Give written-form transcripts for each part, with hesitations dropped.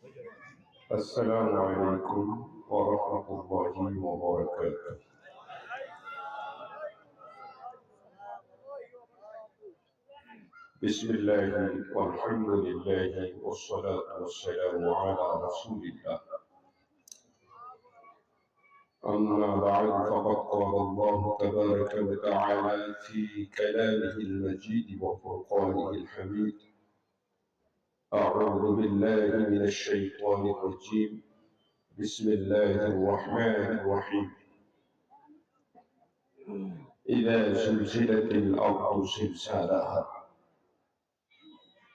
السلام عليكم ورحمة الله وبركاته. بسم الله والحمد لله والصلاة والسلام على رسول الله. أما بعد فقد قال الله تبارك وتعالى في كلامه المجيد وفرقانه الحميد: أعوذ بالله من الشيطان الرجيم. بسم الله الرحمن الرحيم. إذا زلزلت الأرض زلزالها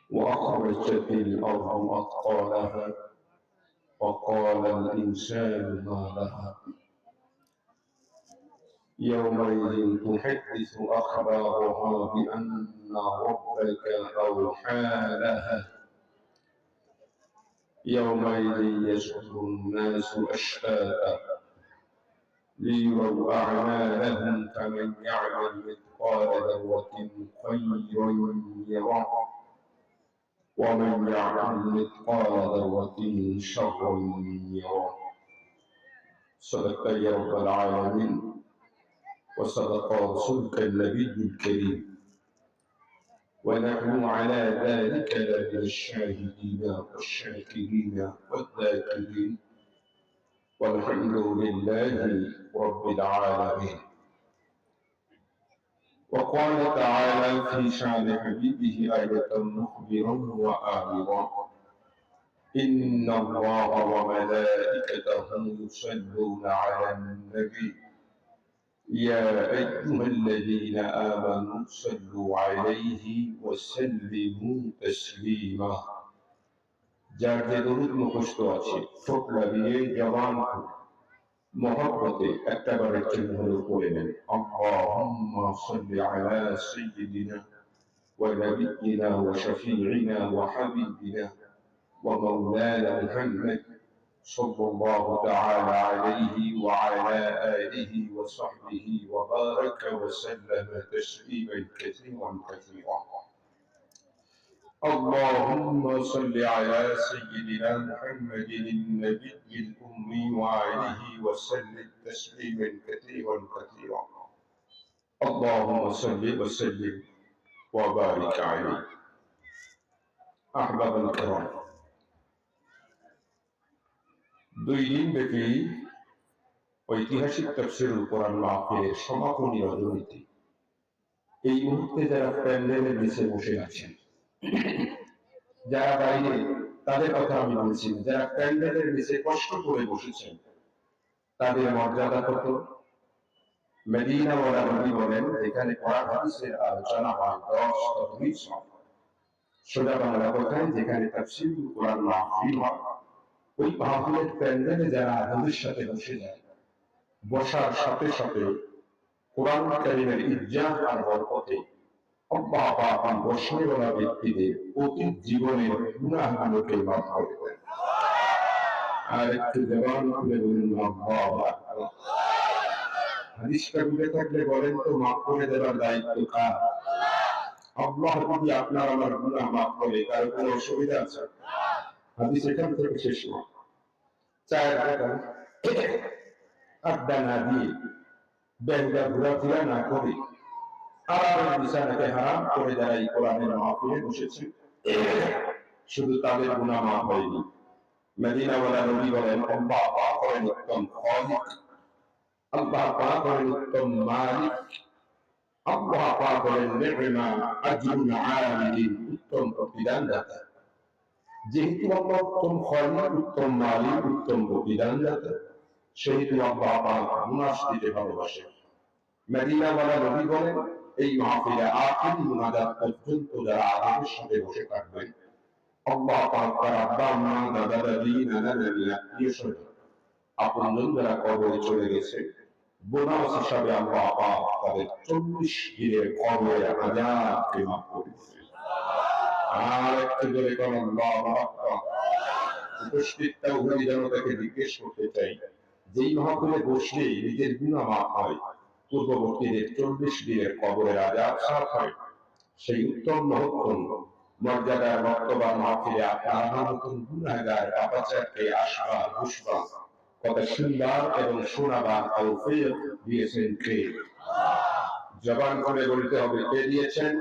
وأخرجت الأرض أثقالها وقال الإنسان ما لها يومئذ تحدث أخبارها بأن ربك أوحى لها يومئذ يصدر الناس أشتاتا ليروا أعمالهم فمن يعمل مثقال ذرة خيرا يره ومن يعمل مثقال ذرة شرا يره. صدق يا رب العالمين وصدق رسولك النبي الكريم، ونحن على ذلك لمن الشاهدين والشاكرين والذاكرين، والحمد لله رب العالمين. وقال تعالى في شان حبيبه آية مخبرا وآمرا: إن الله وملائكته يصلون على النبي يا أيها الذين آمنوا صلوا عليه وسلموا تسليما. যার যে দরুদ মুখস্থ আছে ঠোঁট লাগিয়ে জবান মহব্বতে একটা বারের জন্য হলো পড়ে নেন: আল্লাহুম্মা সাল্লি আলা সাইয়্যিদিনা ওয়া নাবিয়্যিনা ওয়া শাফী'িনা ওয়া হাবিবিনা ওয়া মাওলানা মুহাম্মদ সাল্লাল্লাহু তাআলা আলাইহি ওয়া আলা আলিহি ওয়া সাহবিহি ওয়া বারাকা ওয়া সাল্লামা তাসলিমান কাসীরান কাসীরা। اللهم صل على سيدنا محمد النبي الأمي وآله وسلم تسليما كثيرا كثيرا. اللهم صل وسلم وبارك عليه. أحباب الكرام، দুই দিন ব্যাপী ঐতিহাসিক তাফসীরুল কোরআন মাহফিলের সমাপনী রজনীতে এই মুহূর্তে যারা প্যান্ডেলের নিচে বসে আছেন, যারা বাইরে তাদের কথা আমি বলছি, যারা প্যান্ডেলের নিচে কষ্ট করে বসেছেন তাদের মর্যাদা কত? মদিনাওয়ালা নবী বলেন, যেখানে কোরআন হাদিসের আলোচনা হয় 10 ততই সব। সোজা বাংলা কথায় যেখানে তাফসীরুল কোরআন মাহফিল হয়, ওই মাহফিলের প্যান্ডেলে যারা আনন্দের সাথে বসে যায়, বসার সাথে সাথে কোরআন কারীমের ইজ্জাত আর বরকতে আল্লাহ পাক বসনেওয়ালা ব্যক্তিদের অতীত জীবনের গুনাহগুলোকে মাফ করে দেন। আর একটু জবান খুলে বলুন আল্লাহু আকবার। হাদিসটা বুঝে থাকলে বলেন তো, মাফ করে দেওয়ার দায়িত্ব কার? আল্লাহ যদি আপনার আমার গুনাহ মাফ করে, তার কোনো অসুবিধা আছে? হাদিস এখান থেকে শেষ নয়। চায়ের দোকান আড্ডা না দিয়ে, ব্যাংকা ঘোরাফেরা না করে, হারামের বিছানাকে হারাম করে যারা এই কোরআনের মাহফিলে বসেছে, শুধু তাদের গুনাহ মাফ হয়নি, মদিনাওয়ালা নবী বলেন আল্লাহ পাক করেন উত্তম খালিক, আল্লাহ পাক করেন উত্তম মালিক, আল্লাহ পাক করেন নি'মা আজরুল আমিলিন, উত্তম প্রতিদানদাতা। যেহেতু আল্লাহ উত্তম খালিক, উত্তম মালিক, উত্তম প্রতিদানদাতা, সেহেতু আল্লাহ পাক মুনাফ দিতে ভালোবাসেন। মদিনাওয়ালা নবী বলেন, এই মাহফিলে আখিরি মুনাজাত পর্যন্ত যারা আরামের সাথে বসে থাকবেন, আল্লাহ পাক তার আব্বা আম্মা, দাদা দাদি, নানা নানি, আত্মীয় স্বজন, আপনজন যারা কবরে চলে গেছে, বোনাস হিসাবে আল্লাহ পাক তাদের 40 দিনের কবরের আযাবকে মাফ করে দেবেন। আর একটু জোরে বলুন আল্লাহু আকবার। উপস্থিত তাওহীদি জনতাকে জিজ্ঞেস করতে চাই, যেই মাহফিলে বসলে নিজের গুনাহ মাফ হয়, পূর্ববর্তীদের 40 দিনের কবরের আযাব সাফ হয়, সেই উত্তম মহত্তম মর্যাদার বর্তমান মাহফিলে আপনার নতুন গুনাহগার পাপাচারকে আসবা বুঝবা কত সুন্দর এবং শোনাবার তৌফিক দিয়েছেন কে? জবান করে বলতে হবে কে দিয়েছেন?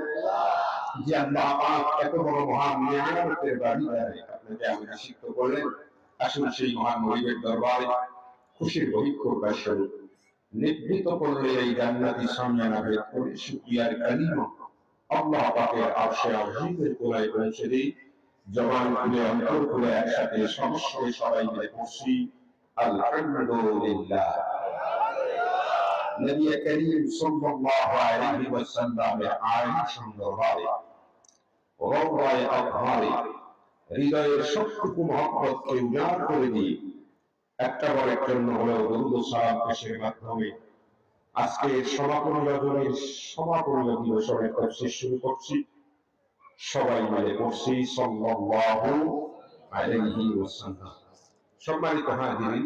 যে আল্লাহ পাক এত বড় মহান নিয়ামতের বাড়িদারে আপনাকে আমাকে শিক্ষা করলেন। আসুন সেই মহান মহিবের দরবারে খুশির বহিঃপ্রকাশ স্বরূপ নিবৃত করলে এই জান্নাতি সামিয়ানা ভেদ করে শুকরিয়ার কালিমা আল্লাহ পাকের আরশে আজিমের কোলায় পৌঁছে দিই। জবান খুলে অন্তর খুলে একসাথে সমস্যায় সবাই মিলে পড়ছি আলহামদুলিল্লাহ। নবী করিম সাল্লাল্লাহু আলাইহি ওয়াসাল্লামের আইন সংগ্রহে রওয়ায়ে আতহারে হৃদয়ের সবটুকু মহব্বতকে উজাড় করে দিয়ে একটা বরের জন্য হলেও দরুদ ও সালাম পেশের মাধ্যমে আজকে সমাপনী রজনীর সমাপনী দিবসের তফসির শুরু করছি। সবাই মিলে পড়ছি সাল্লাল্লাহু আলাইহি ওয়াসাল্লাম। সম্মানিত হাজিরিন,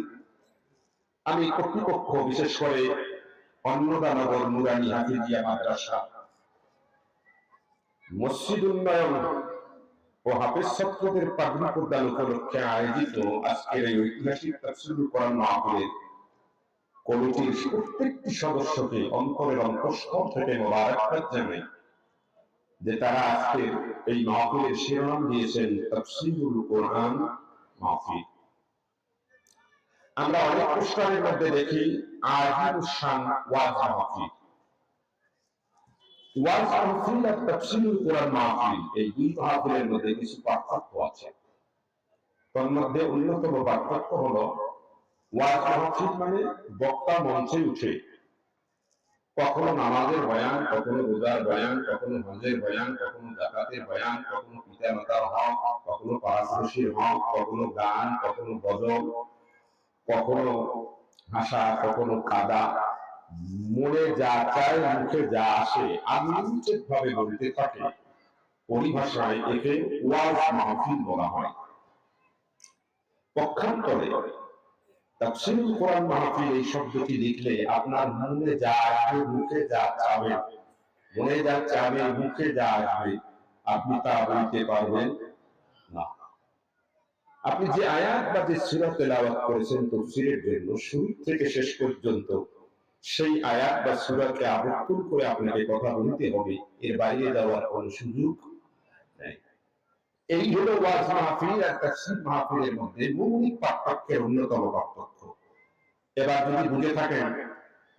আমি কর্তৃপক্ষ বিশেষ করে অন্নদানগর নুরানি হাফিজিয়া মাদ্রাসা মসজিদ উন্নয়ন ও হাফেজ ছাত্রদের পাগড়ি প্রদান উপলক্ষে আয়োজিত আজকের এই ঐতিহাসিক তাফসীরুল কোরআন মাহফিলের কমিটির প্রত্যেকটি সদস্যকে অন্তরের অন্তঃস্থল থেকে মোবারকবাদ জানাই যে তারা আজকের এই মাহফিলের শিরোনাম দিয়েছেন তাফসীরুল কোরআন মাহফিল। আমরা অনেক অনুষ্ঠানের মধ্যে দেখি আজিমুস শান ওয়াজ মাহফিল। ওয়াজ মাহফিল আর তাফসীরুল কোরআন মাহফিল এই দুই মাহফিলের মধ্যে কিছু পার্থক্য আছে। তার মধ্যে অন্যতম পার্থক্য হলো ওয়াজ মাহফিল মানে বক্তা মঞ্চে উঠে কখনো নামাজের বয়ান, কখনো রোজার বয়ান, কখনো হজের বয়ান, কখনো যাকাতের বয়ান, কখনো পিতামাতার হক, কখনো পাড়াপড়শির হক, কখনো গান, কখনো গজল, কখনো হাসা, কখনো কাদা, মনে যা চায় মুখে যা আসে আনলিমিটেড ভাবে বলতে থাকে। পরিভাষায় একে ওয়াজ মাহফিল বলা হয়। পক্ষান্তরে তাফসীরুল কোরআন মাহফিল এই শব্দটি লিখলে আপনার মনে যা আসবে মুখে যা চাবে, মনে যা চাবে মুখে যা আসবে আপনি তা বলতে পারবেন না। আপনি যে আয়াত বা যে সূরা তেলাওয়াত করেছেন তাফসীরের জন্য শুরু থেকে শেষ পর্যন্ত সেই আয়াত বা সূরাকে আবর্তন করে আপনাকে কথা বলতে হবে, এর বাইরে যাওয়ার কোনো সুযোগ নেই। এই হলো ওয়াজ মাহফিল আর তাফসীর মাহফিলের মধ্যে মৌলিক পার্থক্যের অন্যতম পার্থক্য। এবার যদি বুঝে থাকেন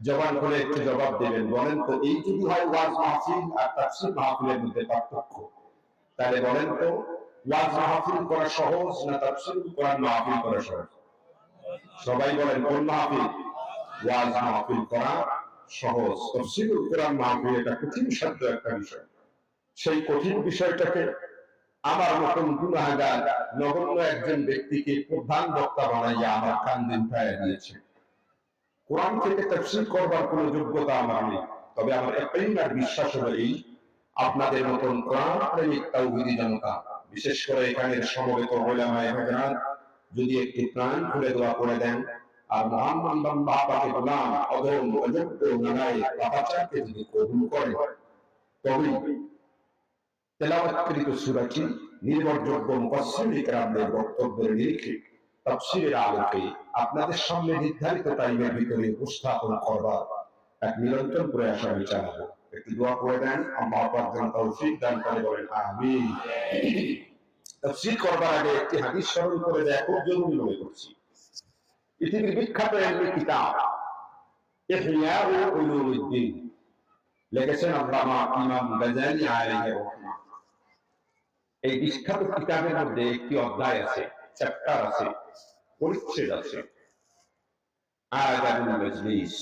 জবান খুলে একটু জবাব দেবেন, বলেন তো এই যদি হয় ওয়াজ মাহফিল আর তাফসীর মাহফিলের মধ্যে পার্থক্য, তাহলে বলেন তো ওয়াজ মাহফিল করা সহজ না তাফসীরুল কোরআন মাহফিল করা সহজ? সবাই বলেন কোন মাহফিল? ওয়াজ মাহফিল করা সহজ। তাফসীরুল কোরআন মাহফিল এটা কঠিন সাধ্য একটা বিষয়। সেই কঠিন বিষয়টাকে আমার মতন গুনাহগার নগণ্য একজন ব্যক্তিকে প্রধান বক্তা বানাইয়া আমার কান্দে উঠাইয়া দিয়েছে। কোরআন থেকে তাফসীর করবার কোনো যোগ্যতা আমার নেই, তবে আমার একটাই আর বিশ্বাস হলো এই, আপনাদের মতন কোরআন প্রেমিক তাওহীদি জনতা, বিশেষ করে এখানের সমবেত উলামায়ে হযরত যদি একটি প্রাণ খুলে দোয়া করে দেন আর মুহাম্মদ সাল্লাল্লাহু আলাইহি গোলাম অদম অযোগ্য নানায়ে পাপাচারকে যদি কবুল করে, তবে তেলাওয়াতকৃত সূরাটি নির্ভরযোগ্য মুফাসসির ইকরামদের বক্তব্যের নিরিখে তাফসীরের আলোকে আপনাদের সামনে নির্ধারিত টাইমের ভিতরে উপস্থাপন করবার এক নিরন্তর প্রয়াস আমি চালাবো। একটু দোয়া করে দেন, আল্লাহ পাক যেন তৌফিক দান করে, বলেন আমিন। তাফসীর করবার আগে একটি হাদিস স্মরণ করে দেয়া খুব জরুরি মনে করছি। পৃথিবীর বিখ্যাত ইলমি কিতাব ইহইয়া উলুমুদ্দিন লিখেছেন আল্লামা ইমাম গাযালি আলাইহি রাহমাতুল্লাহ। এই বিখ্যাত কিতাবের মধ্যে একটি অধ্যায় আছে, চ্যাপ্টার আছে, পরিচ্ছেদ আছে, আদাবুল মাজলিস।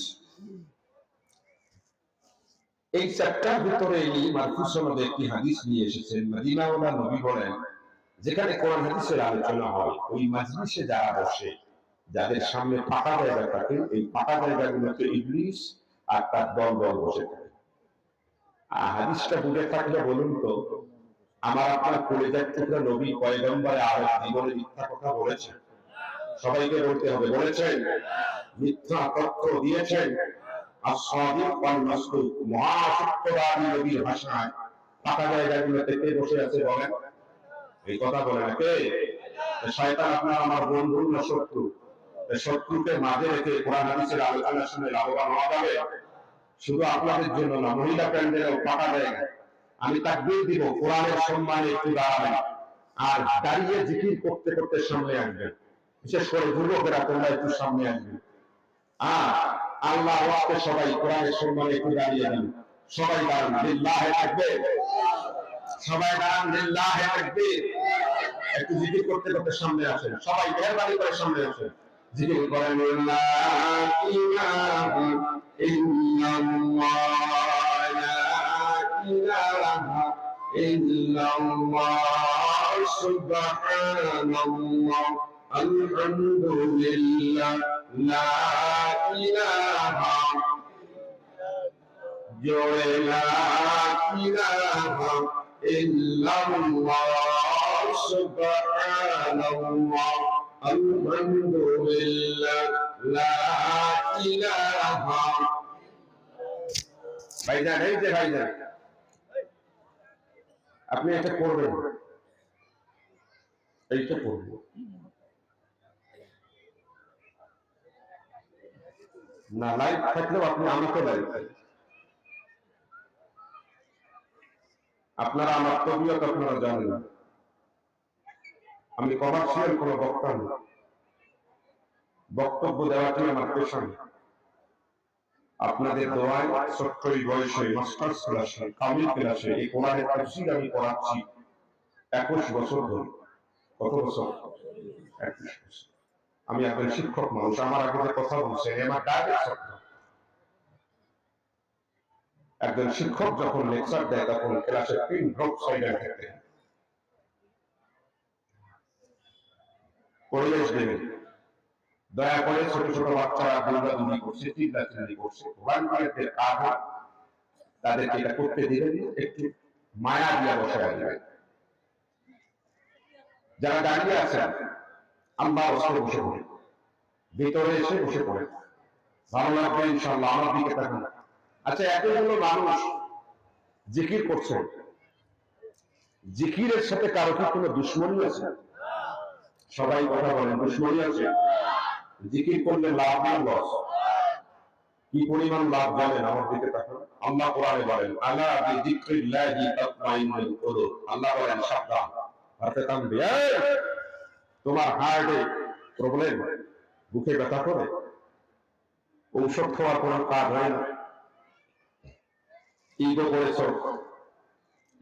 এই চ্যাপ্টার ভিতরে এই মারফু সনদে একটি হাদিস নিয়ে এসেছেন। মদিনাওয়ালা নবী বলেন, যেখানে কোরআন হাদিসের আলোচনা হয় ওই মাজলিসে যারা বসে, যাদের সামনে ফাঁকা জায়গা থাকে, এই ফাঁকা জায়গাগুলোতে ইবলিস আর তার দল দল বসে থাকে। হাদিসটা বুঝে থাকলে বলুন তো, আমার আপনার কলিজার টুকরা নবী পয়গম্বরে আর জীবনে মিথ্যা কথা বলেছেন? সবাইকে বলতে হবে, বলেছেন? মিথ্যা তথ্য দিয়েছেন? আর সাদিক ওয়াল মাসদুক, মহাসত্যবাদী নবীর ভাষায় ফাঁকা জায়গাগুলোতে কে বসে আছে বলেন? এই কথা বলে না কে? শয়তান আপনার আমার বন্ধু না শত্রু? শত্রুকে মাঝে রেখে কোরআন হাদিসের আলোচনা শুনে লাভবান হওয়া যাবে? শুধু আপনাদের জন্য না, মহিলা প্যান্ডেলেও ফাঁকা জায়গা আমি তাকবীর দিব, কোরআনের সম্মানে একটু দাঁড়াবেন আর দাঁড়িয়ে জিকির করতে করতে সামনে আসবেন। বিশেষ করে যুবকেরা তোমরা একটু সামনে আসবেন। আল্লাহ ওয়াক্তে সবাই কোরআনের সম্মানে একটু দাঁড়িয়ে যান। সবাই দাঁড়ান, লিল্লাহি তাকবীর। সবাই দাঁড়ান, লিল্লাহি তাকবীর। একটু জিকির করতে করতে সামনে আসেন, সবাই মেহরবানি করে সামনে আসেন। জিকির করেন, লা ইলাহা ইল্লাল্লাহ, লা ইলাহা ইল্লাল্লাহ, সুবহানাল্লাহ, আলহামদুলিল্লাহ, লা ইলাহা জোরে লা ইলাহা ইল্লাল্লাহ, সুবহানাল্লাহ, আলহামদুলিল্লাহ, লা ইলাহা। ভাইজান, এই যে ভাইজান, আপনি এটা করবেন, এইটা করবো না, লাইভ থাকলেও আপনি আমাকে লাইভ থাকবেন। আপনারা আমার তবিয়ত আপনারা জানেন, আমি কমার্শিয়াল কোন বক্তা না, বক্তব্য দেওয়াটি আমার পেশা না। আপনাদের দোয়ায় ছোট্ট বয়সে মাস্টার্স ক্লাসে কামিল ক্লাসে এই কোরআনের তাফসীর আমি পড়াচ্ছি 21 বছর ধরে। কত বছর? 21 বছর। আমি একজন শিক্ষক মানুষ, আমার আগে যে কথা বলছেন আমার ডাইরেক্ট শব্দ। একজন শিক্ষক যখন লেকচার দেয় তখন ক্লাসে 3 ড্রপ সাইলেন্ট থাকে। পরিবেশ দেবেন, দয়া করে ছোট ছোট বাচ্চারা দৌড়াদৌড়ি করছে, চিল্লাচিল্লি করছে, ভলান্টিয়ারদের কাজ, তাদেরকে এটা করতে দিবেন, একটু মায়া দিয়ে বসে দিবেন। যারা দাঁড়িয়ে আছেন আল্লাহ রাসূল বসে পড়ে, ভিতরে এসে বসে পড়ে, ভালো লাগবে ইনশাআল্লাহ। আমার দিকে তাকান। আচ্ছা, এতগুলো মানুষ জিকির করছে, জিকিরের সাথে কারো কি কোনো দুশ্মনী আছে? সবাই কথা বলেন, দুশ্মনী আছে? জিকির করলে লাভ না লস? কি পরিমাণ লাভ জানেন? আমার দিকে তাকান। আল্লাহ কোরআনে বলেন, আলা বিযিকরিল্লাহি তাতমাইন্নুল কুলুব। আল্লাহ বলেন, সাবধান, হাতে টান দিয়ে, তোমার হার্টে প্রবলেম, বুকে ব্যথা করে, ঔষধ খাওয়ার কোনো কাজ হয় না। ইগো করেছ,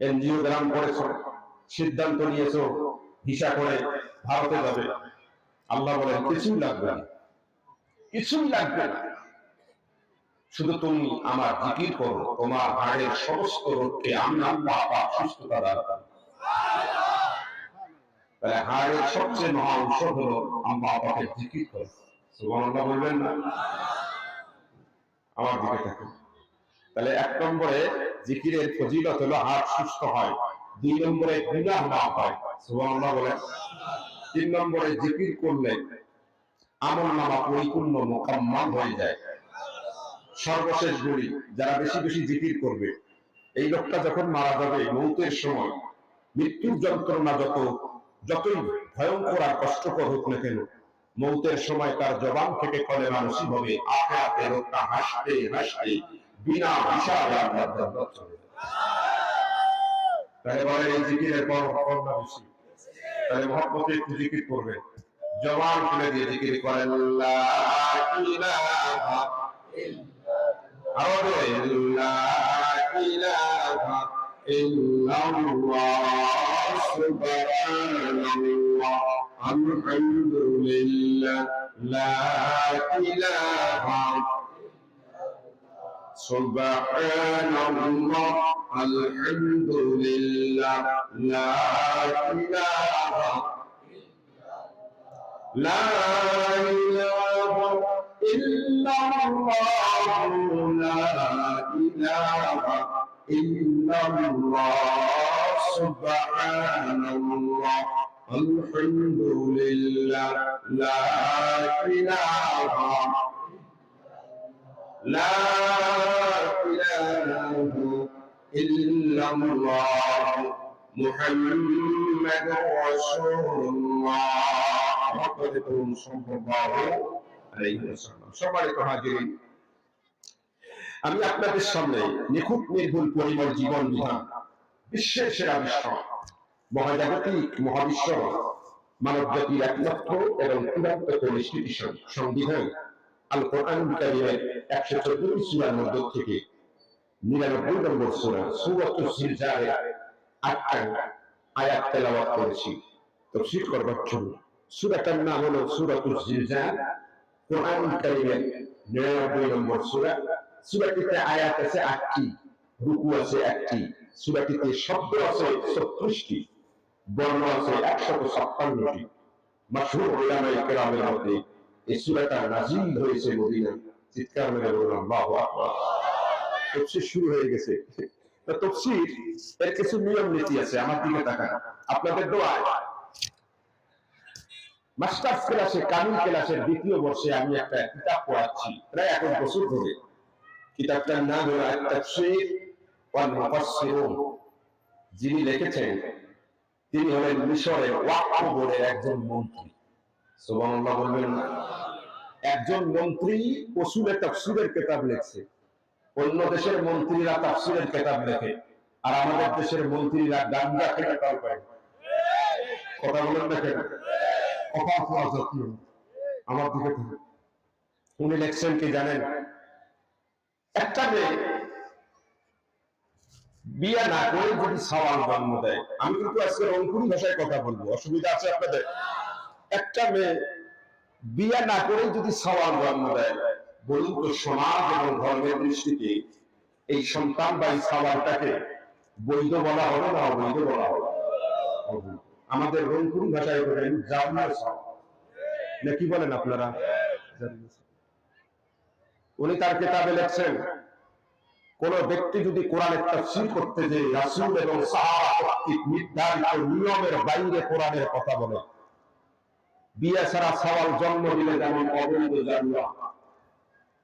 এনজিওগ্রাম করেছ, সিদ্ধান্ত নিয়েছো ভিসা করে ভারতে যাবে, আল্লাহ বলেন কিছুই লাগবে না, কিছুই লাগবে না, শুধু তুমি আমার জিকির করো, তোমার হাড়ের সমস্ত রোগকে আমি আল্লাহ পাক সুস্থতা দান করব। তাহলে হাড়ের সবচেয়ে মহা ঔষধ হলো আল্লাহ পাকের জিকির করো। সুবহানাল্লাহ বলবেন না? আমার দিকে তাকান। তাহলে 1 নম্বরে জিকিরের ফজিলত হলো হার্ট সুস্থ হয়, 2 নম্বরে গুনাহ মাফ হয়। সুবহানাল্লাহ বলেন। 3 নম্বরে জিকির করলে আমলনামা পরিপূর্ণ মুকাম্মাল হয়ে যায়। সর্বশেষ বলি, যারা বেশি বেশি জিকির করবে, এই লোকটা যখন মারা যাবে, মৌতের সময় মৃত্যুর যন্ত্রণা যতই ভয়ঙ্কর আর কষ্টকর হোক না কেন, মৌতের সময় তার জবান থেকে কলেমা নসিব হবে। আখিরাতে লোকটা হাসতে হাসতে বিনা হিসাবে আল্লাহর জান্নাত চলে যাবে। তাহলে বলে এই জিকিরের পর করোনা বেশি, তাহলে মহব্বতে একটু জিকির করবে, জবান খুলে দিয়ে জিকির করেন, লা ইলাহা ইল্লাল্লাহ, সুবহানাল্লাহ, আলহামদুলিল্লাহ, লা ইলাহা সুবহানাল্লাহ, আলহামদুলিল্লাহ, লা ইলাহা লা ইলাহা ইল্লাল্লাহ, লা ইলাহা ইল্লাল্লাহ, সুবহানাল্লাহ, আলহামদুলিল্লাহ, লা ইলাহা লা ইলাহা ইল্লাল্লাহ মুহাম্মাদুর রাসূলুল্লাহ সাল্লাল্লাহু আলাইহি ওয়াসাল্লাম। সম্মানিত হাজিরিন, আমি আপনাদের সামনে নিখুঁত নির্ভুল পরিমল জীবন বিধান, বিশ্বের সেরা বিশ্ব, মহাজাগতিক মহাবিশ্ব, মানব জাতির একমাত্র এবং চূড়ান্ত কনস্টিটিউশন সংবিধান আল কোরআনুল কারীমের 114টি সূরার মধ্য থেকে 99 নম্বর সূরা সূরাতুল জিলজালের 8টা আয়াত তেলাওয়াত করেছি তাফসীর করবার জন্য। সূরাটার নাম হলো সূরাতুল জিলজাল, কোরআনুল কারীমের 99 নম্বর সূরা। সূরাটিতে আয়াত আছে 8টি, রুকু আছে 1টি, সূরাটিতে শব্দ আছে 36টি, বর্ণ আছে 156টি। মাশহুর উলামায়ে কেরামের মধ্যে এই সূরাটা নাযিল হয়েছে মদিনায়। চিৎকার মেরে বলুন আল্লাহু আকবার। তাফসীর শুরু হয়ে গেছে। তো তাফসীর এর কিছু নিয়ম নীতি আছে, আমার দিকে তাকান, আপনাদের দোয়ায়। মাস্টার্স ক্লাসে, কামিল ক্লাসের 2য় বর্ষে আমি একটা কিতাব পড়াচ্ছি প্রায় 1 বছর ধরে। কিতাবটার নাম হলো আত-তাফসীর ওয়াল মুফাসসিরুন। যিনি লিখেছেন তিনি হলেন মিশরের ওয়াকফ বোর্ডের একজন মন্ত্রী। সুবহানাল্লাহ বলবেন না? একজন মন্ত্রী উসুলে তাফসীরের কিতাব লিখছে। অন্য দেশের মন্ত্রীরা তাফসীরের কিতাব লেখে, আর আমাদের দেশের মন্ত্রীরা গাঞ্জা খেয়ে তাল পায়। কথা বলেন না কেন? কথা শোনা যাচ্ছে আমার দিকে। উনি লিখছেন কি জানেন? একটা মেয়ে বিয়ে না করে যদি সওয়াল জন্ম দেয়, আমি কিন্তু আজকে রংপুরি ভাষায় কথা বলবো, অসুবিধা আছে আপনাদের? একটা মেয়ে বিয়ে না করে যদি সওয়াল জন্ম দেয়, বলুন তো সমাজ এবং ধর্মের দৃষ্টিতে এই সন্তান বা এই সওয়ালটাকে বৈধ বলা হবে না অবৈধ বলা হবে? আমাদের রংপুরি ভাষায় বলেন জান্নার সওয়াল, নাকি বলেন আপনারা? উনি তার কিতাবে লিখছেন, কোন ব্যক্তি যদি কোরআনের তাফসীর করতে যে রাসূল এবং সাহাবা কর্তৃক নির্ধারিত নিয়মের বাইরে কোরআনের কথা বলে, বিয়ে ছাড়া সওয়াল জন্ম দিলে যেমন অবৈধ জান্নাহ,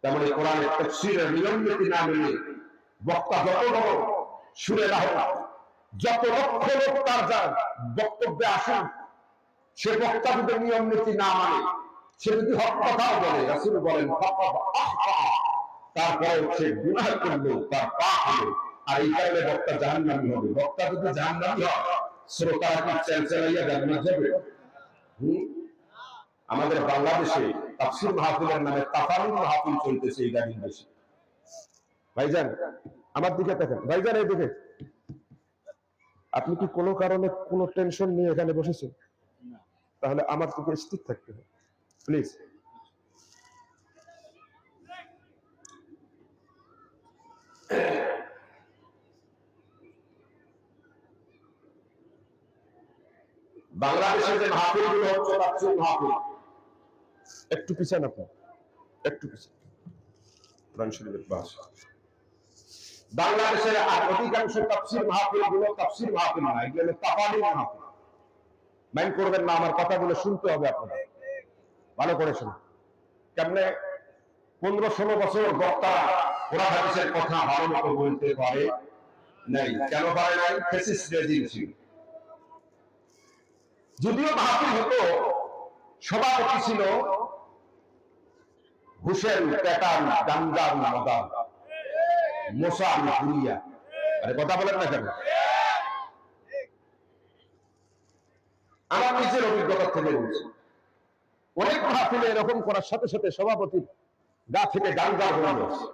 তেমনি কোরআনের তাফসীরের নিয়ম নীতি না মেনে বক্তা যত বড় সুরে না হোক, যত লক্ষ লোক তার বক্তব্যে আসুন, সে বক্তা যদি নিয়ম নীতি না মানে, সে যদি হক কথাও বলে, রাসূল বলেন তারপরে হচ্ছে গুনাহ করলো, তার পাপ হলো, আর এই কারণে বক্তা জাহান্নামী হবে। বক্তা যদি জাহান্নামী হয়, শ্রোতারা কি চেলচেলাইয়া জান্নাত যাবে? আমাদের বাংলাদেশে তাফসীর মাহফিলের নামে তাফারুল মাহফিল চলতেছে এই দাবির বেশি। ভাইজান আমার দিকে তাকান, ভাইজান এই দিকে। আপনি কি কোনো কারণে কোনো টেনশন নিয়ে এখানে বসেছেন? তাহলে আমার দিকে স্থির থাকতে হবে প্লিজ। বাংলাদেশের যে মাহফিলগুলো হচ্ছে তাফসীর মাহফিল, একটু পিছান আপনি, একটু পিছান। কোরআন শরীফের ভাষা বাংলাদেশের অধিকাংশ তাফসীর মাহফিলগুলো তাফসীর মাহফিল না, এগুলো তাফালিল মাহফিল। মাইন্ড করবেন না, আমার কথাগুলো শুনতে হবে আপনাদের, ভালো করে শুনুন। কেমনে 15-16 বছর বক্তা কোরআন হাদিসের কথা ভালো মতো বলতে পারে নাই? কেন পারে নাই? ফ্যাসিস্ট রেজিম ছিল। যদিও মাহফিল হতো, সভাপতি ছিল হুসেন পেটান গাঞ্জার মদান মোসা ঘুরিয়া। আরে কথা বলেন না কেন? আমার নিজের অভিজ্ঞতা থেকে বলছি, অনেক মাহফিলে এরকম করার সাথে সাথে সভাপতির গা থেকে গাঞ্জা বের হচ্ছে।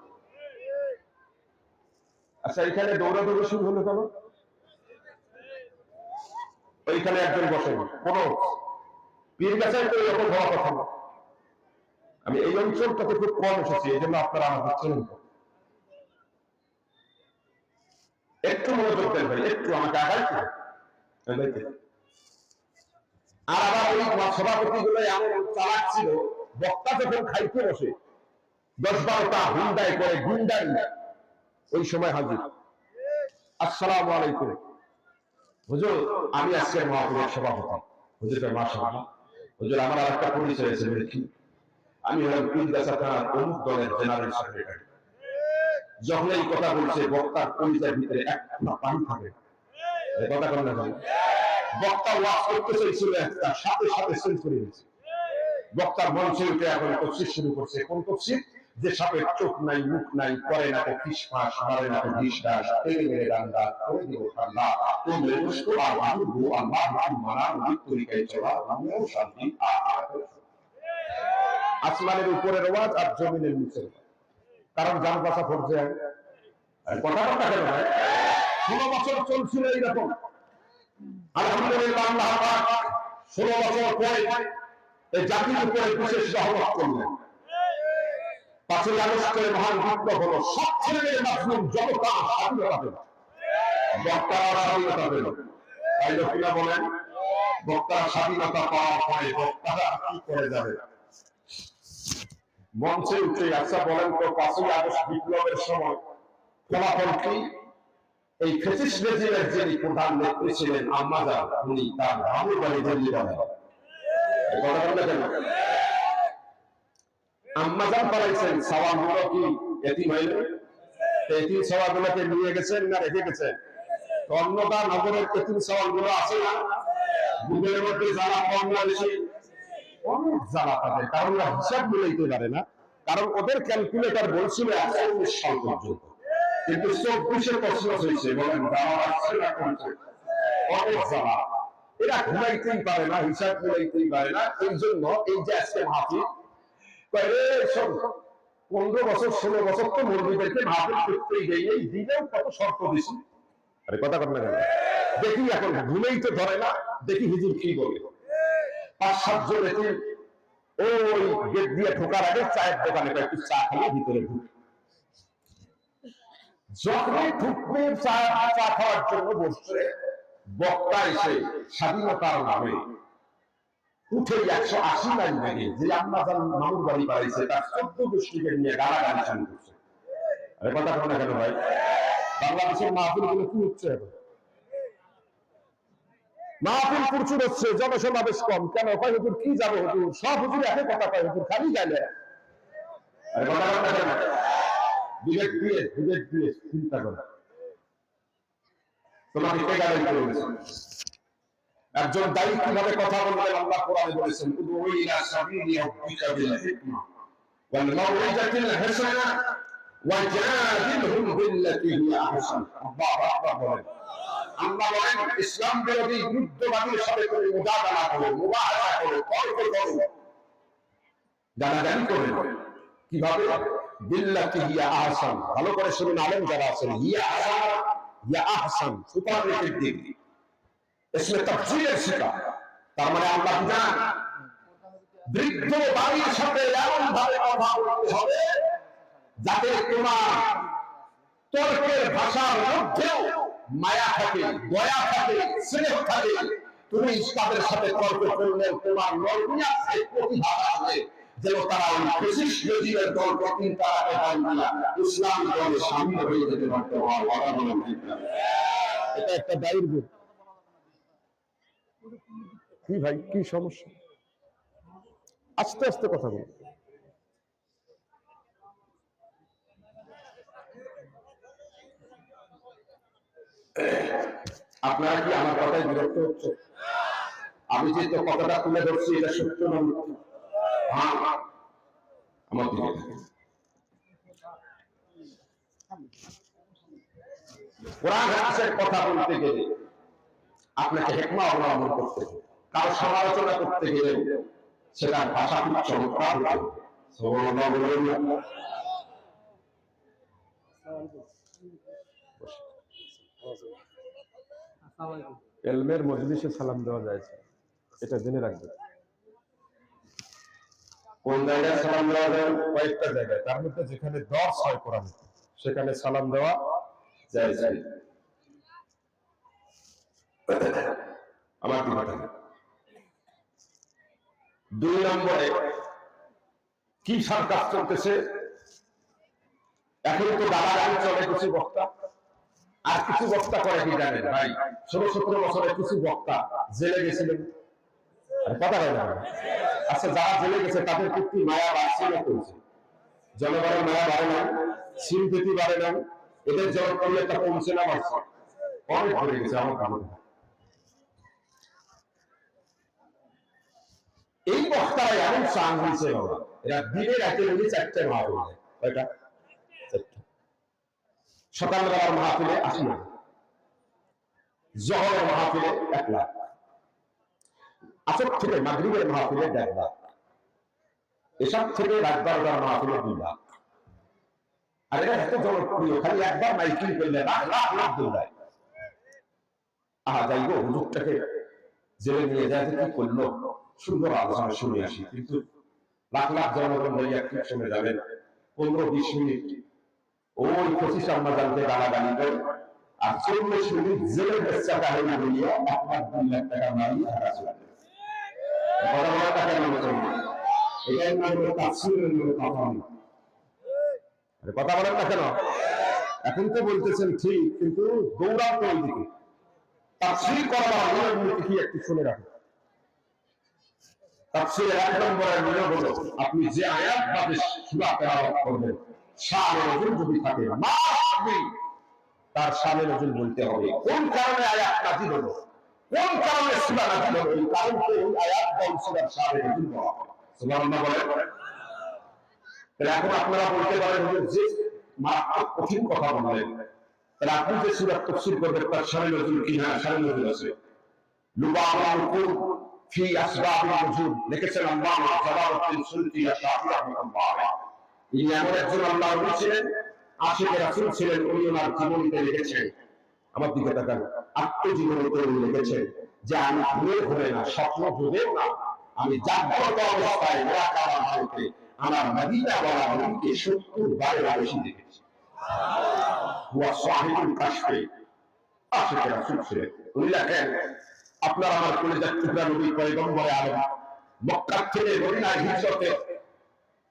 আচ্ছা, এখানে দৌড়াদৌড়ি শুরু হলো কেন? ওইখানে একজন বসেন, কোন পীর গাছের তো এরকম হওয়ার কথা না। আমি এই অঞ্চলটাতে খুব কম এসেছি, এই জন্য আপনারা আমাকে চেনেন। একটু মনোযোগ দেন ভাই, একটু আমাকে আগাইতে। আর আবার ওই সভাপতি গুলো এমন চালাক ছিল, বক্তা যখন খাইতে বসে 10-12টা হুন্ডাই করে গুন্ডাই ওই সময় হাজির। আসসালামু আলাইকুম হুজুর, আমি আজকের মাহফিলের সভাপতি। হুজুরের মাশাআল্লাহ। হুজুর আমার আরেকটা পরিচয় আছে, বলেছি আমি হলাম পীরগাছা থানার অমুক দলের জেনারেল সেক্রেটারি। যখন এই কথা বলছে বক্তার কলিজার ভিতরে একটা পানি থাকে, কথা বলেন না কেন? বক্তা ওয়াজ করতে চাইছিল একটা, সাথে সাথে সেন্স করে দিয়েছে। বক্তার মঞ্চে উঠে এখন তফসির শুরু করছে। কোন তফসির? যে সাপের চোখ নাই, মুখ নাই, করে না তো ফিসফাস, মারে না তো বিশ্বাস, তেলে মেরে ডান্ডা করে দিব ঠান্ডা, তো মেরুষ্ট আর বাহুবু আল্লাহ নাম মানা নবীর তরিকায় চলা, আমিও শান্তি। আসমানের উপরের ওয়াজ আর জমিনের নিচের ওয়াজ, কারণ জান বাসা পড়ছে। কথা কথা কেন ভাই? 16 বছর চলছিল এইরকম। আলহামদুলিল্লাহ আল্লাহ পাক 16 বছর পরে এই জাতির উপরে বিশেষ রহমত করলেন। 5ই আগস্টের মহান বিপ্লব হলো, সব ছেলেমেয়ে মাসলুম জনতা স্বাধীনতা পেল, বক্তারা স্বাধীনতা পেল। তাই কিনা বলেন? বক্তারা স্বাধীনতা পাওয়ার পরে বক্তারা কি করে যাবে? মঞ্চে উঠে আচ্ছা বলেন তো 5ই আগস্ট বিপ্লবের সময় ফলাফল কি? এই ফ্যাসিস্ট রেজিমের যিনি প্রধান নেত্রী ছিলেন আম্মা জান, উনি তার মামুর বাড়ি দিল্লি বলেন। কথা বলতে কেন? আম্মা জান পালাইছেন, সওয়ালগুলো কি এতিম হইল? এতিম সওয়ালগুলোকে নিয়ে গেছেন না রেখে গেছেন? অন্যটা নগরের এতিম সওয়ালগুলো আছে না? বুকের মধ্যে জ্বালা কম না বেশি? অনেক জ্বালা তাদের, কারণ ওরা হিসাব মিলাইতে পারে না। কারণ ওদের ক্যালকুলেটর বলছিল 19 সাল পর্যন্ত, কিন্তু 24-এ তছনছ হয়েছে। বলেন জ্বালা আসছে না কমছে? অনেক জ্বালা। এরা ঘুমাইতেই পারে না, হিসাব মিলাইতেই পারে না। এই জন্য এই যে আজকে মাহফিল 15 বছর 16 বছর তো মুরব্বীদেরকে মাহফিল করতেই গেই, এই দিনেও কত শর্ত দিছি। আরে কথা কর না কেন? দেখি এখন ঘুমেই তো ধরে না, দেখি হুজুর কি বলে। 5-7 জন এতিম ওই গেট দিয়ে ঢোকার আগে চায়ের দোকানে একটু চা খেয়ে ভিতরে ঢুকে, যখনই ঢুকবে চা খাওয়ার জন্য বসছে, বক্তা এসে স্বাধীনতার নামে উঠে 180 লাইন থেকে যে আম্মা জান মামুর বাড়ি বাড়াইছে তার 14 গোষ্ঠীকে নিয়ে গালাগালি শুরু করছে। আরে কথা বলে না কেন ভাই? বাংলাদেশের মাহফিল গুলো কি হচ্ছে এখন? মাহফিল প্রচুর হচ্ছে, জনসমাবেশ কম কেন? কয় হুজুর কি যাবো হুজুর, সব হুজুর একে কথা কয় হুজুর, খালি গেলে। আরে কথা বলে না কেন? বিবেক দিয়ে চিন্তা করো, তোমাকে কে গালি করে বলেছে? একজন দায়ী কিভাবে কথা বলবেন আল্লাহ কোরআনে বলেছেন, উদউ ইলা সাবিলি রাব্বিকা বিল হিকমা ওয়াল মাউইজাতিল হাসানা ওয়াজাদিলহুম বিল্লাতি হিয়া আহসান। আল্লাহু আকবার বলেন। আল্লাহ বলেন ইসলাম বিরোধী যুদ্ধবাদীর সাথে করে মুজাদালা করো, মুবাহারা করো, তর্ক করো, জানাজানি করো। কিভাবে? বিল্লাতি হিয়া আহসান। ভালো করে শুনুন আলেম যারা আছেন, হিয়া আহসান, হিয়া আহসান সুপারলেটিভ ডিগ্রি, इसमें तफसीलें শিখা। তার মানে আল্লাহ জান বৃদ্ধ বাড়ির সাথে এমন ভাবে কথা বলতে হবে যাতে তোমার তর্কের ভাষার মধ্যেও মায়া থাকে, দয়া থাকে, স্নেহ থাকে। তুমি তাদের সাথে তর্ক করলে তোমার নরমিয়াতে প্রতিভা আসবে, যেন তারা ওই ফ্যাসিস্ট রেজিমের দল প্রতিদিন তারাকে দল দিয়া ইসলাম দলে সামিল হয়ে যেতে পারতে হয়। কথা বলেন ঠিক না? এটা একটা দায়ীর গুণ। কি ভাই কি সমস্যা? আস্তে আস্তে কথা বল। আপনারা কি আমার কথায় বিরক্ত হচ্ছে? আমি যে কথাটা তুলে ধরছি এটা সত্য না মিথ্যা? হ্যাঁ, আমার দিকে কোরআন হাদিসের কথা বলতে গেলে আপনাকে হিকমা অবলম্বন করতে হবে। কারো সমালোচনা করতে গেলে সেটা ভাষা খুব চমৎকার হতে হবে। এলমের মজলিসে সালাম দেওয়া যায়, এটা জেনে রাখবেন। কোন জায়গায় সালাম দেওয়া যায়? কয়েকটা জায়গায়, তার মধ্যে যেখানে দর্স হয় কোরআন সেখানে সালাম দেওয়া যায়। আমার কি কথা? 2 নম্বরে কি সরকার চলতেছে এখন? তো দাদাগানি চলে কিছু বক্তা, আর কিছু বক্তা করে কি জানেন ভাই? 16-17 বছরে কিছু বক্তা জেলে গেছিলেন। কথা হয় না? আচ্ছা, যারা জেলে গেছে তাদের প্রতি মায়া বাড়ছে না কমছে? জনগণের মায়া বাড়ে না? সিম দিতে পারে না, এদের জনপ্রিয়তা কমছে না বাড়ছে? অনেক বেড়ে গেছে আমার কারণে। এই বক্তারা এমন চান হয়েছে বাবা, এরা দিনে রাতে মিলে 4টে মাহফিল, কয়টা? সকালবেলার মাহফিলে 80 লাখ, জহরের মাহফিলে 1 লাখ, আসর থেকে মাগরিবের মাহফিলে 1.5 লাখ, এসব থেকে রাত 12টার মাহফিলে 2 লাখ। আর এটা এত জনপ্রিয়, খালি একবার মাইকিং করলে লাখ লাখ লাখ দৌড়ায়। যাইব হুজুরটাকে জেলে নিয়ে যায়, কি করলো, সুন্দর আলোচনা শুনে আসি, কিন্তু লাখ লাখ জনগণ একটু শুনে যাবেন 15-20 মিনিট ওই 25 রমজানকে গালাগালি করে, আর 40 মিনিট জেলের বাচ্চা কাহিনী বলিয়া 1-2 লাখ টাকা মারি হারা চলে যাবে। কথা বলা টাকা নেবে চলবে, এটাই নাম হলো তাফসীরের নামে কথা না। কথা বলেন না কেন? এখন তো বলতেছেন ঠিক, কিন্তু দৌড়াও তো ওইদিকে। তাফসীর করার নিয়ম নীতি কি একটু শুনে রাখুন। তাফসীরের 1 নম্বরের নিয়ম হলো, আপনি যে আয়াত বা সূরা তেলাওয়াত করবেন, শানে নজুল যদি থাকে, মাসবি তার শানে নজুল বলতে হবে। কোন কারণে আয়াত নাযিল হলো, কোন কারণে সূরা নাযিল হলো, এই কারণকে ওই আয়াত বা সূরার শানে নজুল বলা হয়। সুবহানাল্লাহ বলেন। তাহলে এখন আপনারা বলতে পারেন যে মারাত্মক কঠিন কথা বললেন, তাহলে আপনি যে সূরা তাফসীর করবেন তার শানে নজুল কি? না, শানে নজুল আছে। লুবাবুল কুল ফি আসবাবিল নজুল লিখেছেন আল্লামা জালালউদ্দিন সুয়ুতী শাফিঈ রাহিমাহুল্লাহ। ইনি এমন একজন আল্লাহর ওলি ছিলেন, আশিকে রাসূল ছিলেন। উনি ওনার জীবনীতে লিখেছেন, আমার দিকে তাকান, আত্মজীবনীতে উনি লিখেছেন যে আমি ঘুরে ঘুরে না, স্বপ্ন ভেবেও না, আমি জাগ্রত অবস্থায় মুরাকাবা হালতে আমার মদিনা ওয়ালা নবীকে 70 বারের বেশি দেখেছি। হুয়া সাহিবুল কাশফে, আশিকে রাসূল ছিলেন। উনি লেখেন, আপনার আমার কলিজার টুকরা নবী পয়গম্বরে আলম মক্কা থেকে মদিনায় হিজরতে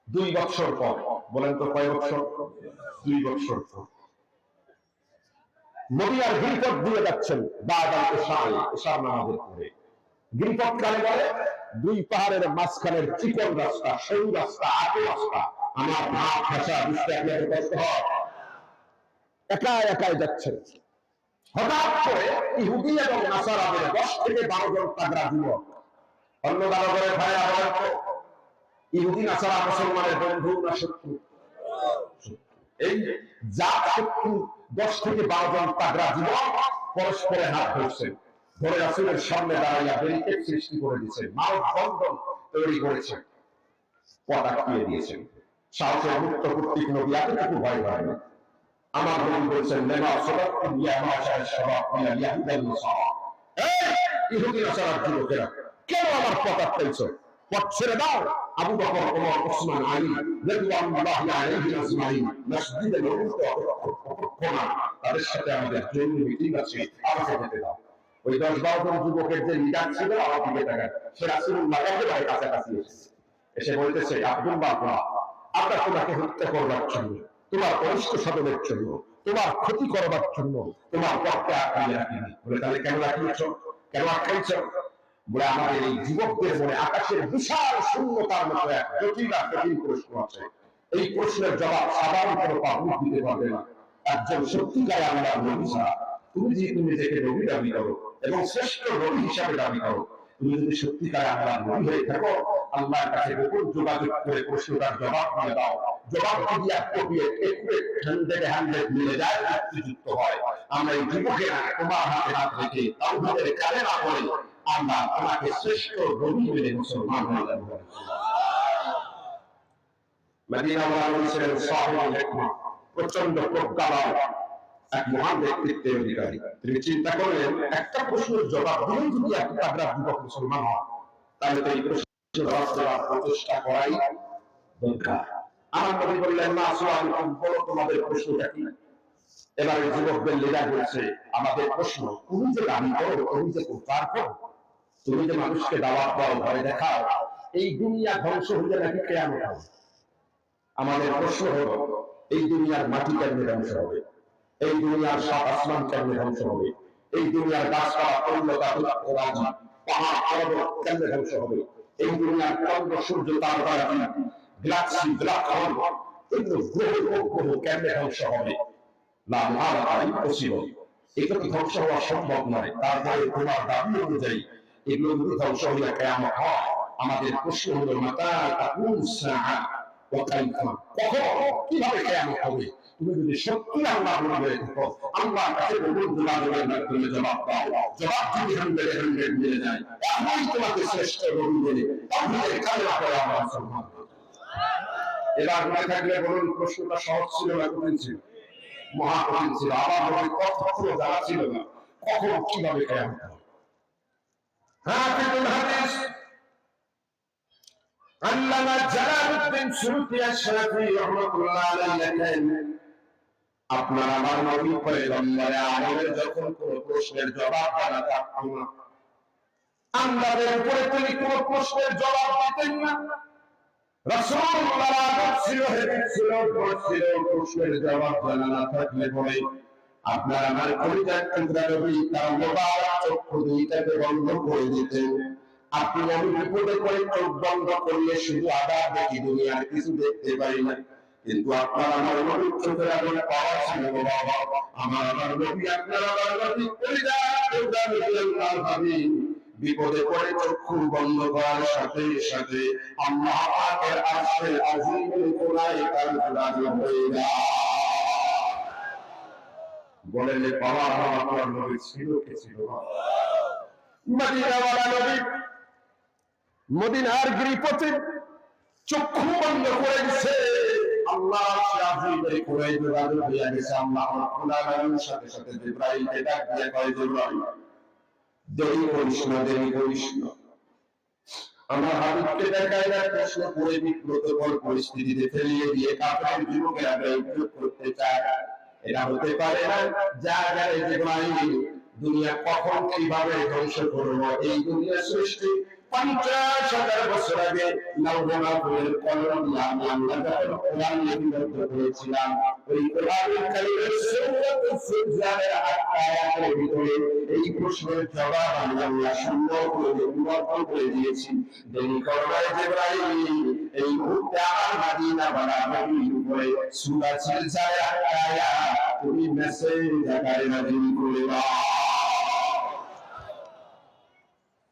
2 বছর পর, বলেন তো কয় বছর? 2 বছর পর মদিনার গিরিপথ দিয়ে যাচ্ছেন, বাদাল ইশার নামাজের পরে। গিরিপথ কালে বলে 2 পাহাড়ের মাঝখানের চিকন রাস্তা, সরু রাস্তা, আটো রাস্তা। আমার ভাব ভাষা বুঝতে আপনাদের কষ্ট হয়। একা একাই যাচ্ছেন, হঠাৎ করে ইহুদি এবং নাসারাদের 10 থেকে 12 জন তাগড়া যুবক, অন্য দানবের ভাইরা বলেন তো, ইহুদি নাসারা মুসলমানের বন্ধু না শত্রু? এই জাত শত্রু 10 থেকে 12 জন তাগড়া যুবক পরস্পরে হাত ধরছেন, ধরে রাসূলের সামনে দাঁড়াইয়া ব্যারিকেড সৃষ্টি করে দিয়েছেন, মানববন্ধন তৈরি করেছেন, পথ আটকিয়ে দিয়েছেন। সাহসের মুক্ত কর্তৃক নবী এতটুকু ভয় হয় না। আমার নবী বলছেন, লেমা সাদাকুম ইয়া মাশাআশ শাবাব মিনাল ইয়াহুদি ওয়ান নাসারা, এই ইহুদি নাসারার যুবকেরা, কেন আমার পথ আটকাইছো? পথ ছেড়ে দাও। আবু বকর, ওমর, ওসমান, আলী রাদিয়াল্লাহু আলাইহিম আজমাইন মসজিদে নববীতে অপেক্ষমান, তাদের সাথে আমাদের জরুরি মিটিং আছে, আমাকে যেতে দাও। ওই 10-12 জন যুবকের যে লিডার ছিল, আমার দিকে তাকান, সে রাসূলুল্লাহ একেবারে কাছাকাছি এসেছে, এসে বলতেছে, আব্দুল বাবা, আমরা তোমাকে হত্যা করবার জন্য, তোমার অনিষ্ট সাধনের জন্য, তোমার ক্ষতি করবার জন্য তোমার পথকে আটকিয়ে রাখিনি। বলে, তাহলে কেন রাখিয়েছ, কেন আটকাইছ? বলে, আমাদের এই যুবকদের মনে আকাশের বিশাল শূন্যতার মতো এক জটিল আর কঠিন প্রশ্ন আছে। এই প্রশ্নের জবাব সাধারণ কোনো পাবলিক দিতে পারবে না, একজন সত্যিকার আল্লাহর নবী ছাড়া। তুমি নিজেকে নবী দাবি করো এবং শ্রেষ্ঠ নবী হিসাবে দাবি করো, তুমি যদি সত্যিকার আল্লাহর নবী হয়ে থাকো, আল্লাহর কাছে গোপন যোগাযোগ করে প্রশ্নটার জবাব দিয়ে দাও। জবাব দিয়ে অ্যাপ্রোপ্রিয়েট, একুরেট, 100 মিলে যায়, যুক্তিযুক্ত হয়। আমরা এই যুবকেরা তোমার হাতে হাত রেখে তাওহীদের কাজে না করে আমরা তোমাকে শ্রেষ্ঠ নবী মেনে মুসলমান হয়ে যাব। মদিনা ওয়ালা ছিলেন সাহিবুল হিকমা, প্রচন্ড প্রজ্ঞাবান এক মহান ব্যক্তিত্বের অধিকারী। তিনি চিন্তা করলেন, একটা প্রশ্নের জবাব দিলেই যদি একটা তাগড়া যুবক মুসলমান হয়, তাহলে তো এই প্রশ্নের জবাব দেওয়ার প্রচেষ্টা করাই দরকার। আমার নবী বললেন, মা সুআলুকুম, বলো তোমাদের প্রশ্নটা কি? এবারে যুবকদের লিডার বলছে, আমাদের প্রশ্ন, তুমি যে দাবি করো, তুমি যে প্রচার করো, তুমি যে মানুষকে দাওয়াত দাও, ভয় দেখাও, এই দুনিয়া ধ্বংস হলে নাকি কিয়ামত হবে? আমাদের প্রশ্ন হলো, এই দুনিয়ার মাটি কেমনে ধ্বংস হবে? এই দুনিয়ার সাত আসমান কেমনে ধ্বংস হবে? এই দুনিয়ার গাছপালা, তরুলতা, পাহাড় পর্বত কেমনে ধ্বংস হবে? এই দুনিয়ার চন্দ্র, সূর্য, তারকা, গ্যালাক্সি, ব্ল্যাক হোল এগুলো গ্রহ কেমনে ধ্বংস হবে? না ইম্পসিবল, এগুলো ধ্বংস হওয়া সম্ভব নয়। তারপরে তোমার দাবি অনুযায়ী এগুলো যদি ধ্বংস হইয়া কিয়ামত হয়, আমাদের প্রশ্ন হলো মাতা তাকুন সাআ ওয়া কাইফা, কখন কিভাবে কিয়ামত হবে? তুমি যদি সত্যি আল্লাহ বলে থাকো, আল্লাহর কাছে বলুন, জবাবের মাধ্যমে জবাব দাও। জবাব যদি 100 মিলে যায়, আমি তোমাকে শ্রেষ্ঠ নবী বলে তাহলে কালেমা পড়ে আমরা সম্মান করব। এবার মনে থাকলে বলুন, প্রশ্নটা সহজ ছিল না কঠিন ছিল? মহা কঠিন ছিল। আবার বলি, তথ্য জানা ছিল না কখন কিভাবে কিয়ামত হবে। হাফিজুল হাদিস আল্লামা জালালউদ্দিন সুয়ুতী আশ-শাফিঈ রাহমাতুল্লাহ আলাইহি লেখেন, আপনার আমার নবী পয়গম্বর আদমের যখন কোন প্রশ্নের জবাব জানা থাকতো না, আমাদের উপরে তিনি কোন প্রশ্নের জবাব দিতেন না। রাসূলুল্লাহ আদম ছিল, হেদিস ছিল, ছিল, প্রশ্নের জবাব জানা না থাকলে পরে আপনার আমার কলিজার টুকরা নবী তার মোবারক চক্ষু দুইটাকে বন্ধ করে দিতেন। আপনি আমি বিপদে পড়ে চোখ বন্ধ করলে শুধু আবার দেখি, দুনিয়ার কিছু দেখতে পারি না। কিন্তু আপনার আমার নবীর চোখের আগে পাওয়া ছিল বাবা, আমার আমার নবী, আপনার আমার নবী কলিজার টুকরা নবী আল্লাহর হাবিব বিপদে পড়ে চক্ষু বন্ধ করার সাথে সাথে আল্লাহ পাকের আরশের আজিমের কোনায় তার কোরআন হয়ে যায়। বলেন বাবা, আমার নবী ছিল কে ছিল? মদিনাওয়ালা নবী মদিনার গিরিপথে চক্ষু বন্ধ করে দিয়েছে, আল্লাহ আজিমের কোনায় যোগাযোগ হয়ে গেছে। আল্লাহ রাব্বুল আলামিনের সাথে সাথে জিবরাইলকে ডাক দিয়ে কয়, জিবরাইল দেরি করিস না, দেরি করিস না, আমার হাবিবকে দেখায় না। প্রশ্ন করে বিব্রতকর পরিস্থিতিতে ফেলিয়ে দিয়ে কাফের যুবকেরা বিদ্রোহ করতে চায়, এটা হতে পারে না। যা জানে জিবরাইল, দুনিয়া কখন কিভাবে ধ্বংস করবো, এই দুনিয়া সৃষ্টি 50,000 বছর আগে লাউহে মাহফুজের কলম আমি আল্লাহ যখন কোরআন লিপিবদ্ধ করেছিলাম, ওই কোরআনুল কারীমের সূরাতুল ফুরকানের 8 আয়াতের ভিতরে এই প্রশ্নের জবাব আমি আল্লাহ সুন্দর করে বিবরণ করে দিয়েছি। দেরি করবার জিবরাইল, এই মুহূর্তে আমার মদিনা বালা নবীর উপরে সূরা সিলসিলার 8 আয়াত তুমি মেসেজ আকারে নাযিল করে দাও।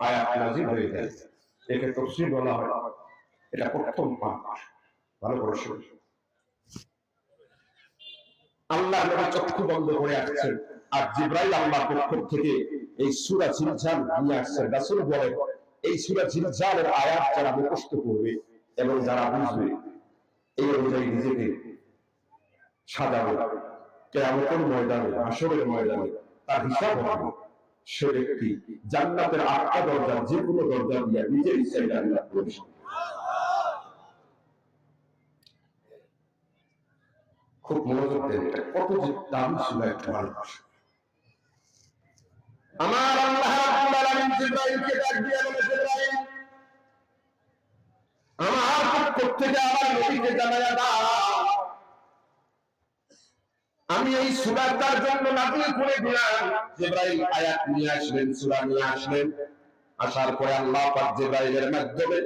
আয়াত নাযিল হয়ে যায়, একে তাফসীর বলা হয়। এটা প্রথম পাঠ, ভালো করে শুনুন। আল্লাহ নবী চক্ষু বন্ধ করে আসছেন, আর জিবরাইল আল্লাহর পক্ষ থেকে এই সূরা জিলজাল নিয়ে আসছেন। রাসূল বলেন, এই সূরা জিলজালের আয়াত যারা মুখস্থ করবে এবং যারা বুঝবে, এই অনুযায়ী নিজেকে সাজাবে, কিয়ামতের ময়দানে, হাসরের ময়দানে তার হিসাব হবে। সে ব্যক্তি জান্নাতের 8টা দরজা যে কোনো দরজা দিয়ে নিজের ইচ্ছায় জান্নাত প্রবেশ করবে। খুব মনোযোগ দেন, এটা কত যে দামি ছিল একটা ভালোবাসা। আমার আল্লাহ রাব্বুল আলামিন জিবরাইলকে ডাক দিয়ে বলে, জিবরাইল, আমার পক্ষ থেকে আমার নবীকে জানায়া দাও, আমি এই সূরাটার জন্য নাযিল করে দিলাম। জিবরাইল আয়াত নিয়ে আসলেন, সূরা নিয়ে আসলেন। আসার পরে আল্লাহ পাক জিবরাইলের মাধ্যমে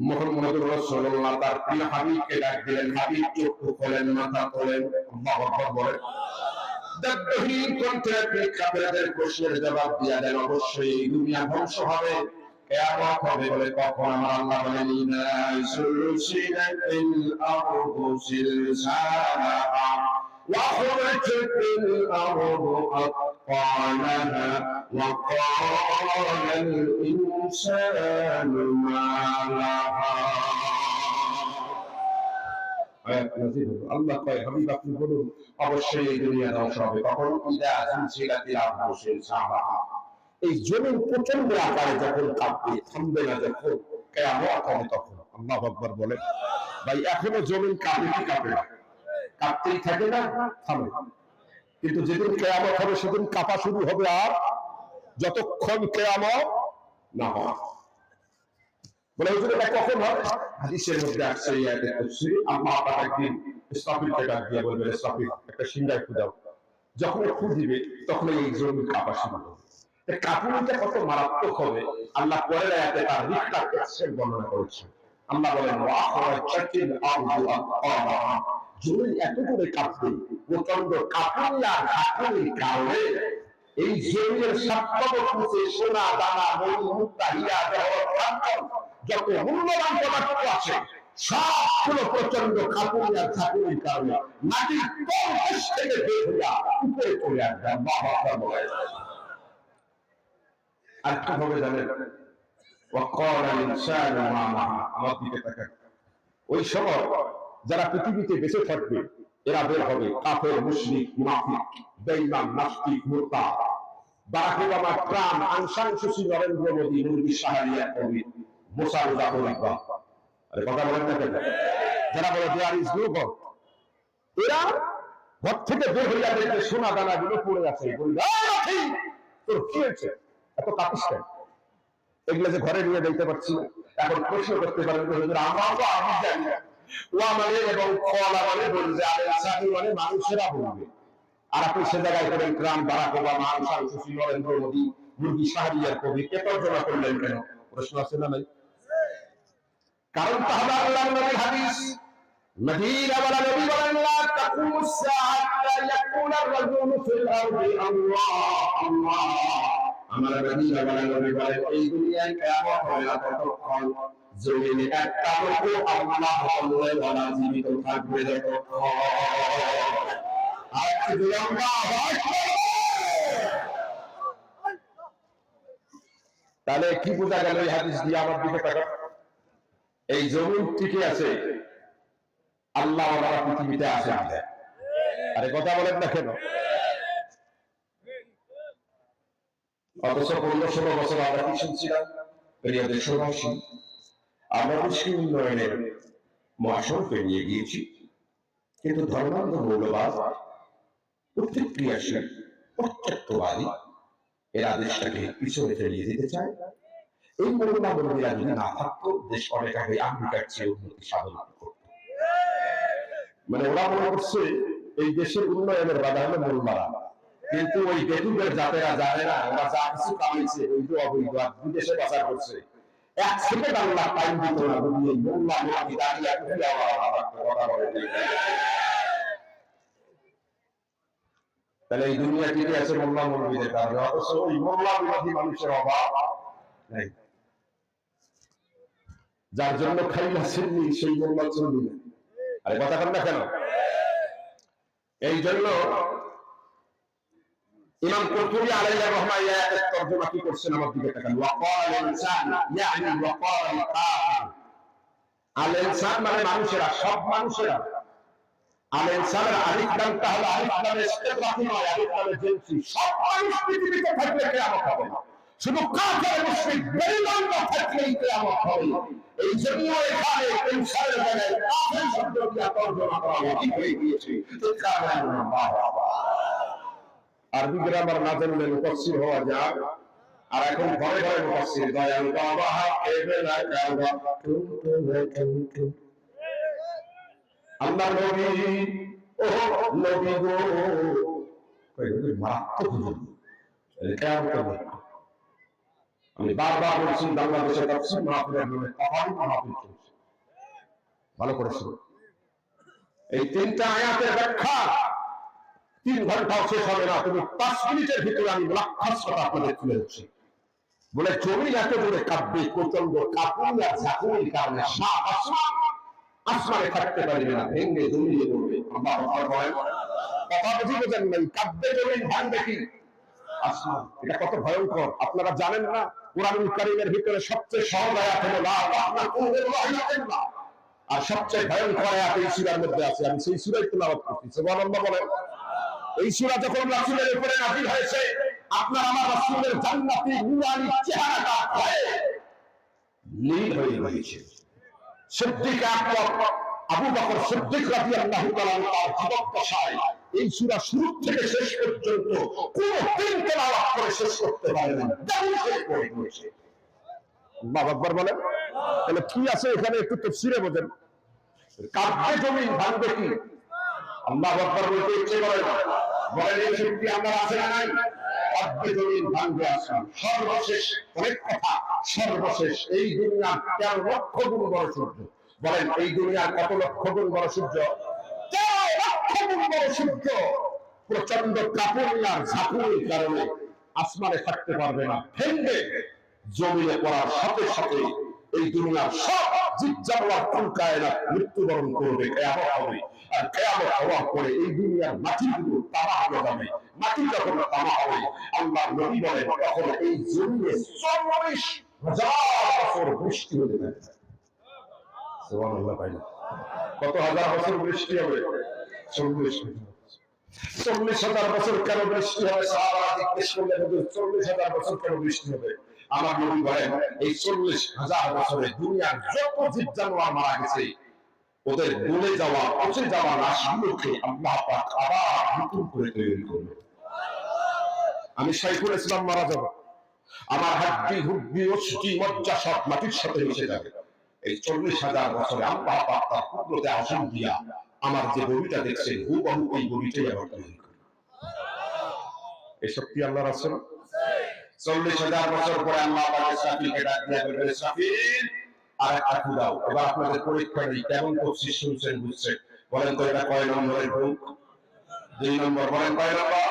মুহাম্মদুর রাসূলুল্লাহ তার প্রিয় হাবিবকে ডাক দিলেন। হাবিব চক্ষু খোলেন, মাথা তোলেন, আল্লাহু আকবার বলেন। দাবহীন কণ্ঠে আপনি কাফেরদের প্রশ্নের জবাব দিয়া দেন, অবশ্যই এই দুনিয়া ধ্বংস হবে, কিয়ামত হবে। বলে কখন? আমার আল্লাহ বলেন, ইনা সুলসিলাতিল আরদু সিলসালাহা وأخرجت الأرض أثقالها وقال الإنسان ما لها। আয়াত নাযিল হলো। আল্লাহ কয়, হাবিব আপনি বলুন, অবশ্যই এই দুনিয়া ধ্বংস হবে। কখন? ইদা সুলসিলাতিল আরদু সিলসালাহা, এই জমিন প্রচন্ড আকারে যখন কাঁপবে, থামবে না যখন, কিয়ামত হবে তখন। আল্লাহু আকবার বলেন। ভাই এখনো জমিন কাঁপে কি কাঁপে? কাঁপতেই থাকে না, থামে। কিন্তু যেদিন কিয়ামত হবে সেদিন কাঁপা শুরু হবে, আর যতক্ষণ কিয়ামত না হয়। বলে হুজুর এটা কখন হবে? হাদিসের মধ্যে আসছে এই আয়াতের তাফসীর। আল্লাহ পাক একদিন ইসরাফিলকে ডাক দিয়ে বলবেন, ইসরাফিল একটা সিংহায় খুদাও। যখন খু দিবে তখন এই জমি কাঁপা শুরু হবে। এই কাঁপুনিটা কত মারাত্মক হবে আল্লাহ পরের আয়াতে তার রিফ্লেকশন বর্ণনা করেছেন। আল্লাহ বলেন, ওয়া আখরাজাতিল আরদু আথকালাহা, জমি এত করে কাঁপবে, প্রচন্ড কাঁপুনি আর ঝাঁকুনির কারণে এই জমির সপ্তমে সোনা দানা মণি মুক্তা হীরা জহরত কাঞ্চন যত মূল্যবান পদার্থ আছে সবগুলো প্রচন্ড কাঁপুনি আর ঝাঁকুনির কারণে মাটির তলদেশ থেকে বের হইয়া উপরে চলে আসবে। আর কি হবে জানেন? আমার দিকে তাকান। ওই সময় যারা পৃথিবীতে বেঁচে থাকবে এরা বের হবে কাফের, মুশরিক, মুনাফিক, বেঈমান, নাস্তিক, মুরতাদ। বারাক ওবামা, ট্রাম্প, আং সান সুচি, নরেন্দ্র মোদী, নুরবি সাহারিয়া, কবির, মোসার জাফর ইকবাল। আরে কথা বলেন না কেন? যারা বলে দেয়ার ইজ নো গড, এরা ঘর থেকে বের হইয়া দেখবে সোনা দানাগুলো পড়ে আছে। বলবে তোর কি হয়েছে, এত কাঁপিস কেন? এগুলো যে ঘরে নিয়ে দেখতে পাচ্ছি না। এখন প্রশ্ন করতে পারেন আমরাও তো আমি জানি না। ওয়া মানে এবং কলা মানে বলবে, আর ইনসানি মানে মানুষেরা বলবে। আর আপনি সে জায়গায় করেন ট্রাম্প, বারাক ওবামা, আং সান সুচি, নরেন্দ্র মোদী, নুরবি সাহারিয়ার কবির কে তর্জমা করলেন কেন? প্রশ্ন আছে না নাই? কারণ তাহলে আল্লাহর নবীর হাদিস, মদিনা ওয়ালা নবী বলেন লা তাকুমুস সাআতা ইয়াকুলু আর-রাজুলু ফিল আরদি আল্লাহ আল্লাহ। আমার মদিনা ওয়ালা নবী বলেন এই দুনিয়ায় কিয়ামত হবে না ততক্ষণ জমিনে একটা লোক আল্লাহ বলে বলা জীবিত থাকবে যতক্ষণ। আর তাহলে কি বোঝা গেল এই হাদিস দিয়ে? আমার দিকে তাকান। এই জমিন টিকে আছে, আল্লাহ ওয়ালা পৃথিবীতে আছে। আরে কথা বলেন না কেন? অথচ 15-16 বছর আমরা কি শুনছিলাম? দেশবাসী আমরা মুসলিম উন্নয়নের মহাসড়ক পেরিয়ে গিয়েছি, কিন্তু ধর্মান্ধ মৌলবাদ, প্রতিক্রিয়াশীল, পশ্চাত্যবাদী এরা দেশটাকে পিছনে ফেলিয়ে দিতে চায়। এই মৌলবাদীরা যদি না থাকতো দেশ অনেক আগে আমেরিকার চেয়ে উন্নতি সাধন করত। মানে ওরা মনে করছে এই দেশের উন্নয়নের বাধা হলো মোল্লারা, কিন্তু ওই বেদুদের জাতেরা জানে না ওরা যা কিছু কামিয়েছে ওই তো অবৈধ বিদেশে পাচার করছে। এক সেকেন্ড আল্লাহ টাইম দিত না, বুঝলি মোল্লা মোলামি দাঁড়িয়ে কথা বলে। তাহলে এই দুনিয়া টিকে আছে মোল্লা মৌলবীদের কারণে, অথচ ওই মোল্লা বিরোধী মানুষের অভাব নাই। যার জন্য খাইলা ছিন্নি সেই মোল্লা চলবি না। আরে কথা বল না কেন? এই জন্য ইমাম কুরতুবী আলাইহির রহমাতুল্লাহ এই আয়াতের তরজমা কি করছেন? আমার দিকে তাকান। ওয়াকাল ইনসান ইয়ানি ওয়াকাল কাফির। আল ইনসান মানে মানুষেরা, সব মানুষেরা। আল ইনসানের আলিফ লামটা হলো আলিফ লামের ইস্তিগরাকি নয়, আলিফ লামের জিনসি। সব মানুষ পৃথিবীতে থাকলে কিয়ামত হবে না, শুধু কাফের মুশরিক বেঈমান থাকলেই কিয়ামত হবে। এই জন্য এখানে ইনসানের জায়গায় কাফের শব্দ দিয়ে তরজমা করা হয়ে গিয়েছে। আরবি গ্রামার না জানলে মুফাসসির হওয়া যায়। আর এখন ঘরে ঘরে মুফাসসির, দয়াল বাবা কেবেলা কাবা আল্লাহর নবী ও নবী গো কই মারাত্মক হুজুর কিয়ামত হবে। আমি বারবার বলছি বাংলাদেশের তাফসীর মাহফিলের নামে কখনই মাহফিল চলছে, ভালো করে শুনুন। এই তিনটা আয়াতের ব্যাখ্যা 3 ঘন্টাও শেষ হবে না, তুমি 5 মিনিটের ভিতরে আমি লক্ষাংশ কথা আপনাদের তুলে ধরছি। বলে জমি এত জোরে কাঁপবে, প্রচন্ড কাঁপুনি আর ঝাঁকুনির কারণে সাত আসমানে থাকতে পারবে না, ভেঙে জমিয়ে পড়বে। আল্লাহু বলেন, কথা বুঝি বোঝেন নাই? কাঁপবে জমি, ভাঙবে কি আসমান। এটা কত ভয়ঙ্কর আপনারা জানেন না? কুরআনুল কারীমের ভিতরে সবচেয়ে সহজ আয়াত হলো লা ইলাহা ইল্লাল্লাহ, আর সবচেয়ে ভয়ঙ্কর আয়াত এই সূরার মধ্যে আছে। আমি সেই সূরাই তেলাওয়াত করছি। সুবহানাল্লাহ বলেন। এই সূরা যখন রাসূলের উপরে নাযিল হয়েছে, আপনার আমার রাসূলের জান্নাতি নূরানি চেহারাটা নীল হয়ে গিয়েছে। সিদ্দিক আকবর আবু বকর সিদ্দিক রাদিয়াল্লাহু তাআলা তার জীবদ্দশায় এই সূরা শুরু থেকে শেষ পর্যন্ত কোন দিন তেলাওয়াত করে শেষ করতে পারে না, যেমন শেষ করে দিয়েছে। আল্লাহু আকবার বলেন। তাহলে কি আছে এখানে একটু তাফসীরে বোঝেন। কাঁপবে জমি, ভাঙবে কি? আল্লাহু আকবার বলতে ইচ্ছে করে না, বলেন এই শক্তি আমার আছে না নাই? কাঁপবে জমি, ভাঙবে আসমান। সর্বশেষ অনেক কথা, সর্বশেষ এই দুনিয়া 13 লক্ষ গুণ বড় সূর্য। বলেন এই দুনিয়ার কত লক্ষ গুণ বড় সূর্য? 13 বড় সূর্য প্রচন্ড কাপড়িয়ার ঝাঁকুনির কারণে আসমানে থাকতে পারবে না, ভেঙে জমিনে পড়ার সাথে সাথে এই দুনিয়ার সব জীব জানোয়ার কুল কায়নাত মৃত্যুবরণ করবে, কিয়ামত হবে। আর কিয়ামত হওয়ার পরে এই দুনিয়ার মাটিগুলো তামা হয়ে যাবে। মাটি যখন তামা হবে, আল্লাহ নবী বলেন তখন এই জমিনে 40,000 বছর বৃষ্টি হতে থাকে। সুবহানাল্লাহ। পাইলা কত হাজার বছর বৃষ্টি হবে? 40,000 বছর কেন বৃষ্টি হবে? সাহাবারা জিজ্ঞেস করলেন, হুজুর 40,000 বছর কেন বৃষ্টি হবে? আমার নবী বলেন এই 40,000 বছরে দুনিয়ার যত জীব জানোয়ার মারা গেছে ওদের গলে যাওয়া পচে যাওয়া লাশগুলোকে আল্লাহ পাক আবার নতুন করে তৈরি করবে। আমি শাইখুল ইসলাম মারা যাব, আমার হাড্ডি হুড্ডি অস্থি মজ্জা সব মাটির সাথে মিশে যাবে। এই 40,000 বছরে আল্লাহ পাক তার কুদরতে আসন দিয়া আমার যে বডিটা দেখছেন হুবহু ওই বডিটাই আবার তৈরি করবে। এই শক্তি আল্লাহর আছে না? 40,000 বছর পরে আল্লাহ পাক ইসরাফিলকে ডাক দিয়া বলবেন, ইসরাফিল আর একটা ফু দাও। এবার আপনাদের পরীক্ষা নেই, কেমন করছি শুনছেন বুঝছেন? বলেন তো এটা কয় নম্বরের ফুক? 2 নম্বর। বলেন কয় নম্বর?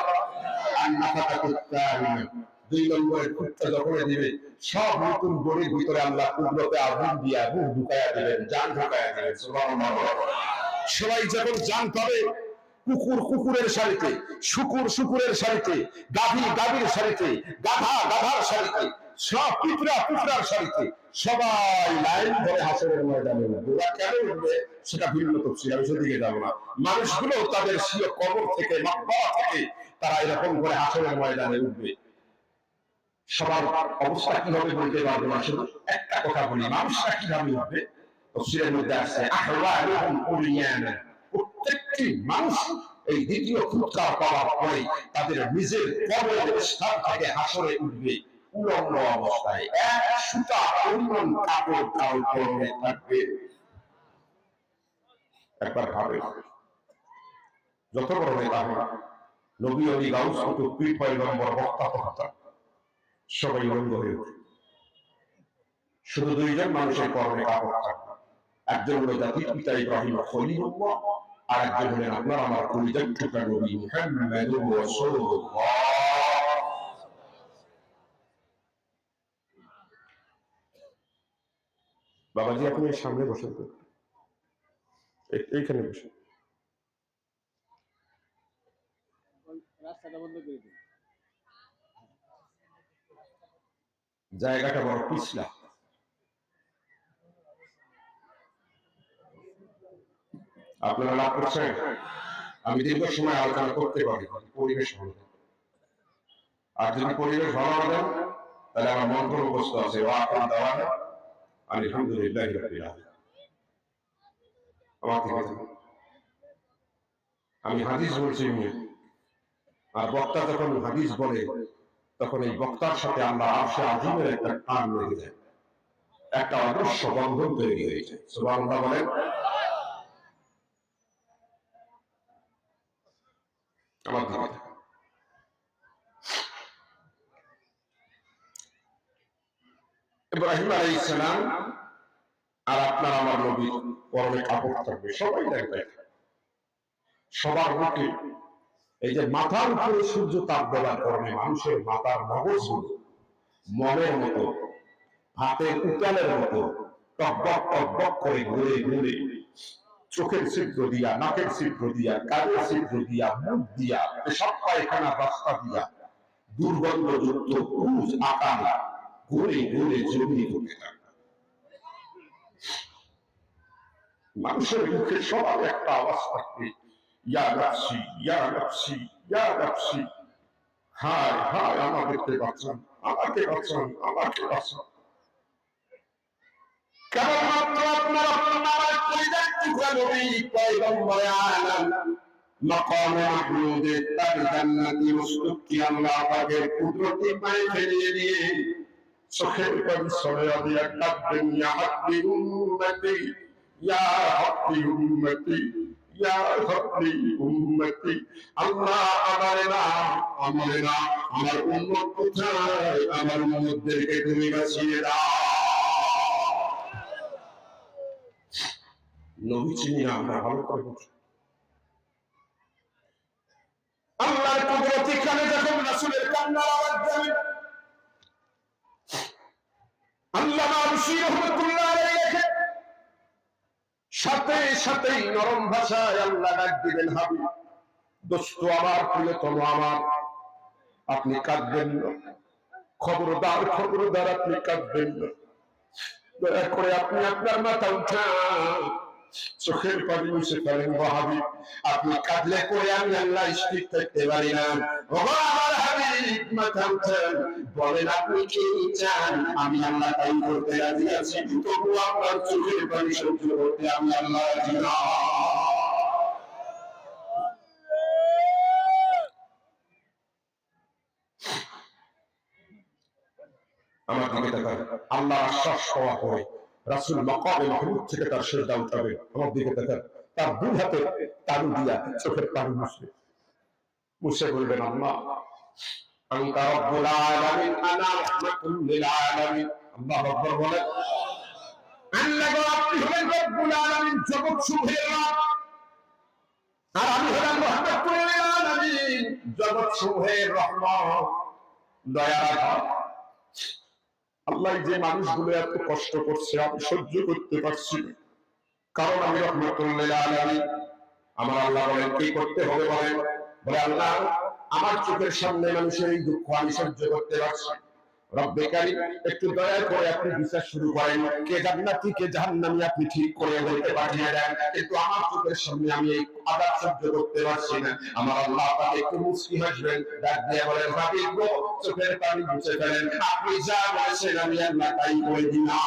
দুই নম্বরের ফুকটা যখন দিবে সব নতুন বডির ভিতরে আল্লাহ কুদরতে আগুন দিয়া রূহ ঢুকায়া দিবেন, জান ঢুকায়া দিবেন। সুবহানাল্লাহ। সবাই যখন জান পাবে, কুকুর কুকুরের সারিতে, শুকুর শুকুরের সারিতে, গাভী গাভীর সারিতে, গাধা গাধার সারিতে, সব পিঁপড়া পিঁপড়ার সারিতে, সবাই লাইন ধরে হাসরের ময়দানে উঠবে। ওরা কেন উঠবে সেটা ভিন্ন তফসিল, আমি সেদিকে যাবো না। মানুষগুলো তাদের স্বীয় কবর থেকে মাকবারা থেকে তারা এরকম করে হাসরের ময়দানে উঠবে। সবার অবস্থা কি হবে বলতে পারবো না, শুধু একটা কথা বলি, মানুষরা কিভাবে উঠবে তফসিলের মধ্যে আসছে আহওয়ালুহুম উরিয়ানা। প্রত্যেকটি মানুষ এই দ্বিতীয় ফুৎকার পাওয়ার পরে তাদের নিজের কবরের স্থান থেকে হাসরে উঠবে উলঙ্গ অবস্থায়, এক সুতা পরিমাণ কাপড় কারো পরনে থাকবে। একবার ভাবে, যত বড় নেতা হোক, নবী অলি গাউস কুতুব পীর পয়গম্বর বক্তা কথা সবাই উলঙ্গ হয়ে ওঠে। শুধু 2 জন মানুষের পরনে কাপড় থাকবে, একজন হলো জাতির পিতা ইব্রাহিম খলিলুল্লাহ, আর একজন হলেন আপনার আমার কলিজার টুকরা নবী মুহাম্মদুর রাসূলুল্লাহ। বাবাজি আপনি সামনে বসেন তো, এইখানে বসেন। জায়গাটা বড় পিছলা, আপনারা লাভ করছেন। আমি দীর্ঘ সময় আলোচনা করতে পারি, পরিবেশ ভালো, আর যদি পরিবেশ ভালো না দেন তাহলে আমার মন্ত্র মুখস্থ আছে, আলহামদুলিল্লাহ রাব্বিল আলামিন। আমার থেকে আমি হাদিস বলছি, আর বক্তা যখন হাদিস বলে তখন এই বক্তার সাথে আল্লাহ আরশে আজিমের একটা টান লেগে যায়, একটা অদৃশ্য বন্ধন তৈরি হয়ে যায়। সুবহানাল্লাহ বলেন। আমার দিকে ইব্রাহিম আলাইহিস সালাম আর আপনার আমার নবীর পরনে কাপড় থাকবে, সবাই দেখবে, সবার মুখে এই যে মাথার উপরে সূর্য তাপ দেওয়ার কারণে মানুষের মাথার মগজগুলো মনের মতো, হাতের উতালের মতো টকবক টকবক করে ঘুরে ঘুরে চোখের ছিদ্র দিয়া, নাকের ছিদ্র দিয়া, কানের ছিদ্র দিয়া, মুখ দিয়া, পেশাব পায়খানার রাস্তা দিয়া দুর্গন্ধযুক্ত পুরুষ আকারে ঘুরে ঘুরে জমি করতে থাকে। মানুষের মুখে সবার একটা আওয়াজ থাকবে, ইয়া নাফসি ইয়া নাফসি ইয়া নাফসি। হায় হায় আমাদেরকে বাঁচান, আমাকে বাঁচান, আমাকে বাঁচান। কেবলমাত্র আপনার আপনার কলিজার টুকরা নবী পয়গম্বরে আলাম মাকামে মাহমুদে তার জান্নাতি মুস্তাকি আল্লাহ পাকের কুদরতি পায়ে ফেলিয়ে দিয়ে চোখের পানি সরিয়ে দিয়ে ডাকবেন, ইয়া হাব্বি উম্মতি ইয়া হাব্বি উম্মতি ইয়া হাব্বি উম্মতি। আল্লাহ আমারে না আমার উম্মত কোথায়, আমার উম্মতদেরকে তুমি বাঁচিয়ে দাও। নবী চিনি না আমরা ভালো করে বুঝি, সাথে সাথেই নরম ভাষায় আল্লাহ ডাক দিলেন, হাবিব দোস্ত আমার, প্রিয়তম আমার, আপনি কাঁদবেন না, খবরদার খবরদার আপনি কাঁদবেন না, দয়া করে আপনি আপনার মাথা উঠান, চোখের পানি মুছে ফেলেন। হাবিব আপনি কাঁদলে করে আমি আল্লাহ স্থির থাকতে পারি না। ওগো আমার হাবিব মাথা উঠান, বলেন আপনি কি চান, আমি আল্লাহ তাই করতে রাজি আছি, তবু আপনার চোখের পানি সহ্য করতে আমি আল্লাহ রাজি না। আমার দিকে তাকান। আল্লাহ আশ্বাস পাওয়া পরে রাসূল মাকামে মাহমুদ থেকে তার সিজদা উঠাবেন। আমার দিকে তাকান, তার দুই হাতে তালু দিয়া চোখের পানি মুছে বলবেন, আল্লাহ আনতা রাব্বুল আলামিন, আনা রাহমাতুল লিল আলামিন। আল্লাহু আকবার বলেন। আল্লাহ গো, আপনি হলেন রব্বুল আলামিন, জগৎ সমূহের রব, আর আমি হলাম রাহমাতুল লিল আলামিন, জগৎ সমূহের রহমত, দয়ার। আল্লাহ যে মানুষগুলো এত কষ্ট করছে আমি সহ্য করতে পারছি না, কারণ আমি রহমাতুল লিল আলামিন। আমার আল্লাহ বলেন কি করতে হবে, বলে আল্লাহ আমার চোখের সামনে মানুষের এই দুঃখ আমি সহ্য করতে পারছি, রব্বে কারীম একটু দয়া করে আপনি বিচার শুরু করেন, কে জান্নাতি কে জাহান্নামী আপনি ঠিক করে বলতে পাঠিয়ে দেন, কিন্তু আমার চোখের সামনে আমি এই আযাব সহ্য করতে পারছি না। আমার আল্লাহ তাকে একটু মুস্কি হাসবেন, ডাক দিয়ে বলেন, হাবিব গো চোখের পানি মুছে ফেলেন, আপনি যা বলেছেন আমি আল্লাহ তাই করে দিলাম।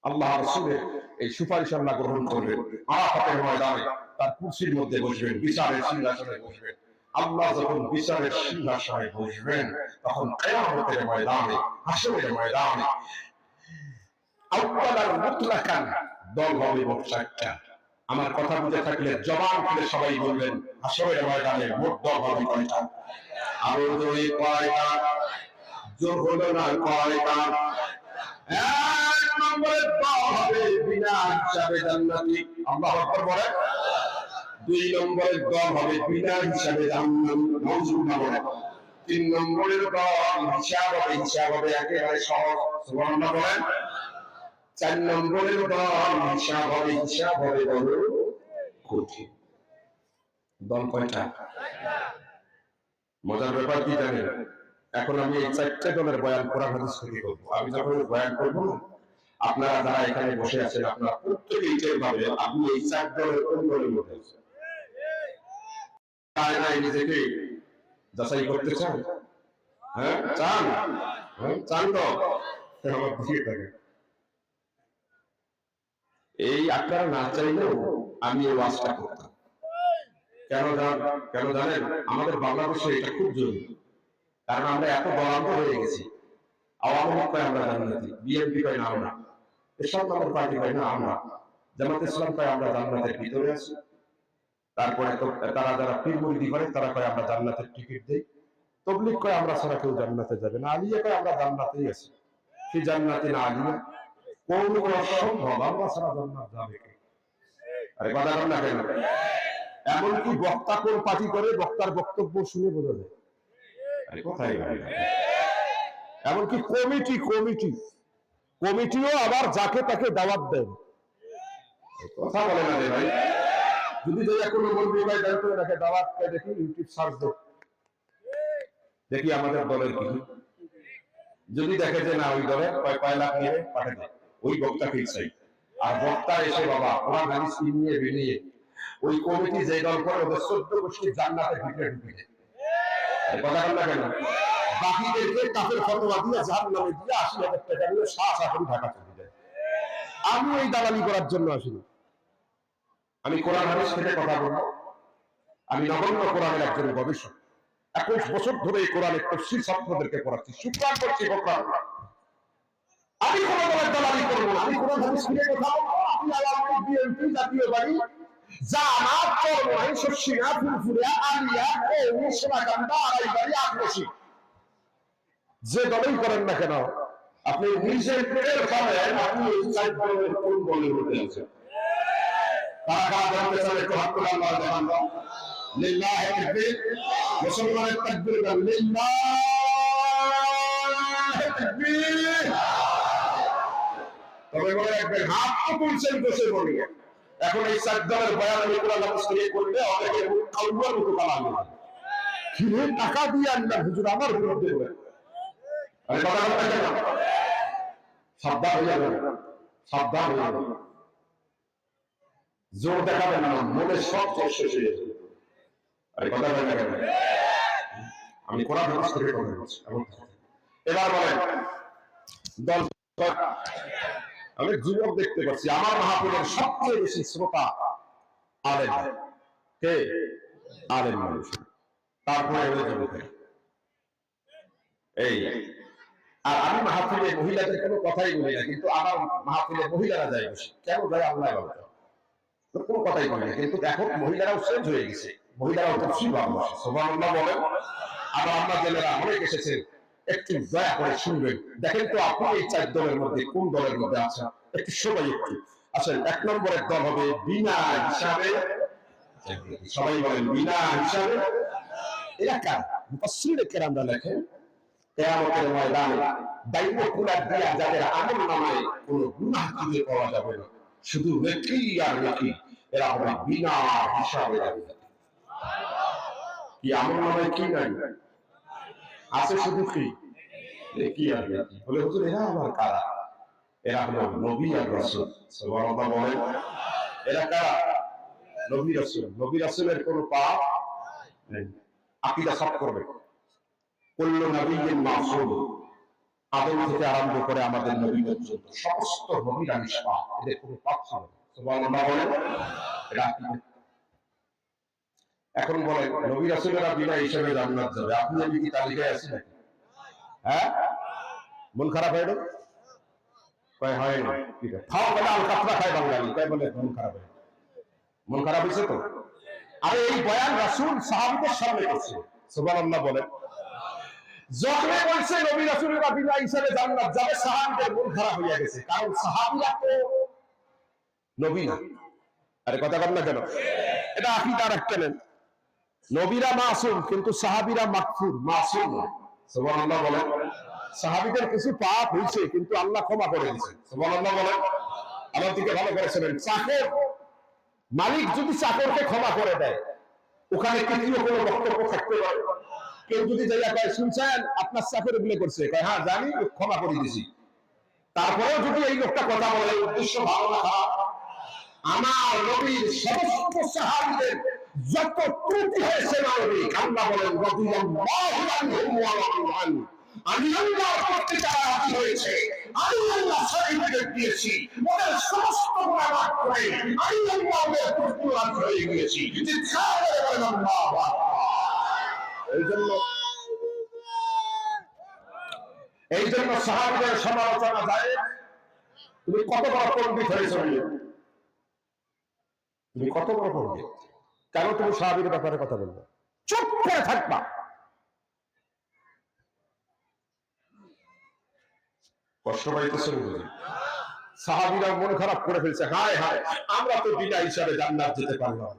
আল্লাহ রাসূলের এই সুপারিশ আল্লাহ গ্রহণ করবেন। আরাফাতের ময়দানে তার কুরসির মধ্যে বসবেন, বিচারের সিংহাসনে বসবেন। আল্লাহ যখন বিচারের সিংহাসনে বসবেন, তখন কিয়ামতের ময়দানে, হাসরের ময়দানে আউয়ালার মুতলাকান দল হবে মোট 4টা। আমার কথা বুঝে থাকলে জবান খুলে সবাই বলবেন, হাসরের ময়দানে মোট দল হবে কয়টা? আরো জোরে কয়টা? জোর হলো না, কয়টা? এক নম্বরের দল হবে বিনা হিসাবে জান্নাতি, আল্লাহু আকবার বলেন। 2 নম্বরের দল হবে বিনা হিসাবে জাহান্নামী, নাউজুবিল্লাহ বলেন। 3 নম্বরের দল হিসাব হবে একেবারে সহজ, সুবহানাল্লাহ বলেন। 4 নম্বরের দল হিসাব হবে বড় কঠিন। দল কয়টা? মজার ব্যাপার কি জানেন, এখন আমি এই 4টে দলের বয়ান কোরআন হাদিস থেকে করব। আমি যখন বয়ান করব, আপনারা যারা এখানে বসে আছেন আপনারা প্রত্যেকেই টের পাবেন আপনি এই 4 দলের কোন দলের মধ্যে আছেন। তাই না, নিজেকে যাচাই করতে চান? হ্যাঁ চান? চান তো আমার দিকে থাকে। এই আপনারা না চাইলেও আমি এই ওয়াজটা করতাম। কেন জানেন? আমাদের বাংলাদেশে এটা খুব জরুরি, কারণ আমরা এত বলান্ত হয়ে গেছি। আওয়ামী লীগ কয় আমরা জান্নাতি, বিএনপি কয় না আমরা, এসব নামের পার্টি কয় না আমরা, জামাত ইসলাম কয় আমরা জান্নাতের ভিতরে আছি, তারপরে তো তারা যারা পীর মুরিদি করে তারা কয় আমরা জান্নাতের টিকিট দেই, তাবলীগ কয় আমরা ছাড়া কেউ জান্নাতে যাবে না, আলিয়া কয় আমরা জান্নাতেই আছি, কি জান্নাতি না আলিয়া, কোন অসম্ভব, আমরা ছাড়া জান্নাত যাবে কে? আরে কথা বল না কেন? এমনকি বক্তা কোন পার্টি করে বক্তার বক্তব্য শুনে বোঝা যায়। আরে কোথায় গেল? এমনকি কমিটিও আবার যাকে তাকে দাওয়াত দেয়। কথা বলে না রে ভাই। যদি কোনো বলবি ভাই দাঁড় করে রাখে দাওয়াত করে, দেখি ইউটিউব সার্চ দেখি আমাদের দলের কি, যদি দেখে যে না ওই দলের কয় লাখ নিয়ে পাঠিয়ে দেয়, ওই বক্তাকেই চাই। আর বক্তা এসে বাবা কোরআন হাদিস নিয়ে বেরিয়ে ওই কমিটি যে দল করে ওদের 14 গোষ্ঠী জান্নাতের ভিতরে ঢুকে যায়। কথা বল না কেন? বাকিদেরকে কাফের ফতোয়া দিয়ে জাহান্নামে দিয়ে 80,000 টাকা নিয়ে শাহজাহান ঢাকা চলে যায়। আমি এই দালালি করার জন্য আসিনি, আমি কোরআন হাদিস থেকে কথা বলবো। আমি নগণ্য কোরআনের একজন গবেষক, 21 বছর ধরে এই কোরআনের তাফসীর ছাত্রদেরকে পড়াচ্ছি, শুকরান করছি কোরআন। আমি কোন দলের দালালি করব না, আমি কোরআন হাদিস থেকে কথা বলবো। আপনি আওয়ামী লীগ, বিএনপি, জাতীয় বাড়ি, জামাত, চরমনাই, শর্ষিনা, ফুলফুলিয়া, আলিয়া, কওমি, সোনাকান্দা, আড়াইবাড়ি, আটরশি, যে দলই করেন না কেন আপনি নিজের পেটের পাবেন আপনি এই 4 দলের কোন দলের মধ্যে আছেন। কারা জানতে চান একটু হাত তুলে আল্লাহ জানান। লিল্লাহি তাকবীর, মুসলমানের তাকবীর দেন, লিল্লাহি তাকবীর। তবে মনে রাখবেন হাত তো তুলছেন দোষে বলি এখন এই সাদ্দামের বয়ান আমি কোরআন হাদিস থেকে করলে অনেকে কাউয়ার মতো কালাম হবে কিরে টাকা দিয়ে আনলাম হুজুর আমার বিরুদ্ধে বলেন আরে কথা বলতে কেন সাবধান হয়ে যাবেন সাবধান হয়ে যাবেন জোর দেখাবেন না মনে সব জোর শেষ হয়ে যাবে আরে কথা বলতে কেন আমি কোরআন হাদিস থেকে কথা বলছি এবার বলেন দল আমি যুবক দেখতে পাচ্ছি আমার মাহফিলের সবচেয়ে বেশি শ্রোতা আলেম কে আলেম মানুষ তারপরে হলো যুবক এই আর আমি মাহফিলে মহিলাদের কোনো কথাই বলি না কিন্তু আমার মাহফিলে মহিলারা যায় বেশি কেন যায় আল্লাহ ভালো কোনো কথাই বলি না কিন্তু এখন মহিলারাও চেঞ্জ হয়ে গেছে মহিলারাও তফসিল ভালোবাসে সুবহানাল্লাহ বলেন আমার আম্মা জেলেরা অনেক এসেছেন একটু দয়া করে শুনবেন দেখেন তো আপনি এই চার দলের মধ্যে কোন দলের মধ্যে আছেন একটু সবাই একটু আসলে এক নম্বরের দল হবে বিনা হিসাবে সবাই বলেন বিনা হিসাবে এলাকা মুফাসসিরে কেরামরা লেখেন কিয়ামতের ময়দানে দায়িত্ব কুলা দিয়া যাদের আমল নামায় কোনো গুনাহ খুঁজে পাওয়া যাবে না শুধু নেকি আর নেকি এরা হবে বিনা হিসাবে যাবে কি আমল নামায় কি নাই আছে শুধু কি কি আর নেকি বলে হুজুর এরা আবার কারা এরা হলো নবী আর রাসূল সুবহানাল্লাহ বলেন এরা কারা নবী রাসূলের কোনো পাপ নেই আকীদা সাফ করবে কুল্লু নাবিয়্যিন মাসুম আদম থেকে আরম্ভ করে আমাদের নবী পর্যন্ত সমস্ত নবীরা নিষ্পাপ এদের কোনো পাপ ছিল না সুবহানাল্লাহ বলেন এরা এখন বলেন নবী রাসূলেরা বিনা হিসাবে জান্নাত যাবে আপনি আমি কি তালিকায় আছি নাকি হ্যাঁ মন খারাপ হয়ে গেল কয় হয় না ঠিক আছে খাও বলে আল কাতরা খায় বাঙালি কয় বলে মন খারাপ হয়েছে তো আরে এই বয়ান রাসূল সাহাবীদের সামনে করছে সুবহানাল্লাহ বলেন যখন বলছে নবী রাসূলেরা বিনা হিসাবে জান্নাত যাবে সাহাবীদের মন খারাপ হয়ে গেছে কারণ সাহাবীরা তো নবী না আরে কথা বল না কেন এটা আকীদা রাখতেন নবীরা মাসুম কিন্তু সাহাবীরা মাগফুর মাসুম সুবহানাল্লাহ বলেন সাহাবীদের কিছু পাপ হয়েছে কিন্তু আল্লাহ ক্ষমা করে দিয়েছেন সুবহানাল্লাহ বলেন আমার দিকে ভালো করে শুনেন চাকর মালিক যদি চাকরকে ক্ষমা করে দেয় ওখানে তৃতীয় কোনো বক্তব্য থাকতে পারে কেউ যদি যাইয়া কয় শুনছেন আপনার চাকর এগুলো করছে কয় হ্যাঁ জানি ক্ষমা করে দিয়েছি তারপরেও যদি এই লোকটা কথা বলে উদ্দেশ্য ভালো না আমার নবীর সমস্ত সাহাবীদের যত ত্রুটি হয়েছে মানবিক আল্লাহ বলেন রাদিয়াল্লাহু আনহুম ওয়া রাদু আনহু আমি আল্লাহ করতে যারা রাজি হয়েছে আমি আল্লাহ সার্টিফিকেট দিয়েছি ওদের সমস্ত গুনাহ মাফ করে আমি আল্লাহ ওদের প্রতি রাজি হয়ে গিয়েছি যে ছাড়ে বলেন আল্লাহু আকবার এই জন্য সাহাবীদের সমালোচনা যায় তুমি কত বড় পণ্ডিত হয়েছো তুমি কত বড় পণ্ডিত কেন তুমি সাহাবীদের ব্যাপারে কথা বলবে চুপ করে থাকবা কষ্ট পাইতেছেন বুঝি সাহাবীরা মন খারাপ করে ফেলছে হায় হায় আমরা তো বিনা হিসাবে জান্নাত যেতে পারলাম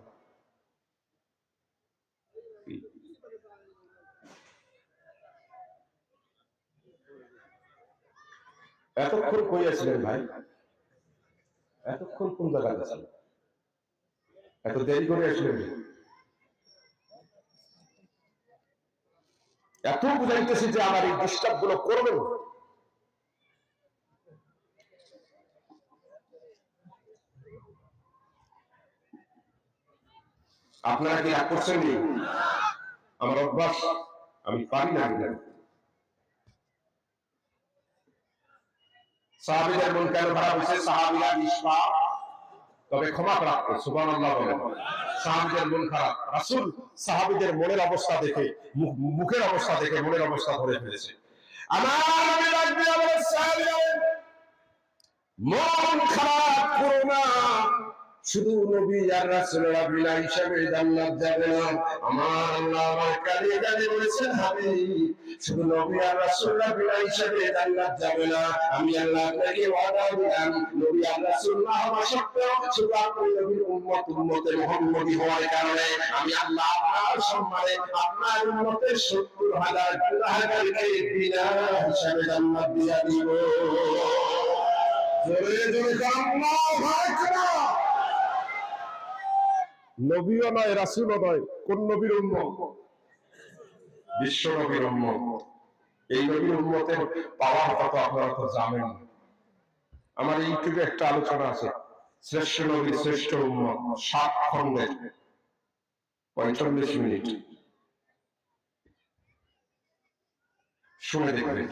এতক্ষণ কই আছিলেন ভাই এতক্ষণ কোন জায়গায় আছেন এত দেরি করে আসলেন এত বুঝাইতেছি যে আমার এই ডিস্টার্ব গুলো করবেন আপনারা কি রাগ করছেন আমার অভ্যাস আমি পারি না সাহাবীদের মন কেন খারাপ হয়েছে সাহাবীরা নিষ্পাপ তবে ক্ষমা প্রাপ্ত সুবহানাল্লাহ বলেন সাহাবীদের মন খারাপ রাসূল সাহাবীদের মনের অবস্থা দেখে মুখের অবস্থা দেখে মনের অবস্থা ধরে ফেলেছে আমার নবী রাখবে আমার সাহাবীরা মন খারাপ করো না শুধু নবী আর রাসূলরা বিনা হিসাবে জান্নাত যাবে না আমার আল্লাহ আমার কালিয়ে কালিয়ে বলেছেন হাবিব শুধু নবী আর রাসূলরা বিনা হিসাবে জান্নাত যাবে না আমি আল্লাহ আপনাকে ওয়াদা দিলাম নবী আর রাসূল না হওয়া সত্ত্বেও শুধু আপনি নবীর উম্মতে মুহাম্মদী হওয়ার কারণে আমি আল্লাহ আপনার সম্মানে আপনার উম্মতের ৭০,০০০ গুনাহগারকে বিনা হিসাবে জান্নাত দিয়ে দিব জোরে জোরে আল্লাহু আকবার। নবীও নয়, রাসূলও নয়, কোন নবীর উম্মত? বিশ্ব নবীর উম্মত। এই নবীর উম্মতের পাওয়ার কত আপনারা তো জানেন। আমার ইউটিউবে একটা আলোচনা আছে, শ্রেষ্ঠ নবীর শ্রেষ্ঠ উম্মত, 7 খণ্ডের 45 মিনিট, শুনে দেখবেন।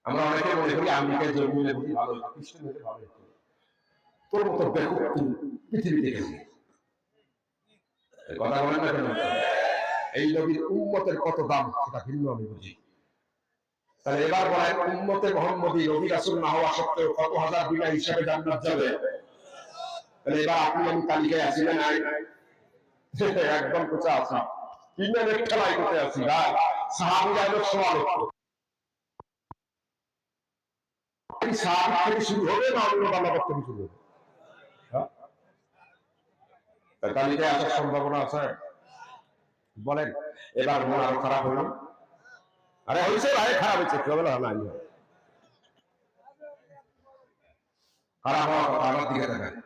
আমরা অনেকে মনে করি আমেরিকায় জন্মিলে বুঝি ভালো হতো, খ্রিস্টান হলে ভালো হতো। তোর মতো ব্যাপক পৃথিবীতে গেছে কথা বলেন না কেন? এই নবীর উম্মতের কত দাম সেটা ভিন্ন আমি বুঝি। তাহলে এবার বলেন, উম্মতে মুহাম্মদী নবী রাসূল না হওয়া সত্ত্বেও কত হাজার বিনা হিসাবে জান্নাত যাবে? তাহলে এবার আপনি আমি তালিকায় আছি না নাই? একদম কোচা আছি, ইমানের খেলায় করতে আছি ভাই। সাহাবীরা হলো 100 লক্ষ। এই সাহাবী থেকে শুরু হবে না অন্য বাংলা থেকে শুরু হবে? তালিকায় আসার সম্ভাবনা আছে? বলেন। এবার মন আরো খারাপ হলো? আরে হয়েছে ভাই, খারাপ হয়েছে, কি হবে না? খারাপ হওয়ার কথা আমার দিকে দেখায়।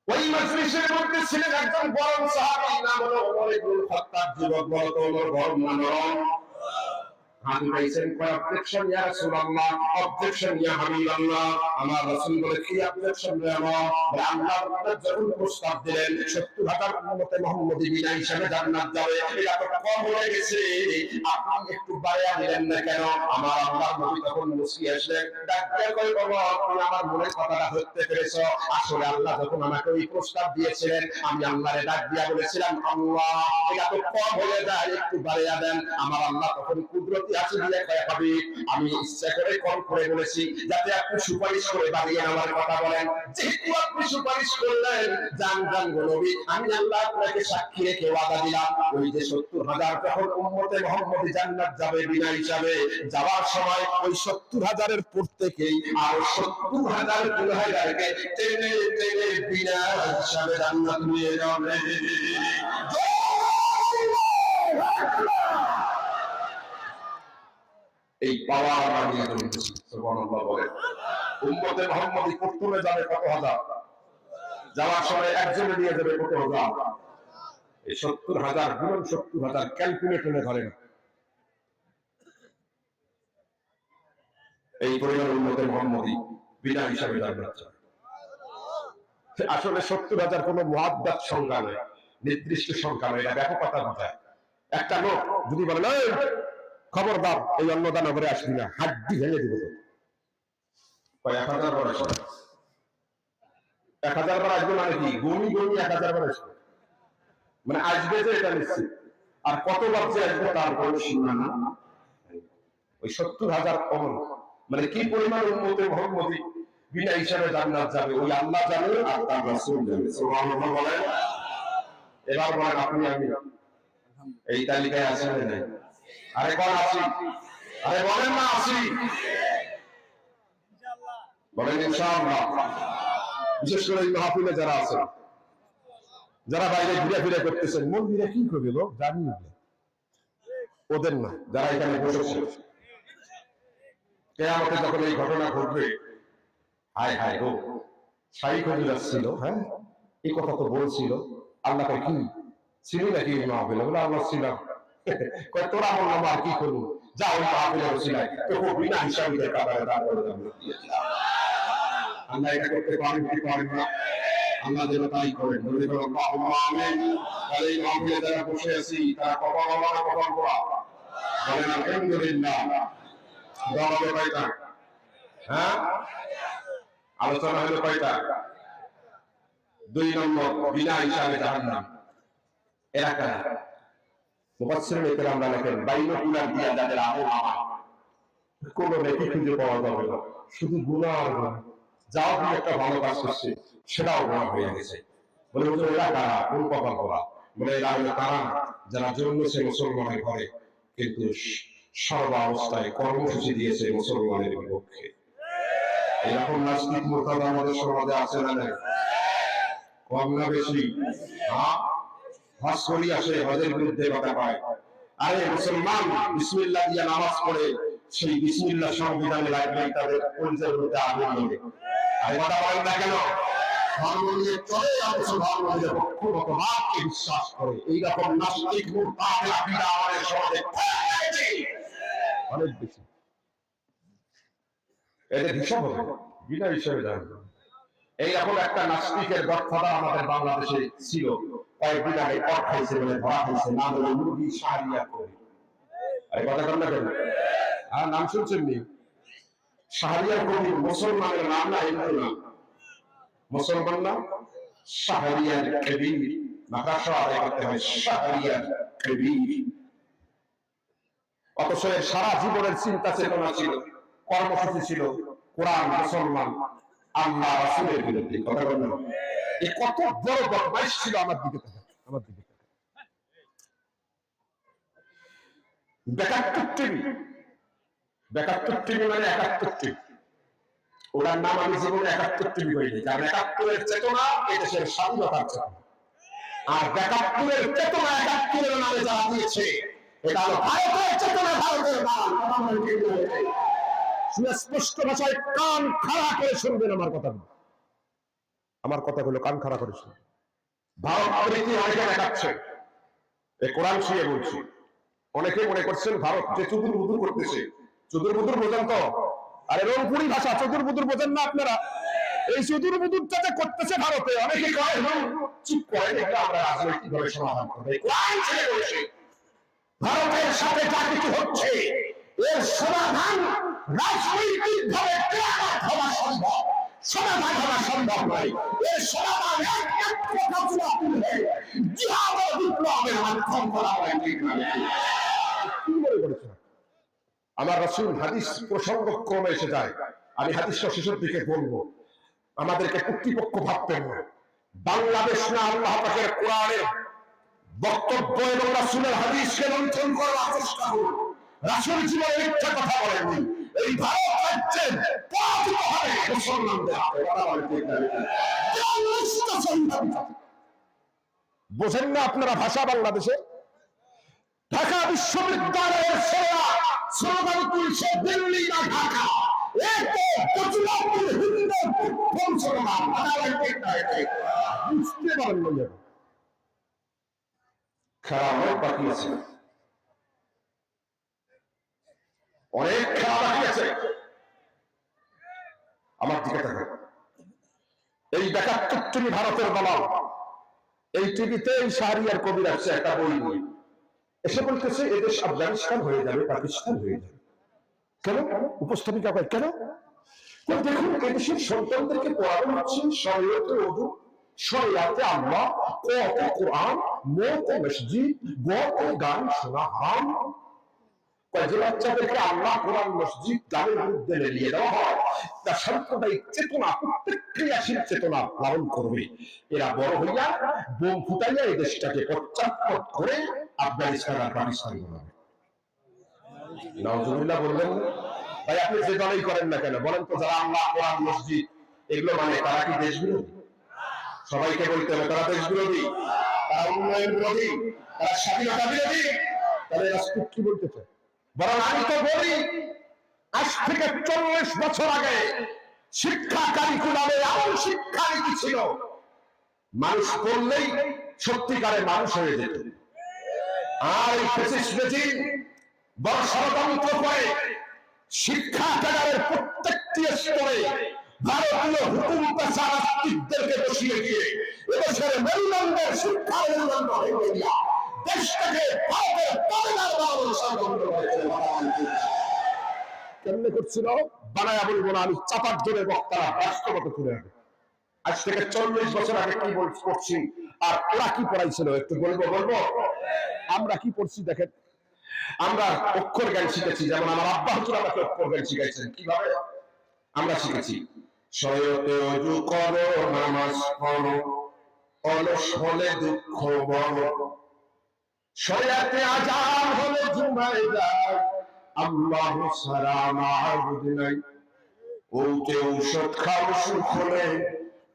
ওই মজলিসের মধ্যে ছিলেন একজন বড় সাহাবী, নাম হলো ওমর ইবনুল খাত্তাব। যুবক বলো তো ওমর গরম না নরম? হাত উঠাইছেন, কয় অবজেকশন ইয়া রাসূলুল্লাহ, অবজেকশন ইয়া হাবিবাল্লাহ। আমার রাসূল বলে, কি অবজেকশন রে আমার? বলে, আল্লাহ তাআলা যখন প্রস্তাব দিলেন 70,000 উম্মতে মুহাম্মদী বিনা হিসাবে জান্নাত যাবে, এটা তো কম হয়ে গেছে, আপনি একটু বাড়ায়া দিলেন না কেন? আমার আল্লাহর নবী তখন মুস্কি হাসলেন, ডাক দিয়ে কয়, বাবা তুমি আমার মনের কথাটা ধরতে পেরেছো। আসলে আল্লাহ যখন আমাকে ওই প্রস্তাব দিয়েছিলেন, আমি আল্লাহরে ডাক দিয়া বলেছিলাম, আল্লাহ এটা তো কম হয়ে যায়, একটু বাড়ায়া দেন। আমার আল্লাহ তখন কুদরতি আছে দিয়ে কয়, হাবিব আমি ইচ্ছা করে কম করে বলেছি যাতে আপনি সুপারিশ করে বাড়িয়ে আমার কথা বলেন। যেহেতু আপনি সুপারিশ করলেন, জান জান গো নবী, আমি আল্লাহ আপনাকে সাক্ষী রেখে ওয়াদা দিলাম, ওই যে 70,000 যখন উম্মতে মুহাম্মদী জান্নাত যাবে বিনা হিসাবে, যাওয়ার সময় ওই 70,000-এর প্রত্যেকেই আর 70,000 গুনাহগারকে টেনে টেনে বিনা হিসাবে জান্নাত নিয়ে যাবে। এই পাওয়ার বানিয়ে চলছে, সুবহানাল্লাহ বলে। উম্মতে মুহাম্মদী প্রথমে যাবে কত হাজার, যাওয়ার সময় একজনে নিয়ে যাবে কত হাজার? এই 70,000 গুণ 70,000 ক্যালকুলেটরে ধরেন, এই পরিমাণ উম্মতে মুহাম্মদী বিনা হিসাবে জান্নাত যাবে। আসলে 70,000 কোনো মুআদ্দাদ সংখ্যা নয়, নির্দিষ্ট সংখ্যা নয়, এটা ব্যাপকতা বোঝায়। একটা লোক যদি বলে, খবরদার এই অন্নদানগরে আসবি না, হাড্ডি ভেঙে দিব, 1000 বার আসবে। 1000 বার আসবে মানে কি? গনি গনি 1000 বার আসবে, মানে আসবে যে এটা নিশ্চিত। আর কতবার যে আসবে তার কোনো সীমা না। ওই 70,000 কমন মানে কি পরিমাণ উম্মতে মুহাম্মদী বিনা হিসাবে জান্নাত যাবে, ওই আল্লাহ জানে আর তার রাসূল জানে। সুবহানাল্লাহ বলেন। এবার বলেন, আপনি আমি এই তালিকায় আছেন না নাই? আরে কোন আছি? আরে বলেন না আছি? বলেন ইনশাআল্লাহ। বিশেষ করে এই মাহফিলে যারা আছেন, যারা বাইরে ঘুরে ফিরে করতেছেন, মন্দিরে কি করবে লোক জানি না, ওদের না, যারা এখানে বসেছে। কিয়ামতে যখন এই ঘটনা ঘটবে, হায় হায় গো, শাইখ হুজুর আসছিল, হ্যাঁ এই কথা তো বলছিল, আল্লাহ কি ছিলি নাকি মাহফিলে? বলে আল্লাহ ছিলাম। কয় তোরা আমার নাম আর কি করবো, যা ওই মাহফিলে ছিলাই তোকে বিনা হিসাবে আল্লাহ এটা করতে পারেন কি পারেন না? আল্লাহ যেন তাই করেন। এই মাহফিলে যারা বসে আছি তারা কপাল আমার কপাল করা বলেন আলহামদুলিল্লাহ। দোয়া হবে কয়টা? হ্যাঁ, আলোচনা হলো কয়টা? 2 নম্বর, বিনা হিসাবে জাহান্নাম। এরা কারা? মুফাসসিরিন ইকরামরা লেখেন, বাইনাকুলার দিয়া যাদের আমল নামা কোনো নেকি খুঁজে পাওয়া যাবে না, শুধু গুনাহ আর গুনাহ। যাও তুমি একটা ভালো কাজ করছে সেটাও গুনাহ হয়ে গেছে। বলে হুজুর এরা কারা? কোন কপাল করা? বলে এরা হলো তারা যারা জন্মেছে মুসলমানের ঘরে, কিন্তু সর্বাবস্থায় কর্মসূচি দিয়েছে মুসলমানের বিপক্ষে। এরকম নাস্তিক মুরতাদ আমাদের সমাজে আছে না নাই? কম না বেশি? হ্যাঁ, হজ করি আসে, হজের বিরুদ্ধে কথা পায়। আরে মুসলমান বিসমিল্লাহ দিয়ে নামাজ পড়ে সেই বিসমিল্লাহ সংবিধানে লাগলেই তাদের পরিচয় মধ্যে আগুন লাগে। আর কথা বলেন না কেন? ধর্ম নিয়ে চলে অথচ ধর্ম নিয়ে পক্ষপাতবাদকে বিশ্বাস করে এইরকম নাস্তিক মুরতাদ আকীদা আমাদের সমাজে অনেক বেশি। এটা হিসাব হবে বিনা হিসাবে জানবে। এইরকম একটা নাস্তিকের গডফাদার আমাদের বাংলাদেশে ছিল, কয়েকদিন আগে পট খাইছে বলে ধরা খাইছে, নাম হলো মুরগি শাহরিয়া কবি। এই কথা কেন না কেন? আর নাম শুনছেন নি? শাহরিয়ার কবি মুসলমানের নাম না, হিন্দু নাম। মুসলমান নাম শাহরিয়ার কবির, মাদ্রাসা আদায় করতে হয় শাহরিয়ার কবির। অথচ এর সারা জীবনের চিন্তা চেতনা ছিল, কর্মসূচি ছিল কোরআন, মুসলমান, আল্লাহ রাসূলের বিরুদ্ধে। কথা বলেন না? এই কত বড় বদমাইশ ছিল। আমার দিকে তাকান, আমার দিকে তাকান। বেকাত্তর টিভি, বেকাত্তর টিভি মানে ৭১ টিভি। ওটার নাম আমি জীবনে ৭১ টিভি করিনি, কারণ ৭১-এর চেতনা এদেশের স্বাধীনতার চেতনা। আর বেকাত্তরের চেতনা ৭১-এর নামে যারা দিয়েছে, এটা হলো ভারতের চেতনা, ভারতের নাম। সুস্পষ্ট ভাষায় কান খাড়া করে শুনবেন আমার কথাগুলো, আমার কথাগুলো কান খাড়া করে শুনবেন। ভারত প্রীতি অনেকে দেখাচ্ছে, এই কোরআন শুয়ে বলছি। অনেকে মনে করছেন ভারত যে চুদুর বুদুর করতেছে। চুদুর বুদুর বোঝেন তো? আরে রংপুরি ভাষা, চুদুর বুদুর বোঝেন না আপনারা? এই চুদুর বুদুরটা যে করতেছে ভারতে, অনেকে কয় চুপ করে, এটা আমরা রাজনৈতিকভাবে সমাধান করব। কোরআন শুয়ে বলছি, ভারতের সাথে যা কিছু হচ্ছে এর সমাধান রাজনৈতিকভাবে কেয়ামত হওয়া সম্ভব, সমাধান হওয়া সম্ভব নয়। এর সমাধান একমাত্র জিহাদ ও বিপ্লবের মাধ্যমে করা হয়। কি মনে করেছেন? আমার রাসূল হাদিস প্রসঙ্গ ক্রমে এসে যায়, আমি হাদিসটা শেষের দিকে বলবো। আমাদেরকে কর্তৃপক্ষ ভাবতেন না, বাংলাদেশ না আল্লাহ পাকের কোরআনের বক্তব্য এবং রাসূলের হাদিসকে লঙ্ঘন করার চেষ্টা করুন। রাসূল জীবনে মিথ্যা কথা বলেননি। এই ভারত রাজ্যের পরাজিত হবে মুসলমানদের হাতে। বোঝেন না আপনারা ভাষা? বাংলাদেশে ঢাকা বিশ্ববিদ্যালয়ের ছেলেরা স্লোগান তুলছে দিল্লি না ঢাকা, বুঝতে পারেন না? খেলা বাকি আছে, অনেক খেলা বাকি আছে। আমার দিকে তাকান। এই ৭১ টিভি ভারতের বানাও। এই টিভিতে এই শাহরিয়ার কবির আছে একটা বই বই এসে বলতেছে এদেশ আফগানিস্তান হয়ে যাবে, পাকিস্তান হয়ে যাবে। কেন? উপস্থাপিকা কয় কেন? দেখুন, এদেশের সন্তানদেরকে পড়ানো হচ্ছে শরীয়তে ওযু, শরীয়তে আল্লাহ, ক কোরআন, ম মসজিদ, গ গান শোনা হারাম। যে বাচ্চাদেরকে আল্লাহ, কোরআন, মসজিদ, গানের বিরুদ্ধে লেলিয়ে দেওয়া হয়, তার সাম্প্রদায়িক চেতনা, প্রতিক্রিয়াশীল চেতনা লালন করবে। এরা বড় হইয়া বোম ফুটাইয়া এই দেশটাকে পশ্চাৎপদ করে আফগানিস্তান আর পাকিস্তান বানাবে। নাউজুবিল্লাহ বলবেন না? ভাই আপনি যে দলেই করেন না কেন, বলেন তো যারা আল্লাহ, কোরআন, মসজিদ এগুলো মানে তারা কি দেশ বিরোধী? সবাইকে বলতে হবে তারা দেশ বিরোধী, তারা উন্নয়ন বিরোধী, তারা স্বাধীনতা বিরোধী। তাহলে রাষ্ট্র কি বলতে চায়? বরং আমি তো বলি, আজ থেকে ৪০ বছর আগে শিক্ষা কারিকুলামে এমন শিক্ষানীতি ছিল, মানুষ পড়লেই সত্যিকারে মানুষ হয়ে যেত। আর এই ফ্যাসিস্ট রেজিম বড় ষড়যন্ত্র করে শিক্ষা ক্যাডারের প্রত্যেকটি স্তরে ভারতীয় হুকুম পেশা নাস্তিকদেরকে বসিয়ে দিয়ে এদেশের মেরুদণ্ডের শিক্ষার মেরুদণ্ড হয়ে দিয়া দেশটাকে ভারতের তবেদার বানানোর ষড়যন্ত্র করেছে। কেমনে করছিল বানায়া বলবো না, আমি চাপার জোরে বক্তারা বাস্তবতা তুলে আনে। আজ থেকে ৪০ বছর আগে কি পড়ছি আর ওরা কি পড়াইছিল একটু বলবো। আমরা কি পড়ছি দেখেন। আমরা অক্ষর জ্ঞান শিখেছি, যেমন আমার আব্বা হুজুর আমাকে অক্ষর জ্ঞান শিখাইছেন। কিভাবে আমরা শিখেছি? শরীয়তে ওযু করো, নামাজ পড়ো, অলস হলে দুঃখ বড়, শরীয়তে আযান হলে জুমায় যায়, আল্লাহু ছাড়া মাবুদ নাই, ওকে ঔষধ খাও সুখ হলে,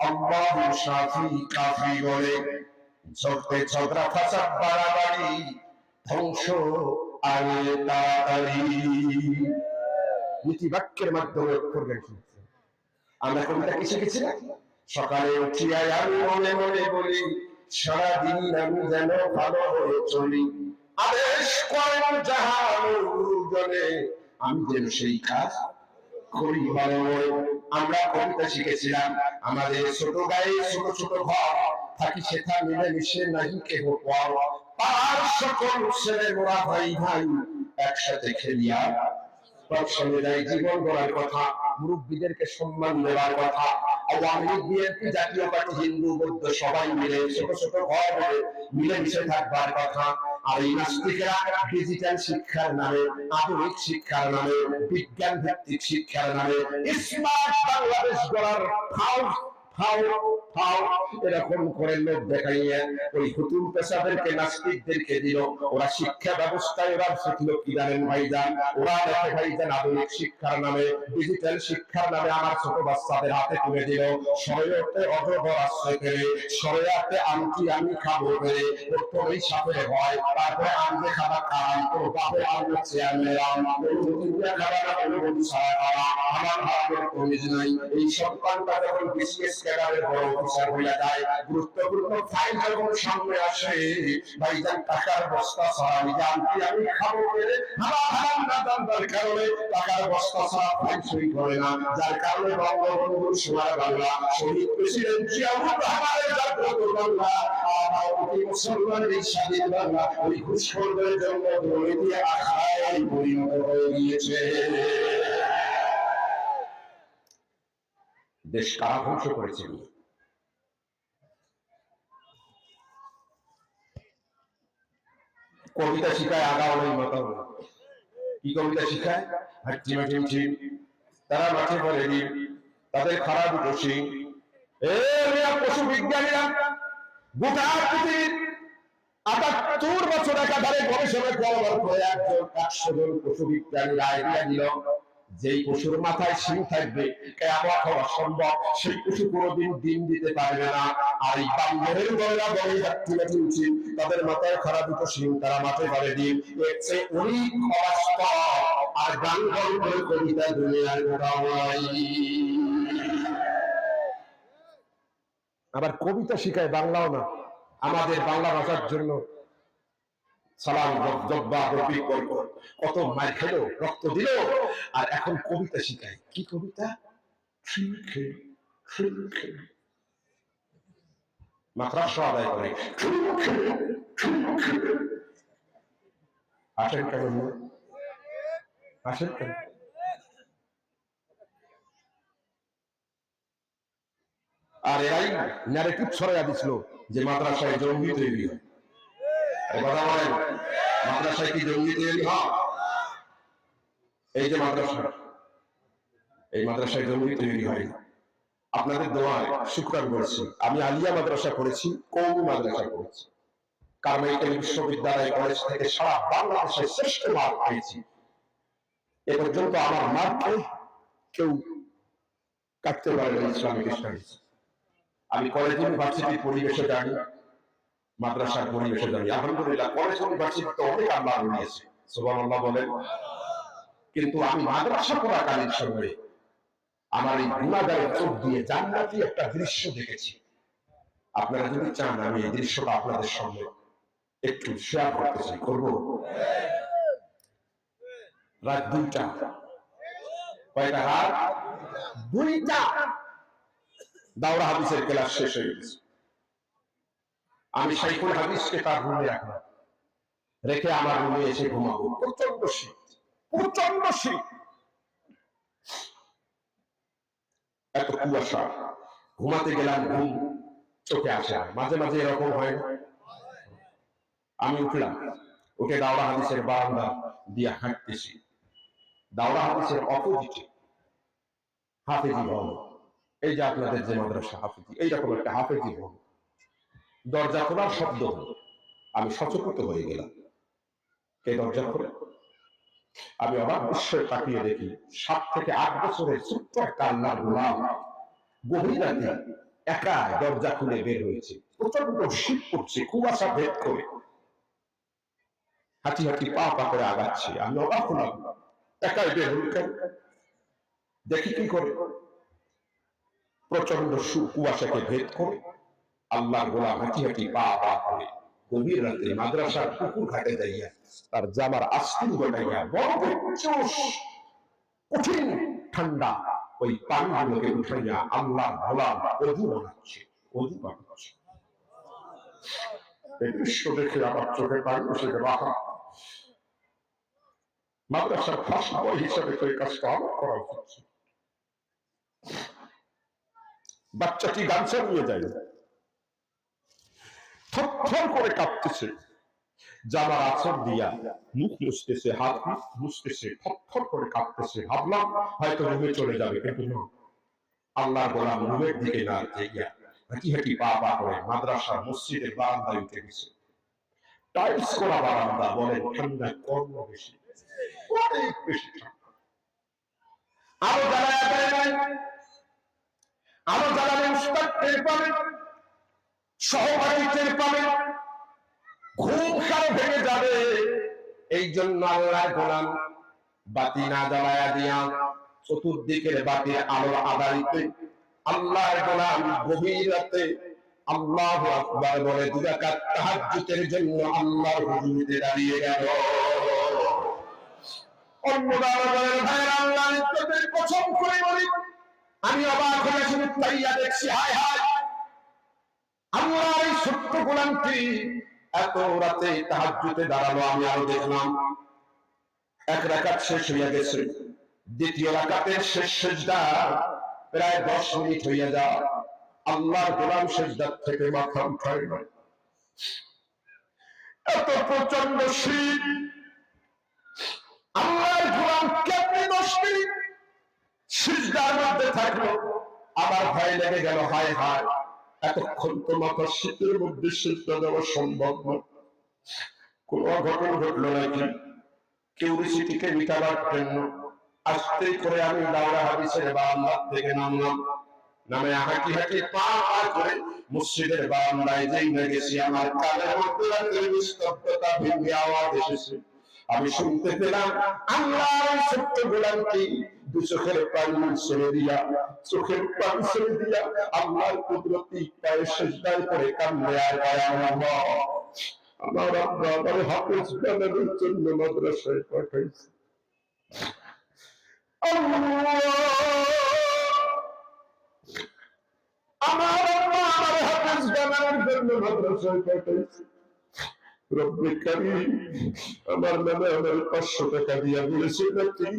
আল্লাহু শাফি কাফি বলে, ঝগড়ে ঝগড়া ফাসাদ বাড়াবাড়ি, ধ্বংস আগে তাড়াতাড়ি। নীতি বাক্যের মাধ্যমে অক্ষর জ্ঞান শিখছে। আমরা কবিতা কি শিখেছি না? সকালে উঠিয়া আমি মনে মনে বলি, সারাদিন আমি যেন ভালো হয়ে চলি, আদেশ করেন যাহা গুরুজনে, আমি যেন সেই কাজ করি ভালো হয়ে। আমরা কবিতা শিখেছিলাম, আমাদের ছোট গায়ে ছোট ছোট ঘর, থাকি সেথা মিলে মিশে নাহি কেহ পর, পাড়ার সকল ছেলে মোরা ভাই ভাই, একসাথে খেলিয়া পড়াশোনায় জীবন গড়ার কথা, মুরব্বীদেরকে সম্মান দেওয়ার কথা। আওয়ামী লীগ, বিএনপি, জাতীয় পার্টি, হিন্দু বৌদ্ধ সবাই মিলে ছোট ছোট ঘর মিলে মিশে থাকবার কথা। আর এই নাস্তিকেরা ডিজিটাল শিক্ষার নামে, আধুনিক শিক্ষার নামে, বিজ্ঞান ভিত্তিক শিক্ষার নামে স্মার্ট বাংলাদেশ গড়ার ফাও এরকম করে লোক দেখাইয়া ওই হুতুম পেশাদেরকে, নাস্তিকদেরকে দিল। ওরা শিক্ষা ব্যবস্থায় ওরা শিখলো কি জানেন ভাইজান? ওরা দেখে ভাইজান আধুনিক শিক্ষার নামে, ডিজিটাল শিক্ষার নামে আমার ছোট বাচ্চাদের হাতে তুলে দিল শরীয়তে অজগর আশ্রয় পেলে, শরীয়তে আমটি আমি খাবো পেলে, প্রথমেই সাপের ভয়, তারপরে আমকে খাবার কারণ তোর বাপের আমকে চেয়ার নিলাম, খাবার না অনুমতি ছাড়া খাওয়া, আমার ভাবের কমিজ নাই। এই সন্তানটা যখন বিসিএস ক্যাডারের বড় অফিসার হয়ে যায়, গুরুত্বপূর্ণ ফাইল যখন সামনে আসে, ভাইজান টাকার বস্তা ছাড়া জানতে আমি খাবো পেলে, হারাম না জানবার কারণে টাকার বস্তা ছাড়া ফাইল সই করে না। যার কারণে বঙ্গবন্ধুর সোনার বাংলা, শহীদ প্রেসিডেন্ট জিয়াউর রহমানের জাগ্রত বাংলা, মুসলমানের এই স্বাধীন বাংলা ওই ঘুষখোরদের জন্য দুর্নীতি আখাড়ায় পরিণত হয়ে গিয়েছে। দেশ কারা ধ্বংস করেছে? কবিতা শিখায় আগাও নেই মাতাও না। কি কবিতা শিখায়? তারা মাঠে পড়ে নি, তাদের খারাপ বসি। পশু বিজ্ঞানীরা গোটা পৃথিবীর ৭৮ বছর একাধারে গবেষণা করার পরে ১০০ জন পশু বিজ্ঞানীরা আইডিয়া দিল, যেই পশুর মাথায় শিং থাকবে কিয়ামত হওয়া সম্ভব, সেই পশু কোনোদিন ডিম দিতে পারবে না। আর এই বান্দরের গলা বলে যাচ্ছে, তাদের মাথায় খারাপ দুটো শিং, তারা মাঠে পারে ডিম। এর চেয়ে অনেক অবাস্তব আর গান গল্পের কবিতা দুনিয়ার কোথাও নাই। আবার কবিতা শিখায় বাংলাও না, আমাদের বাংলা ভাষার জন্য সালাম জব্বা রফিক কত মার খেলো, রক্ত দিল, আর এখন কবিতা শিখায়। কি কবিতা? মাদ্রাসা আদায় করে। আসেন কেন? আসেন কেন? আর এরাই ন্যারেটিভ ছড়াইয়া দিছিল যে মাদ্রাসায় জঙ্গি তৈরি হয়। কথা বলেন, মাদ্রাসায় কি জঙ্গি তৈরি হয়? এই যে মাদ্রাসা, এই মাদ্রাসায় জঙ্গি তৈরি হয়। আপনাদের দোয়ায় শুকরান করছি, আমি আলিয়া মাদ্রাসা করেছি, কওমি মাদ্রাসা করেছি, কারমাইকেল বিশ্ববিদ্যালয় কলেজ থেকে সারা বাংলাদেশে শ্রেষ্ঠ মার্ক পেয়েছি। এ পর্যন্ত আমার মার্ককে কেউ কাটতে পারে না ইসলামিক স্টাডিজ। আমি কলেজ ইউনিভার্সিটির পরিবেশে জানি, মাদ্রাসার পরিবেশে জানি। আলহামদুলিল্লাহ, কলেজ ইউনিভার্সিটিতে অনেক আল্লাহ রয়েছে, সুবহানাল্লাহ বলেন। কিন্তু আমি মাদ্রাসা পড়াকালীন সময়ে আমার এই গুনাহগারের চোখ দিয়ে জান্নাতি একটা দৃশ্য দেখেছি। আপনারা যদি চান আমি এই দৃশ্যটা আপনাদের সামনে একটু শেয়ার করতে চাই, করব? রাত ২টা, কয়টা? রাত ২টা। দাওরা হাদিসের ক্লাস শেষ হয়ে গেছে। আমি শাইখুল হাদিসকে তার রুমে রাখলাম, রেখে আমার রুমে এসে ঘুমাবো। প্রচন্ড শীত, প্রচন্ড শীত, এত কুয়াশা। ঘুমাতে গেলাম, ঘুম চোখে আসে না, মাঝে মাঝে এরকম হয় না। আমি উঠলাম, উঠে দাওরা হাদিসের বারান্দা দিয়ে হাঁটতেছি। দাওরা হাদিসের অপোজিটে হাফেজি ভবন, এই যে আপনাদের যে মাদ্রাসা হাফেজি, এইরকম একটা হাফেজি ভবন। দরজা খোলার শব্দ হলো, আমি সচকিত হয়ে গেলাম। কে দরজা খোলে? আমি অবাক বিস্ময়ে তাকিয়ে দেখি ৭ থেকে ৮ বছরের ছোট্ট একটা আল্লাহর গোলাম গভীর রাতে একা দরজা খুলে বের হয়েছে। প্রচন্ড শীত পড়ছে, কুয়াশা ভেদ করে হাঁটি হাঁটি পা পা করে আগাচ্ছে। আমি অবাক হলাম, একাই বের হল কেন? দেখি কি করে, প্রচন্ড কুয়াশাকে ভেদ করে আল্লাহর গোলাম হাঁটি হাঁটি পা পা করে গভীর রাতে মাদ্রাসার পুকুর ঘাটে যাইয়া তার জামার আস্তিন গোটাইয়া বরফের চোষ কঠিন ঠান্ডা ওই পানিগুলোকে উঠাইয়া আল্লাহর গোলাম অজু বানাচ্ছে, অজু বানাচ্ছে। এই দৃশ্য দেখে আমার চোখে পানি এসে গেল। মাদ্রাসার ফার্স্ট বয় হিসাবে তো এই কাজটা আমার করা উচিত। বাচ্চাটি গামছা নিয়ে যায়, থরথর করে কাঁপতেছে, জামার আঁচড় দিয়া মুখ মুছতেছে, হাত মুছতেছে, থরথর করে কাঁপতেছে। ভাবলাম হয়তো রুমে চলে যাবে, কিন্তু না, আল্লাহর গোলাম রুমের দিকে না যাইয়া হাঁটি হাঁটি পা পা করে মাদ্রাসার মসজিদের বারান্দায় উঠে গেছে। টাইলস করা বারান্দা, বলেন ঠান্ডায় কর্ম বেশি, অনেক বেশি ঠান্ডা। আরো জ্বালালে উস্তাদ টের পাবে, সহপাঠী টের পাবে, ঘুম খাও ভেঙে যাবে। এই জন্য আল্লাহর গোলাম বাতি না জ্বালায়া দিয়া চতুর্দিকের বাতির আলোর আদারিতে আল্লাহর গোলাম গভীর রাতে আল্লাহু আকবার বলে 2 রাকাত তাহাজ্জুদের জন্য আল্লাহর হুজুরে দাঁড়িয়ে গেল। অন্যদার বলেন ভাইরা, আল্লাহর ইজ্জতের কসম করে বলি, আমি অবাক হয়ে শুনে তাইয়া দেখছি, হায় হায়, আল্লাহর এই ছোট্ট গোলামটি এত রাতে তাহাজ্জুদে দাঁড়ালো। আমি আরো দেখলাম 1 রাকাত শেষ হইয়া গেছে, 2য় রাকাতের শেষ সিজদা প্রায় 10 মিনিট হইয়া যায়। আল্লাহর গোলাম সিজদা থেকে মাথা উঠায় না। এত প্রচন্ড শীত, আল্লাহর গোলাম কেমনি 10 মিনিট সিজদার মধ্যে থাকলো। আবার ভয় লেগে গেল, হায় হায়, এতক্ষণ তো মাথা শীতের মধ্যে সিজদা দেওয়া সম্ভব না। কোন অঘটন ঘটলো নাকি? কিউরিসিটিকে মিটাবার জন্য আস্তে করে আমি দাওরা হাদিসের বারান্দা থেকে নামলাম। নামে হাঁটি হাঁটি পা পা করে মসজিদের বারান্দায় যেই না গেছি, আমার কানের মধ্যে রাতের নিস্তব্ধতা ভেঙে আওয়াজ এসেছে। আমি শুনতে পেলাম আল্লাহর ছোট্ট গোলামটি 2 চোখের পানি ছেড়ে দিয়া আল্লাহর কুদরতি পায়ে সিজদায় পড়ে কান্দে আর আল্লাহ, আমার আব্বা আমার হাফেজ বানানোর জন্য মাদ্রাসায় পাঠাইছে। আমার আব্বা আমার হাফেজ বানানোর জন্য মাদ্রাসায় পাঠাইছে। রব্বে কারীম, আমার নামে আমার 500 টাকা দিয়া বলেছে নাকি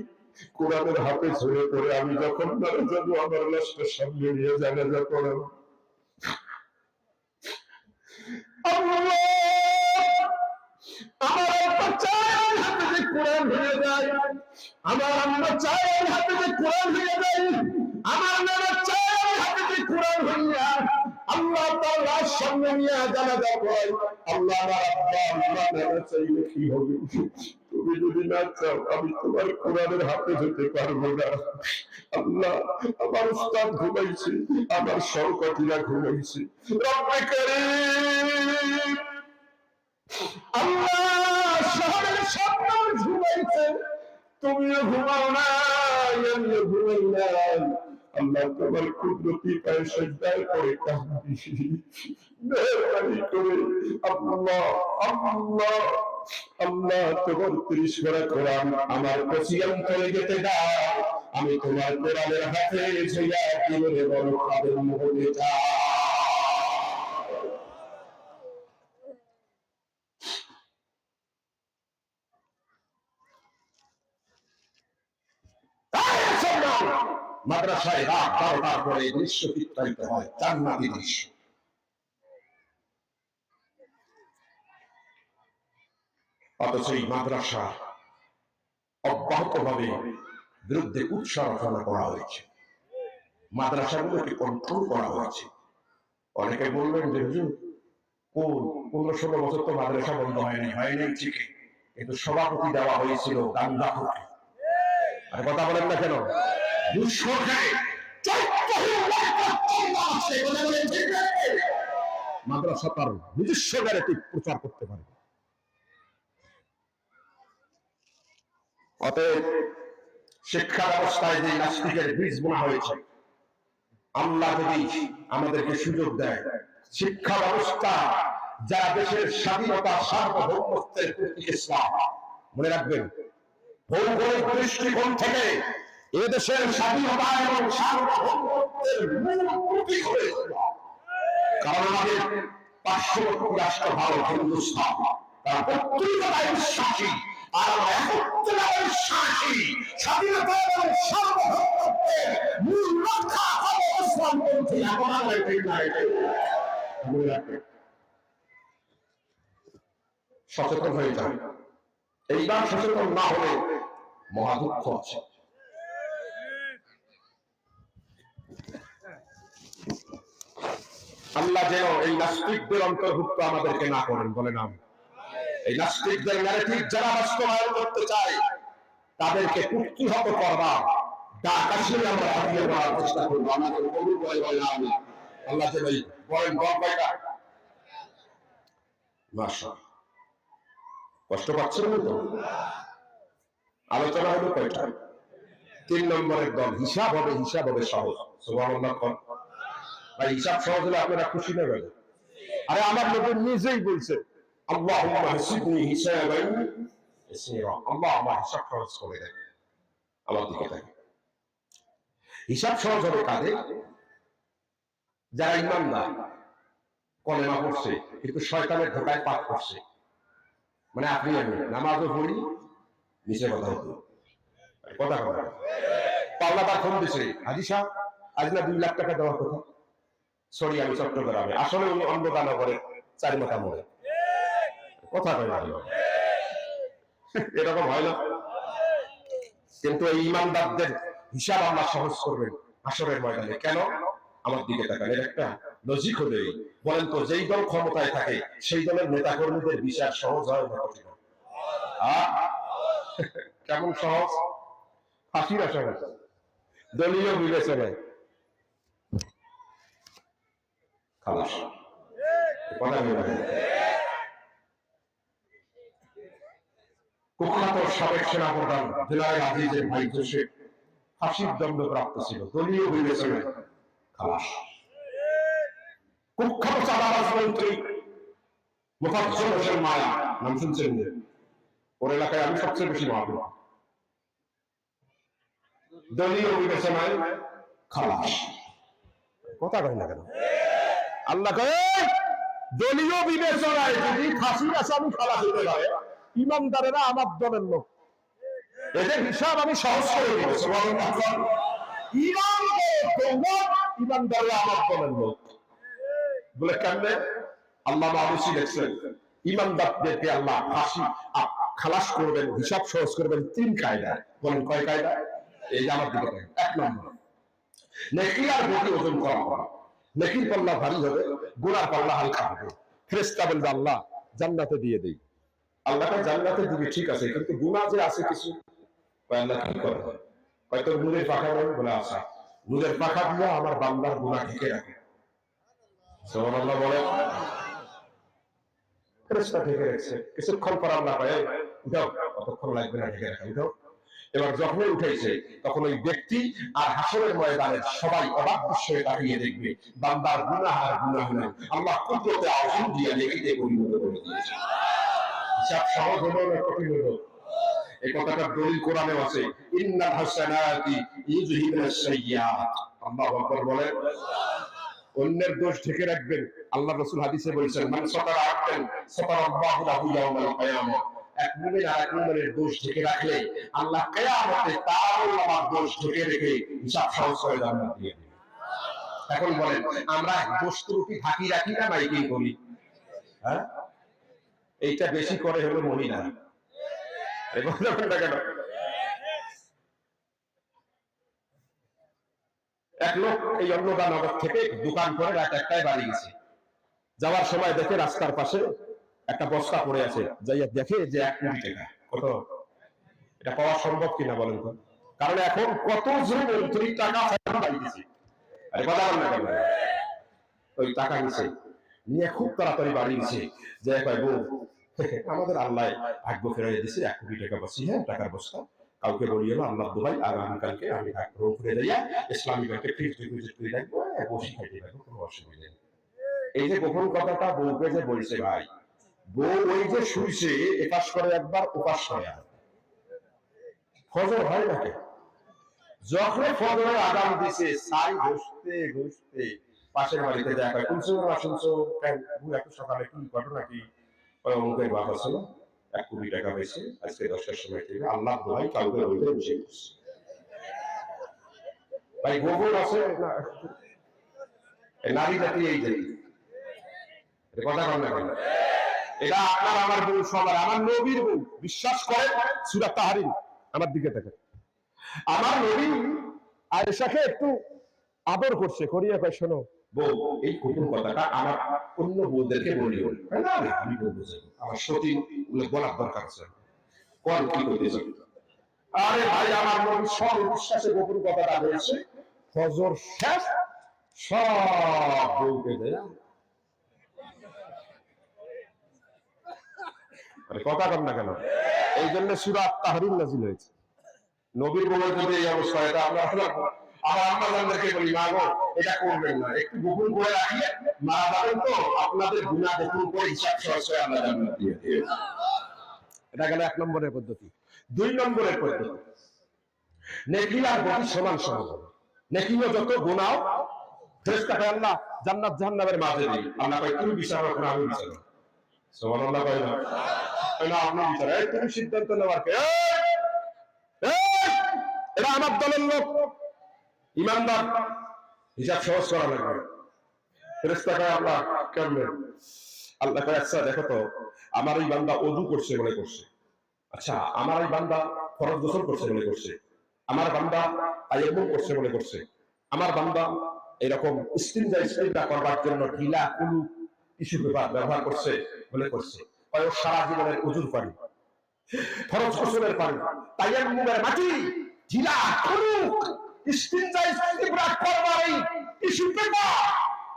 কোরআনের হাফেজ হয়ে পড়ে আমি যখন মারা যাবো আমার লাশটা সামনে নিয়ে জানাজা পড়াবো। আমার আব্বা চায় হাতে যে কোরআন হয়ে যায়, আমার আম্মা চায় হাতে যে কোরআন হয়ে যায়, আমার নানা চায় হাতে যে কোরআন হইয়া আল্লাহ তাআলার সামনে নিয়ে জানাজা পড়াই। আল্লাহ আমার আব্বা আম্মা নানা চাইলে কি হবে? তুমি যদি না চাও আমি তোমার কোরআনের হাফেজ হতে পারবো না। আল্লাহ, আমার উস্তাদ ঘুমাইছে, আমার সহপাঠীরা ঘুমাইছে, রব্বে কারীম, আল্লাহ শহরের সব মানুষ ঘুমাইছে, তুমিও ঘুমাও না, আমিও ঘুমাই না। আল্লাহ তোমার কুদরতি পায়ে সিজদায় পড়ে কাঁদি, মেহেরবানি করে আল্লাহ আল্লাহ আল্লাহ তোমার 30 পারা কোরআন আমার কসিয়াম করে যেতে দাও। আমি তোমার কোরআনের হাফেজ হইয়া জীবনে বড় খাদেম হতে চাই। মাদ্রাসায় রাত 12টার পরে দৃশ্য চিত্রায়িত হয়, জান্নাতি দৃশ্য। অথচ এই মাদ্রাসা অব্যাহতভাবে বিরুদ্ধে উৎসাহ করা হয়েছে, মাদ্রাসাগুলোকে কন্ট্রোল করা হয়েছে। অনেকে বলবেন যে হুজুর 15-16 বছর তো মাদ্রাসা বন্ধ হয়নি ঠিকই, কিন্তু সভাপতি দেওয়া হয়েছিল গাঞ্জাখোরকে। আর কথা বলেন না কেন? মাদ্রাসা তার নিজস্ব ন্যারেটিভ প্রচার করতে পারে। অতএব শিক্ষা ব্যবস্থায় যে নাস্তিকের বীজ বোনা হয়েছে, আল্লাহ যদি আমাদেরকে সুযোগ দেয়, শিক্ষা ব্যবস্থা যারা দেশের স্বাধীনতা সার্বভৌমত্বের প্রতীক ইসলাম, মনে রাখবেন ভৌগোলিক দৃষ্টিকোণ থেকে এদেশের স্বাধীনতা এবং সার্বভৌমত্বের মূল প্রতীক হয়ে ইসলাম। কারণ আমাদের পার্শ্ববর্তী রাষ্ট্র ভারত, হিন্দুস্তান তারা পত্রিকায় বিশ্বাসী, আর আমরা একত্রে বিশ্বাসী। স্বাধীনতা এবং সার্বভৌমত্বের মূল রক্ষা হবে ইসলামপন্থী। এখন আমরা ঠিক না, সচেতন হয়ে যান। এইবার সচেতন না হলে মহা দুঃখ আছে। আল্লাহ যেন এই নাস্তিকদের অন্তর্ভুক্ত আমাদেরকে না করেন, বলে নাম। এই নাস্তিকদের ন্যারেটিভ যারা বাস্তবায়ন করতে চায় তাদেরকে প্রতিহত করবার ডাক আসলে আমরা হারিয়ে দেওয়ার চেষ্টা করবো। আমাদের কবুল বলে বলে আমি আল্লাহ যেন বলেন বল কয়টা মাশা কষ্ট পাচ্ছেন তো। আলোচনা হলো কয়টা? 3 নম্বরের দল। হিসাব হবে, হিসাব হবে সহজ। সুবহানাল্লাহ। ভাই হিসাব সহজ হলে আপনারা খুশি না গেল? আরে আমার নবী নিজেই বলছে আল্লাহুম্মা হাসিবনি হিসাবান ইয়াসীরা। আল্লাহ আমার হিসাব সহজ করে দেন। আল্লাহ দিকে তাকান। হিসাব সহজ হবে কাদের? যারা ঈমানদার, কলেমা পড়ছে কিন্তু শয়তানের ধোঁকায় পাপ করছে। মানে আপনি আমি নামাজও পড়ি, নিচে কথা হতো কথা কথা পাওনাদার ফোন দিছে, হাজি সাহেব আজ না 2 লাখ টাকা দেওয়ার কথা। সরি আমি চট্টগ্রামে, আসলে উনি অন্ধকানগরে 4 মাথা মোড়ে। কথা কয় না, এরকম হয় না। কিন্তু এই ইমানদারদের হিসাব আল্লাহ সহজ করবেন হাশরের ময়দানে। কেন? আমার দিকে তাকান। এর একটা লজিক হলো এই, বলেন তো যেই দল ক্ষমতায় থাকে সেই দলের নেতা কর্মীদের বিচার সহজ হয় না কঠিন? কেমন সহজ? ফাঁসির আসামি, দলীয় বিবেচনায় খালাস। কুখ্যাত সাবেক সেনাপ্রধান জেনারেল আজিজের ভাই জোসেফ ফাঁসির দণ্ড প্রাপ্ত ছিল, দলীয় বিবেচনায় খালাস। কুখ্যাত চাঁদাবাজ মন্ত্রী মোফাজ্জল হোসেন মায়া, নাম শুনছেন? ওর এলাকায় আমি সবচেয়ে বেশি মাহবুব, দলীয় বিবেচনায় খালাস। কথা কয় না কেন? আল্লাহ কয় দলীয় বিবেচনায় যদি ফাঁসির আসামি খালাস হতে পারে, ইমানদারেরা আমার দলের লোক, এদের হিসাব আমি সহজ করে দিব। ইমানদারেরা আমার দলের লোক বলে কেমনে? আল্লাহ মাহবুসি দেখছেন ইমানদারদেরকে আল্লাহ ফাঁসি খালাস করবেন, হিসাব সহজ করবেন 3 কায়দা। বলেন কয় কায়দা? এই যে আমার দিকে 1 নম্বর, নেকি আর গতি ওজন করা হবে। নেকির পাল্লা ভারী হবে, গুনার পাল্লা হালকা হবে। ফেরেশতা বলবে আল্লাহ জান্নাতে দিয়ে দেই। আল্লাহকে জান্নাতে দিবে ঠিক আছে, কিন্তু গুনাহ যে আছে কিছু, আল্লাহ কি করে? হয়তো নূরের পাখা বলে আসা, নূরের পাখা দিয়ে আমার বান্দার গুনাহ ঢেকে রাখে। সুবহানাল্লাহ বলে। ফেরেশতা ঢেকে রাখছে, কিছুক্ষণ পর আল্লাহ কয় উঠাও, কতক্ষণ লাগবে না ঢেকে রাখা, উঠাও। এবার যখনই উঠেছে তখন ওই ব্যক্তি আর হাসরের ময়দানের সবাই অবাক বিস্ময়ে তাকিয়ে দেখবে বান্দার গুনাহ আর গুনাহ নাই, আল্লাহ কুদরতে আযম দিয়ে নেকিতে পরিণত করে দিয়েছে। হিসাব সহজ হলো না কঠিন হলো? এই কথাটা দলিল কোরআনে আছে, ইন্নাল হাসানাতি ইউযহিবুনাস সাইয়্যাত। আল্লাহু আকবার বলে। অন্যের দোষ ঢেকে রাখবেন। আল্লাহ রাসূল হাদিসে বলেছেন মান সাতারা আবদান সাতারাল্লাহু লাহু ইয়াওমাল কিয়ামাহ। এক মুমিন আর এক মুমিনের দোষ ঢেকে রাখলে আল্লাহ কিয়ামতে তার আমার দোষ ঢেকে রেখে হিসাব সহজ করে জান্নাত দিয়ে দিবেন। এখন বলেন আমরা দোষ ত্রুটি ঢাকি রাখি না মাইকিং করি? হ্যাঁ, এইটা বেশি করে হলো মহিলা। কেন? এক লোক এই অন্নদানগর থেকে দোকান করে রাত 1টায় বাড়ি গেছে। যাওয়ার সময় দেখে রাস্তার পাশে একটা বস্তা পড়ে আছে, যাইয়া দেখে যে 1 কোটি টাকা। কত? এটা পাওয়া সম্ভব কিনা বলেন তো? কারণ এখন কত জন মন্ত্রী টাকা বাড়ি দিচ্ছে। আরে কথা বল না কেন? ওই টাকা নিছে নিয়ে খুব তাড়াতাড়ি বাড়ি গেছে, যে কয় বউ আমাদের আল্লাহ ভাগ্য ফেরাই দিছে, 1 কোটি টাকা বসি। হ্যাঁ, টাকার বস্তা কাউকে বলিও না, আল্লাহ দোহাই আগামীকালকে আমি রংপুরে যাইয়া ইসলামী ব্যাংকে ফিক্সড ডিপোজিট করে রাখবো, বসি খাইতে রাখবো, কোনো অসুবিধা নেই। এই যে গোপন কথাটা বউকে যে বলছে ভাই, বউ ওই যে শুইছে, এপাশ করে একবার ওপাশ করে ফজর হয় নাকি, যখন ফজরের আগাম দিছে সাই ঘুষতে ঘুষতে পাশের বাড়িতে দেখা হয়, শুনছো না শুনছো, এত সকালে কি ঘটনা কি, অমুকের বাপ আছে না 1 কোটি টাকা পেয়েছে আজকে 10টার সময় থেকে, আল্লাহ দোহাই কাউকে বলতে বসে গেছে। ভাই গোপন আছে না, নারী জাতি এই জাতি কথা বল না কেন, এটা আপনার আমার বউ সবার, আমার নবীর বউ, বিশ্বাস করে সূরা তাহরিম, আমার দিকে তাকান, আমার নবী আয়েশাকে একটু আদর করছে, করিয়া কয় শোনো বউ, এই গোপন কথাটা আমার অন্য বউদেরকে বলিও না, আমি বলবো আমার সতী বলার দরকার আছে, কোন কি করতে চাই। আরে ভাই আমার নবী সব বিশ্বাসে গোপন কথাটা বলছে, ফজর শেষ, সব বউকে দেয় কথা কম না কেন, এই জন্য সূরা তাহরিম নাযিল হয়েছে। নবীর বউয়ের যদি এই অবস্থা, এটা আমরা আমার আম্মা জানদেরকে বলি, মা গো এটা করবেন না, একটু গোপন করে রাখিয়ে মারা যাবেন তো, আপনাদের গুনাহ গোপন করে হিসাব সহজে আল্লাহ জান্নাত দিয়ে দিবে। এটা গেল 1 নম্বরের পদ্ধতি। 2 নম্বরের পদ্ধতি, নেকি আর গতি সমান সমান হবে। নেকিও যত, গুনাহও ফেরেশতাকে আল্লাহ জান্নাত জাহান্নামের মাঝে দিই, আল্লাহ কয় তুমি বিচার করো, আমি বিচার করব, সুবহানাল্লাহ কয় না, না আপনি বিচার, এই তুমি সিদ্ধান্ত নেওয়ার কে, এরা আমার দলের লোক, ইমানদার, হিসাব সহজ করা লাগবে। ফেরেশতা কয় আল্লাহ কেমনে, আল্লাহ কয় আচ্ছা দেখো তো, আমার এই বান্দা ওযু করছে মনে করছে, আচ্ছা আমার এই বান্দা ফরজ গোসল করছে মনে করছে, আমার বান্দা তায়াম্মুম করছে মনে করছে, আমার বান্দা এরকম ইস্তিনজা করবার জন্য ঢিলা কুলু টিস্যু পেপার ব্যবহার করছে মনে করছে, ওই সারা জীবনের ওযুর পানি, ফরজ গোসলের পানি, তায়াম্মুমের মাটি, ঢিলা কুলু ইস্তিনজা করবার এই টিস্যু পেপার,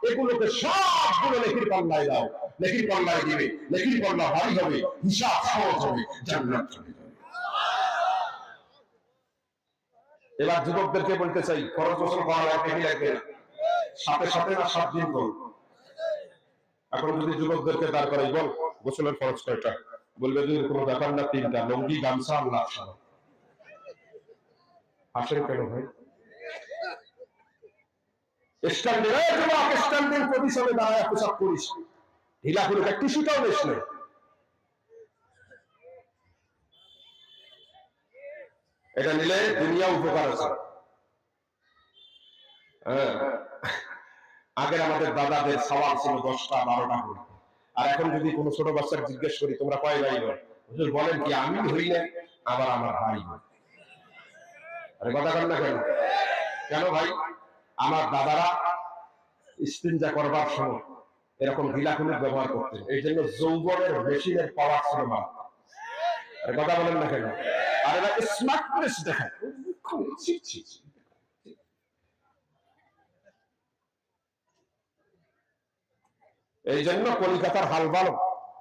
এগুলোকে সবগুলো নেকির পাল্লায় দাও, নেকির পাল্লায় দিবে, নেকির পাল্লা ভারী হবে, হিসাব সহজ হবে, জান্নাত চলে যাবে। এবার যুবকদেরকে বলতে চাই, ফরজ গোসল করার আগে কি লাগবে, সাথে সাথে না 7 দিন পর। এখন যদি যুবকদেরকে দাঁড় করাই, বল গোসলের ফরজ কয়টা, বলবে যে কোনো ব্যাপার না, 3টা, লঙ্গি গামছা আল্লাহ সারা। হাসেন কেন ভাই, স্ট্যান্ডের যুবক, স্ট্যান্ডের প্রতিষ্ঠানে দাঁড়ায় পোশাক করিস, ঢিলা করে একটি শিটাও বেশ নেই। এটা নিলে দুনিয়া উপকার আছে। আগের আমাদের দাদাদের সওয়াল ছিল 10টা 12টা করে, আর এখন যদি কোনো ছোট বাচ্চাকে জিজ্ঞেস করি তোমরা কয় ভাই বোন, হুজুর বলেন কি, আমি হই না আবার আমার ভাই বোন। আরে কথা বলেন না কেন, কেন ভাই, আমার দাদারা ইস্তিনজা করবার সময় এরকম ঢিলাখুলি ব্যবহার করতেন, এই জন্য যৌবনের মেশিনের পাওয়ার ছিল না। আরে কথা বলেন না কেন, আর এরা স্মার্টনেস দেখায়, এই জন্য কলকাতার হাল ভালো,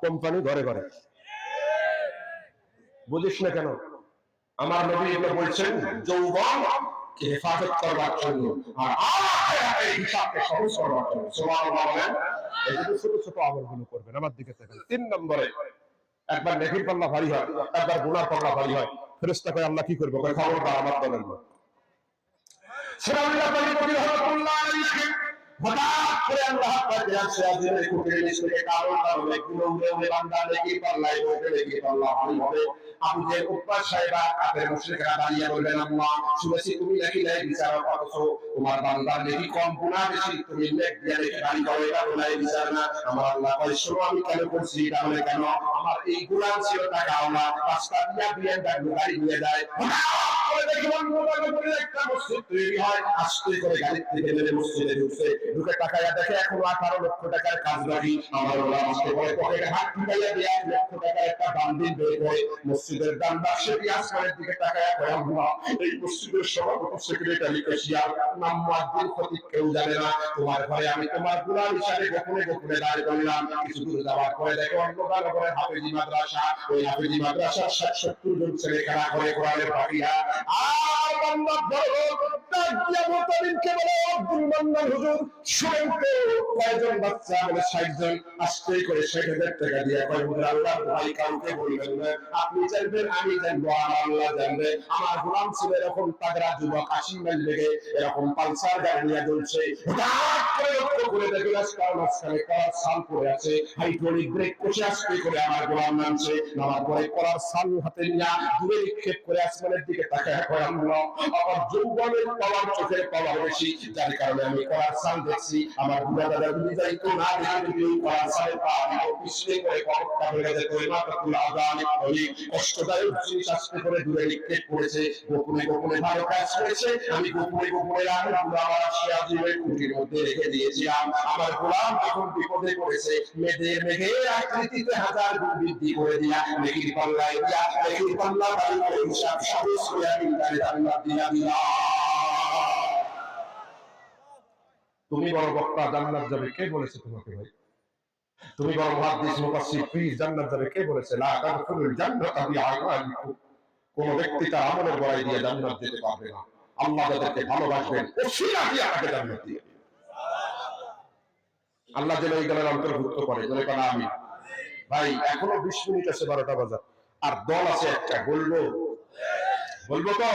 কোম্পানি ঘরে ঘরে, বুঝিস না কেন, আমার নবী এগুলো বলছেন যৌবন কে হেফাজত করবার জন্য, আর আখিরাতের হিসাবকে সহজ করবার জন্য। সুবহানাল্লাহ বলেন, এই যে ছোট ছোট আমলগুলো করবেন। আমার দিকে তাকান। 3 নম্বরে, একবার নেকির পাল্লা ভারী হয়, একবার গুনার পাল্লা ভারী হয়, ফেরেশতা কয় আল্লাহ কি করবে, কয় খবরদার আমার দলের লোক। সুবহানাল্লাহ রাহমাতুল্লাহ আলাইহি, হঠাৎ করে আল্লাহ পাক ইয়াসিনের কুটিরে নিচে কারো কারো এগুলো উড়ে বান্দা নেকি পাল্লাই বলতে নেকি পাল্লা ভারী হবে। আপনি যে উপাস সাহেবা কাফের মুশরিকরা দাঁড়িয়ে বলবেন, আল্লাহ শুনেছি তুমি নাকি নাই বিচার করছো, তোমার বান্দার নেকি কম গুনাহ বেশি, তুমি নেক দিয়ে নেকি গাড়ি করো, এটা বলাই বিচার না। আমার আল্লাহ কয় শোনো আমি কেন করছি, তাহলে কেন, আমার এই গুনাহ ছিল টাকাও না, রাস্তা দিয়া বিএমডব্লিউ গাড়ি নিয়ে যায়, করে দেখি অন্যভাবে একটা মসজিদ তৈরি হয়, আস্তে করে গাড়ি থেকে নেমে মসজিদে ঢুকছে, ঢুকে টাকায়া দেখে এখনো 18 লক্ষ টাকার কাজ বাকি। আমার ওরা আস্তে করে পকেটে হাত ঢুকাইয়া দিয়ে 1 লক্ষ টাকার একটা বান্ডিল বের করে মসজিদের ডান পাশে দিয়ে আসমানের দিকে টাকায়া কয়, আল্লাহ এই মসজিদের সভাপতি সেক্রেটারি কেশিয়ার নাম মুয়াজ্জিন খতিব কেউ জানে না, তোমার ঘরে আমি তোমার গোলাম হিসাবে গোপনে গোপনে দাঁড়িয়ে রইলাম। কিছু দূর যাওয়ার পরে দেখো অন্ধকার ঘরে হাফেজি মাদ্রাসা, ওই হাফেজি মাদ্রাসার 60-70 জন ছেলে খেলা করে কোরআনের পাঠিয়া। আর বান্দা বড় তাকিয়া মুতাবিনকে বলে, আব্দুল মান্নান হুজুর শুনেন তো কয়জন বাচ্চা? বলে 60 জন। আস্তে করে 60,000 টাকা দিয়ে কয়, হুজুর আল্লাহ ভাই কাউকে বলবেন না, আপনি জানবেন আমি জানবো, আল্লাহ জানবে। আমার গোলাম ছিল এরকম তাগড়া যুবক, 80 মাইল লেগে এরকম পালসার গাড়ি নিয়ে চলছে, হঠাৎ করে লক্ষ্য করে দেখে রাস্তার মাঝখানে কলার সাল পড়ে আছে, হাইড্রোলিক ব্রেক কষে আস্তে করে আমার গোলাম নামছে, নামার পরে কলার সাল হাতে নিয়ে দূরে নিক্ষেপ করে আসমানের দিকে তাকায় কয়, আল্লাহ আমার যৌবনের পাওয়ার চোখের পাওয়ার বেশি, যার কারণে আমি কলার সাল দেখছি। আমার বুড়া দাদা তুমি যাই তো না দেখে যদি ওই কলার সালের পা দিয়ে পিছলে করে কবরটা ভেঙে যেত, ওই মাতাকুল আযানি ওই কষ্টদায়ক জিনিস আস্তে করে দূরে নিক্ষেপ করেছে। গোপনে গোপনে ভালো কাজ করেছে, আমি গোপনে গোপনে আমার আসিয়া দিয়ে কুটির মধ্যে রেখে দিয়েছিলাম। আমার গোলাম যখন বিপদে পড়েছে, মেঘের মেঘে আকৃতিতে 1000 গুণ বৃদ্ধি করে দিয়া মেঘের পাল্লায় দিয়া মেঘের পাল্লা বাড়ি করে হিসাব সহজ করে আমি তারে জান্নাত দিয়া দিলাম। তুমি বড় বক্তা, জান্নাত যাবে কে বলেছে তোমাকে ভাই? তুমি বড় মুহাদ্দিস মুফাসসির, পীর, জান্নাত যাবে কে বলেছে? লা তাদখুলুল জান্নাতা বিআমালিকুম, কোন ব্যক্তি তার আমলের বড়াই দিয়ে জান্নাত যেতে পারবে না। আল্লাহ যাদেরকে ভালোবাসবেন ওসিলা দিয়ে আপনাকে জান্নাত দিয়ে দিবেন। আল্লাহ যেন এই দলের অন্তর্ভুক্ত করে, বলে বলা আমি ভাই। এখনো 20 মিনিট আছে 12টা বাজার, আর দল আছে একটা। বলবো তো?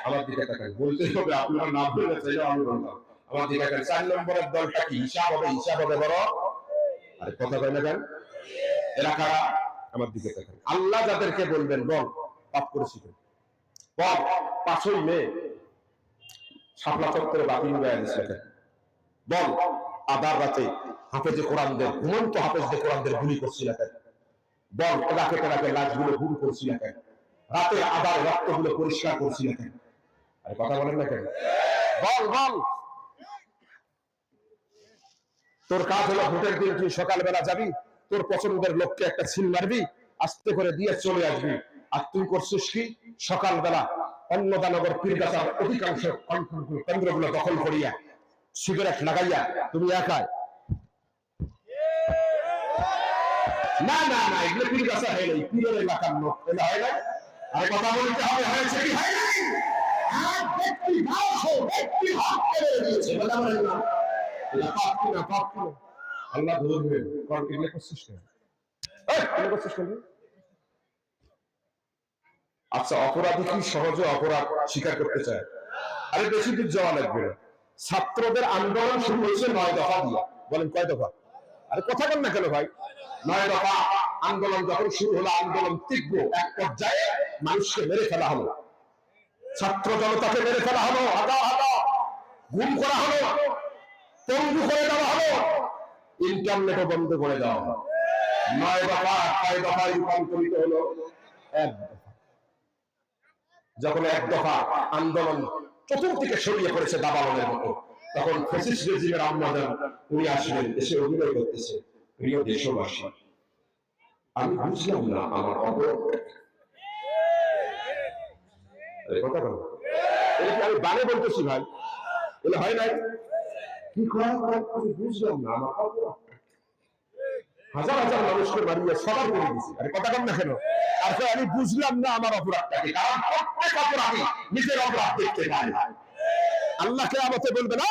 আমার দিকে তাকান, বলতেই হবে, আপনারা না বললে চাইলে আমি বললাম। আমার দিকে তাকান, 4 নম্বরের দলটা কি? হিসাব হবে বড়। আরে কথা কয় না কেন? এরা কারা? আমার দিকে তাকান। আল্লাহ যাদেরকে বলবেন বল পাপ করেছি, বল 5ই মে শাপলা চত্বরে বাতিল হয়ে গেছে, বল আদার রাতে হাফেজে কোরআনদের, ঘুমন্ত হাফেজদের কোরআনদের গুলি করছিল কেন? বল এলাকে লাশগুলো গুম করছিল কেন? রাতে আদার রক্তগুলো পরিষ্কার করছিল কেন? আরে কথা বলেন না কেন? বল তোর কাজ হলো ভোটের দিন তুই সকালবেলা যাবি, তোর পছন্দের লোককে একটা সিল মারবি, আস্তে করে দিয়ে চলে আসবি। আর তুই করছিস কি? সকালবেলা অন্নদানগর পীরগাছার অধিকাংশ কেন্দ্রগুলো দখল করিয়া সিগারেট লাগাইয়া তুমি একাই। না এগুলো পীরগাছা হয় নাই, পীরের এলাকার লোক, এটা হয় নাই। আর কথা বলতে হবে, হয়েছে কি হয় নাই? আল্লাহ ধরবে। আচ্ছা, অপরাধী কি সহজে অপরাধ স্বীকার করতে চায়? আরে বেশি দূর যাওয়া লাগবে না। ছাত্রদের আন্দোলন শুরু হয়েছে 9 দফা দিয়ে। বলেন কয় দফা? আরে কথা বল না কেন ভাই? 9 দফা আন্দোলন যখন শুরু হলো, আন্দোলন তীব্র, এক পর্যায়ে মানুষকে মেরে ফেলা হলো, ছাত্র জনতাকে মেরে ফেলা হলো, গুম করা হলো, পঙ্গু করে দেওয়া হলো, ইন্টারনেটও বন্ধ করে দেওয়া হলো। 9 দফা 6 দফায় রূপান্তরিত হলো 1 দফা। যখন 1 দফা আন্দোলন চতুর্দিকে ছড়িয়ে পড়েছে দাবানলের মতো, তখন ফ্যাসিস্ট রেজিমের আমলাদার উনি আসলেন, এসে অভিনয় করতেছে, প্রিয় দেশবাসী আমি বুঝলাম না আমার অপরাধ। কথা বলো, আমি বানে বলতেছি ভাই, বলে হয় নাই কি আমি বুঝলাম না আমার অপরাধ। হাজার মানুষকে মারিয়ে সবার করে দিয়েছি। আরে কথা কম না কেন? তারপরে আমি বুঝলাম না আমার অপরাধটাকে, কারণ প্রত্যেক অপরাধী নিজের অপরাধ দেখতে পায়। আল্লাহকে আমাকে বলবে না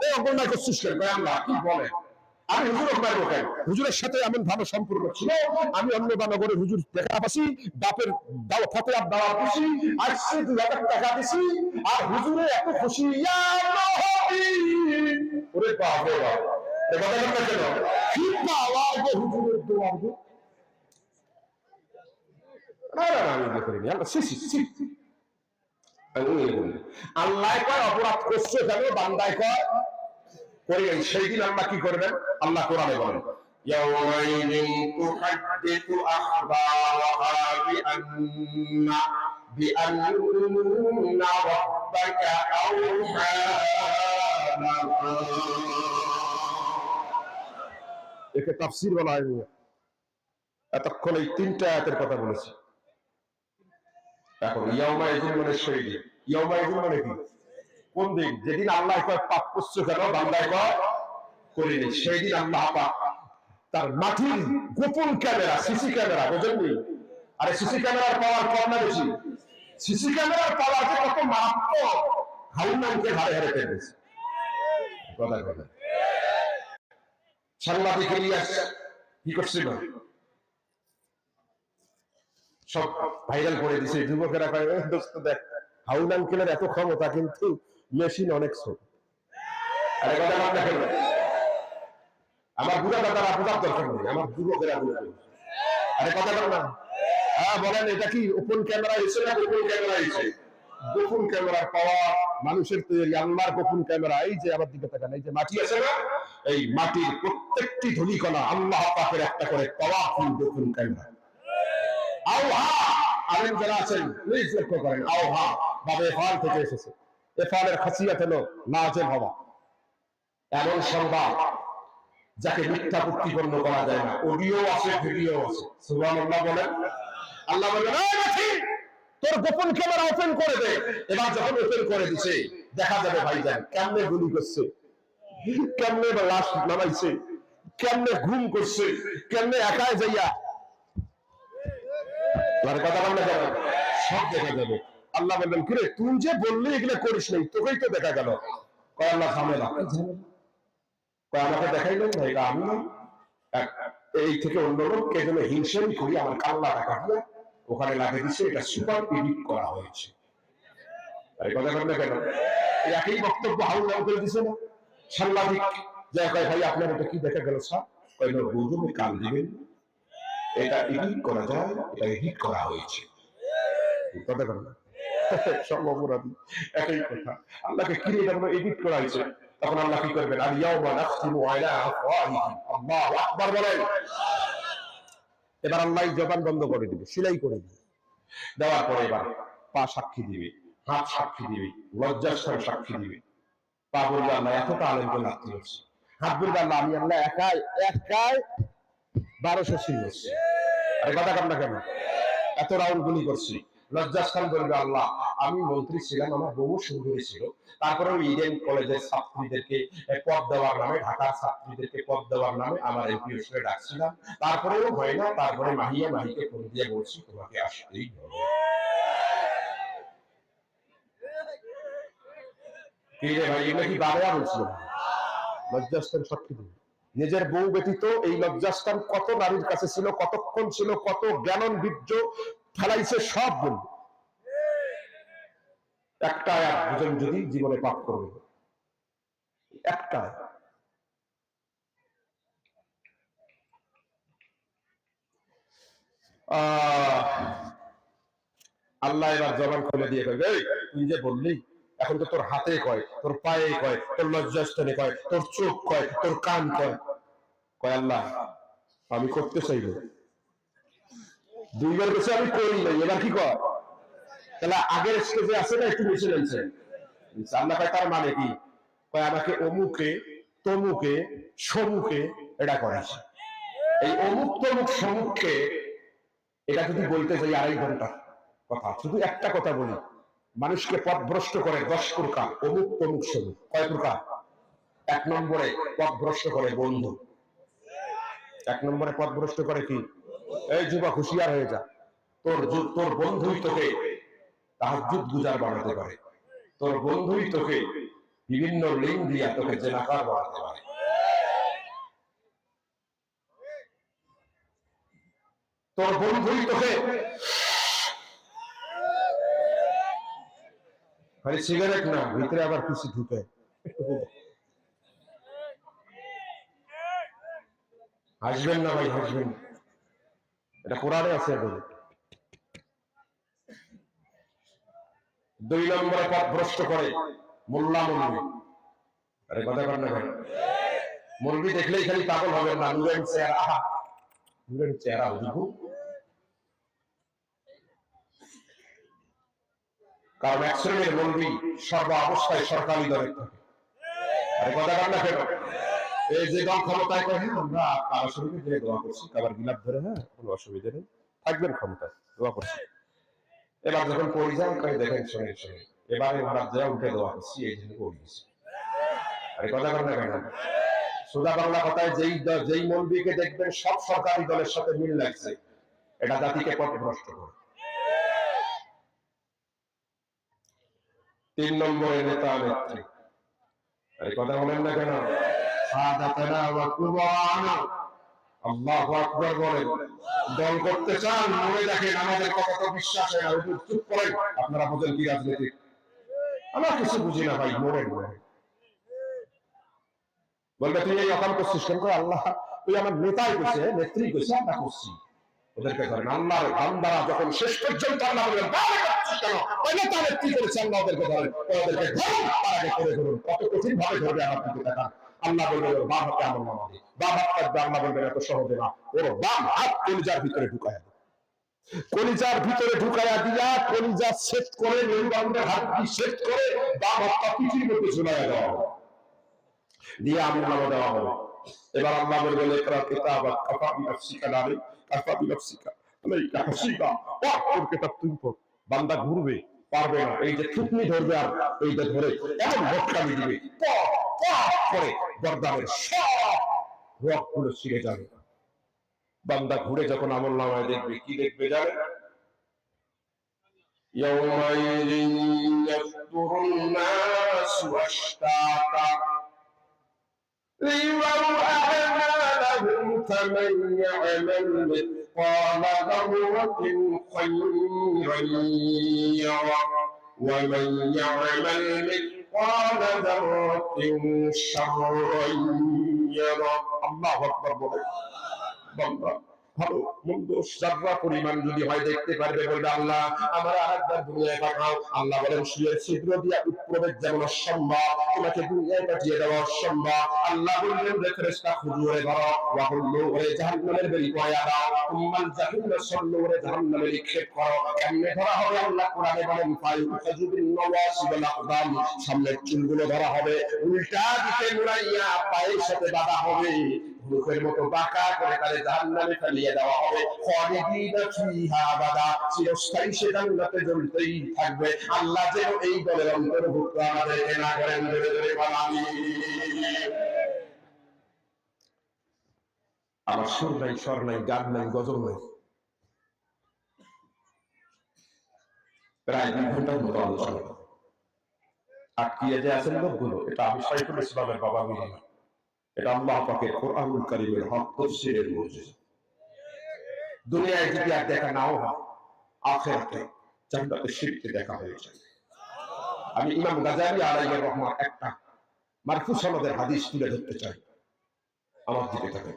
এই অপরাধ করছিস কেন? আল্লাহ কি বলে? আমি হুজুর মারবো কেন? হুজুরের সাথে এমন ভালো সম্পর্ক ছিল, আমি অন্নদানগরে হুজুর দেখা পাচ্ছি, বাপের ফতেহার দাওয়াত দিছি, আসছে 2000 টাকা দিছি, আর হুজুরে এত খুশি, ওরে বাবা আল্লাহ কয় অপরাধ করছে কেন? বান্দায় কয় করে। সেই দিন আল্লাহ কি করবেন? আল্লাহ কোরআনে বলেন, يومئذ تحدث أخبارها بأن بأن ربك أوحى لها একে তাফসীর বলা হয়নি। এতক্ষণ এই তিনটা আয়াতের কথা বলেছি। এখন ইয়াউমা ইযিন মানে সেই দিন। ইয়াউমা ইযিন মানে কি? কোন দিন? যেদিন আল্লাহ কয় পাপ করছো কেন, বান্দায় কয় করিনি, সেই দিন আল্লাহ পাক তার মাটির গোপন ক্যামেরা, সিসি ক্যামেরা, বোঝেননি? আরে সিসি ক্যামেরার পাওয়ার কম না বেশি? সিসি ক্যামেরার পাওয়ার যে কত মারাত্মক, হাউনানকে হারে হারে পেয়েছে। কথা কথা সাংবাদিক ইলিয়াস কি করছিল, সব ভাইরাল করে দিছে। যুবকেরা কয় দোস্ত দেখ, হাউন আঙ্কেলের এত ক্ষমতা কিন্তু মেশিন অনেক ছোট। আরে কথা না কেন, আমার বুড়া দাদারা বোঝার দরকার নেই, আমার যুবকেরা বুঝে। আরে কথা বল না। হ্যাঁ বলেন, এটা কি ওপেন ক্যামেরা এসে না গোপন ক্যামেরা এসে? গোপন ক্যামেরার পাওয়া মানুষের তৈরি, আল্লাহর গোপন ক্যামেরা। এই যে আমার দিকে তাকান, এই যে মাটি আছে না, এই মাটির প্রত্যেকটি ধূলিকণা আল্লাহ পাকের একটা করে পাওয়ারফুল গোপন ক্যামেরা। আওহা, আলেম যারা আছেন প্লিজ লক্ষ্য করেন, আওহা ভাবে এফাল থেকে এসেছে। এফালের খাসিয়াত হলো নাজেল হওয়া, এমন সংবাদ যাকে মিথ্যা প্রতিপন্ন করা যায় না। অডিও আছে, ভিডিও আছে। সুবহানাল্লাহ বলেন। আল্লাহ বলেন, এই মাটি তোর গোপন ক্যামেরা ওপেন করে দে। এবার যখন ওপেন করে দিছে, দেখা যাবে ভাইজান কেমনে গুলি করছে, কেমনে লাশ নামাইছে, কেমনে ঘুম করছে, কেমনে একাই যাইয়া কথা বললে সব দেখা যাবে। আল্লাহ বললেন, কিরে তুই যে বললি এগুলো করিস নাই, তোকেই তো দেখা গেল। কয় আল্লাহ ঝামেলা, কয় আমাকে দেখাইলেন না, এটা আমি নই, এই থেকে অন্য লোক কে যেন হিংসামি করি আমার কাল্লা টাকা দিয়ে ওখানে লাগিয়ে দিচ্ছে, এটা সুপার এডিট করা হয়েছে। কথা বললে কেন? একই বক্তব্য হাউল নাম করে দিছে না সাংবাদিক, যে কয় ভাই আপনার এটা কি দেখা গেল স্যার? কয় না বুঝুন কাল দিবেন, এটা এডিট করা যায়, এটা এডিট করা হয়েছে। কথা বল না, সব অপরাধী একই কথা। আল্লাহকে কিনে যখন এডিট করা হয়েছে, তখন আল্লাহ কি করবেন? আল ইয়াউমা নাখতিমু আলা আফওয়াহিহিম, আল্লাহু আকবার বলেন। এবার আল্লাহ জবান বন্ধ করে দিবে, সিলাই করে দিবে। দেওয়ার পরে এবার পা সাক্ষী দিবে, হাত সাক্ষী দিবে, লজ্জাস্থান সাক্ষী দিবে। পা বলবে আল্লাহ এতটা আলেম করে লাগতে হচ্ছে, হাত বলবে আল্লাহ আমি আল্লাহ একাই 1200 সিল করছি। আরে কথা কর না কেন, এত রাউন্ড গুলি করছি। লজ্জাস্থান বলবে আল্লাহ আমি মন্ত্রী ছিলাম, আমার বহু সুন্দরী ছিল, তারপরে ইডেন কলেজের ছাত্রীদেরকে পদ দেওয়ার নামে, ঢাকার ছাত্রীদেরকে পদ দেওয়ার নামে আমার এমপি হিসেবে ডাকছিলাম, তারপরেও হয় না। তারপরে মাহিকে ফোন দিয়ে বলছি তোমাকে আসতেই হবে। কি রে ভাই, এগুলো কি বাবা বলছিল? লজ্জাস্থান সাক্ষী দিবে। নিজের বউ ব্যতীত এই লজ্জাস্থান কত নারীর কাছে ছিল, কতক্ষণ ছিল, কত জ্ঞানন বীর্য ফেলাইছে, সব বলবে। একটা একজন যদি জীবনে পাপ করবে, একটা আল্লাহ এবার জবান খুলে দিয়ে কয়, তুই যে বললি, এখন তো তোর হাতে কয়, তোর পায়ে কয়, তোর লজ্জাস্থানে কয়, তোর চোখ কয়, তোর কান কয়। কয় আল্লাহ আমি করতে চাইব, দুইবার বেশি আমি করি নাই, এবার কি কয়? তাহলে আগের স্টেজে আছে না, একটু বেশি লাগছে। আল্লাহ কয় তার মানে কি? কয় আমাকে অমুকে তমুকে সমুখে এটা করাইছে। এই অমুক তমুক সমুখকে এটা যদি বলতে যাই 2.5 ঘন্টা কথা, শুধু একটা কথা বলি, মানুষকে পথভ্রষ্ট করে 10 প্রকার, অমুক তমুক সমুখ। কয় প্রকার? 1 নম্বরে পথভ্রষ্ট করে বন্ধু। 1 নম্বরে পথভ্রষ্ট করে কি? এই যুবক হুঁশিয়ার হয়ে যা, তোর বন্ধুই তোকে তাহাজ্জুদ গুজার বানাতে পারে, তোর বন্ধুই তোকে বিভিন্ন লিঙ্ক দিয়া তোকে জেনাকার বানাতে পারে। তোর বন্ধুই তোকে খালি সিগারেট না, ভিতরে আবার কিছু ঢুকে। হাসবেন না ভাই, হাসবেন, এটা কোরআনে আছে। 2 নম্বরে পথভ্রষ্ট করে মোল্লা মৌলবি। আরে কথা কর না ভাই, মৌলবি দেখলেই খালি পাগল হবে না, নুরের চেহারা, নুরের চেহারা অদ্ভুত। কারণ এক শ্রেণীর মন্ত্রী সর্ব অবস্থায় সরকারি দলে থাকে। আরে কথা বল না কেন? এই যে দল ক্ষমতায় করে, আমরা কারো শরীরে যে দোয়া করছি, কাবার গিলাপ ধরে, হ্যাঁ কোনো অসুবিধা নেই, থাকবেন ক্ষমতায়, দোয়া করছি। এবার যখন পরিযান করে দেখেন শোনেন শোনেন, এবারে আমরা যা উঠে দোয়া করছি এই জন্য পড়িয়েছি। আরে কথা বল না কেন? সোজা বাংলা কথায় যেই মন্ত্রীকে দেখবেন সব সরকারি দলের সাথে মিল লাগছে, এটা জাতিকে পথভ্রষ্ট করে। 3 নম্বরে নেতা নেত্রী। এই কথা বলেন না কেন? সাদাতানা ওয়া কুরআনা, আল্লাহু আকবার বলেন। দল করতে চান মনে দেখেন, আমাদের কথা তো বিশ্বাস হয় না, চুপ করেন। আপনারা বোঝেন কি রাজনীতি? আমরা কিছু বুঝি না ভাই, মরে বলবে তুই এই অকাল করছিস কেন? আল্লাহ তুই আমার নেতাই কইছে, নেত্রী কইছে, আমরা করছি। ওদেরকে ধরেন আল্লাহর বান্দারা যখন শেষ পর্যন্ত আল্লাহ বললেন বাবা করছিস কেন, ওই নেতা নেত্রী করেছে, আল্লাহ ওদেরকে ধরেন, ওদেরকে ধরুন, তার আগে করে ধরুন। কত কঠিন ভাবে ধরবে আমার দিকে তাকান। আল্লাহ বলবেন ওর বাম হাতে আমার মামা দিয়ে, বাম হাত থাকবে, আল্লাহ বলবেন এত সহজে না, ওর বাম হাত কলিজার ভিতরে ঢুকায়, কলিজার ভিতরে ঢুকায়া দিয়া কলিজা সেট করে, মেরুদণ্ডের হাত দিয়ে সেট করে বাম হাতটা পিঠির মধ্যে ঝুলাইয়া দেওয়া হবে, দিয়ে আমার নামে দেওয়া হবে। এবার আল্লাহ বলবেন ইকরা কিতাবাক কাফা বিনাফসিকা আলাইকা, কাফা বিনাফসিকা আলাইকা হাসিবা, ওর কিতাব তুমি পড়। বান্দা ঘুরবে, পারবে না, এই যে থুতনি ধরবে আর এইটা ধরে এমন ভটকানি দিবে, করে গর্দানের সব রগগুলো ছিঁড়ে যাবে। বান্দা ঘুরে যখন আমলনামায় দেখবে, কি দেখবে জানেন? ইয়াউমাইযিন ইয়াসদুরুন নাসু আশতাতা ليروا أعمالهم فمن يعمل مثقال ذرة خيرا يره ومن يعمل مثقال ذرة شرا يره। الله أكبر بابا ভালো মন্দ যারা পরিমাণ যদি হয় দেখতে পারবে, বলবে আল্লাহ আমার আরেকবার দুনিয়ায় পাঠাও। আল্লাহ বলেন শুয়ে ছিদ্র দিয়া উৎপ্রবেশ যেমন অসম্ভব, তোমাকে দুনিয়ায় পাঠিয়ে দেওয়া অসম্ভব। আল্লাহ বললেন যে ফেরেশতা খুজুরে ধরো, ওয়াহুল্লু ওরে জাহান্নামের বেরি পয়া দাও, তুম্মাল জাহিন্না সল্লু ওরে জাহান্নামে নিক্ষেপ করো। কেমনে ধরা হবে? আল্লাহ কোরআনে বলেন ফায়ুখাযু বিন নওয়াসিবিল আকদাম, সামনের চুলগুলো ধরা হবে, উল্টা দিকে মুড়াইয়া পায়ের সাথে বাঁধা হবে, মুখের মতো বাঁকা করে তারে জাহান্নামে ফেলিয়ে দেওয়া হবে। খালিদিনা ফিহা আবাদা, চিরস্থায়ী সে জান্নাতে জ্বলতেই থাকবে। আল্লাহ যেন এই দলের অন্তর্ভুক্ত আমাদেরকে না করেন, ধরে ধরে আমিন। আমার সুর নাই, স্বর নাই, গান নাই, গজল নাই, প্রায় 2 ঘন্টার মতো আলোচনা। আটকিয়ে যে আছেন লোকগুলো, এটা আমি শাইখুল ইসলামের বাবা বলি না, এটা আল্লাহ পাকের কোরআনুল কারীমের হক তাফসীরের মুজিজা। দুনিয়ায় যদি আর দেখা নাও হয়, আখিরাতে জান্নাতে শিরকে দেখা হয়ে যায়। আমি ইমাম গাজালি আলাইহির রহমান একটা মারফু সনদের হাদিস তুলে ধরতে চাই, আমার দিকে তাকান।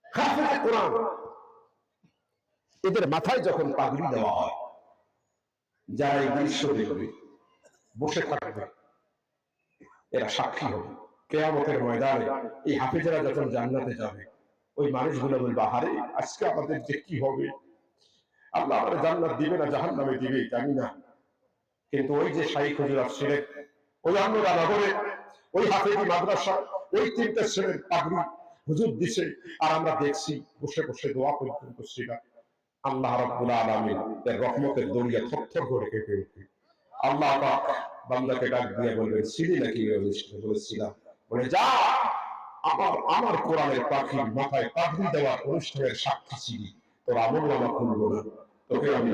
হাফেজে কোরআন এদের মাথায় যখন পাগড়ি দেওয়া হয়, যারা এই দৃশ্য দেখবে বসে থাকবে, এরা সাক্ষী হবে কিয়ামতের ময়দানে। এই হাফেজেরা যখন জান্নাতে যাবে, ওই মানুষগুলো বলবে আরে আজকে আমাদের যে কি হবে, আল্লাহ আমাদের জান্নাত দিবে না জাহান্নামে দিবে জানি না, কিন্তু ওই যে শাইখ হুজুর আসছিলেন, ওই অন্যরা নগরে, ওই হাফেজি মাদ্রাসা, ওই 3টে ছেলের পাগড়ি হুজুর দিছে, আর আমরা দেখছি বসে বসে দোয়া পর্যন্ত ছিলাম। আল্লাহ রাব্বুল আলামিন এর রহমতের দরিয়া থরথর করে কেঁপে উঠবে। আল্লাহ পাক বান্দাকে ডাক দিয়ে বলবেন ছিলি নাকি? বলেছিলাম। বলে যা, আমার কোরআনের পাখির মাথায় পাগড়ি দেওয়ার অনুষ্ঠানের সাক্ষী ছিলি, তোর আমলনামা খুলবো না, তোকে আমি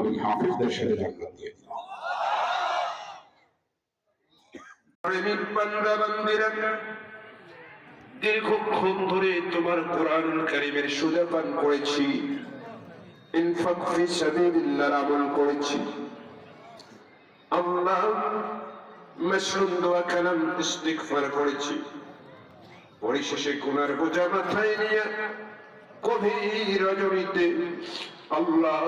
ওই হাফেজদের সাথে জান্নাত দিয়ে দিলাম। দীর্ঘক্ষণ ধরে তোমার কোরআনুল কারীমের সুদা পান করেছি, ইনফাক ফি সাবিলিল্লাহ আমল করেছি। আল্লাহ মাশরুম দোয়া কালাম ইস্তিগফার করেছি। পরিশেষে গুনার বোঝা মাথায় নিয়ে গভীর রজনীতে আল্লাহ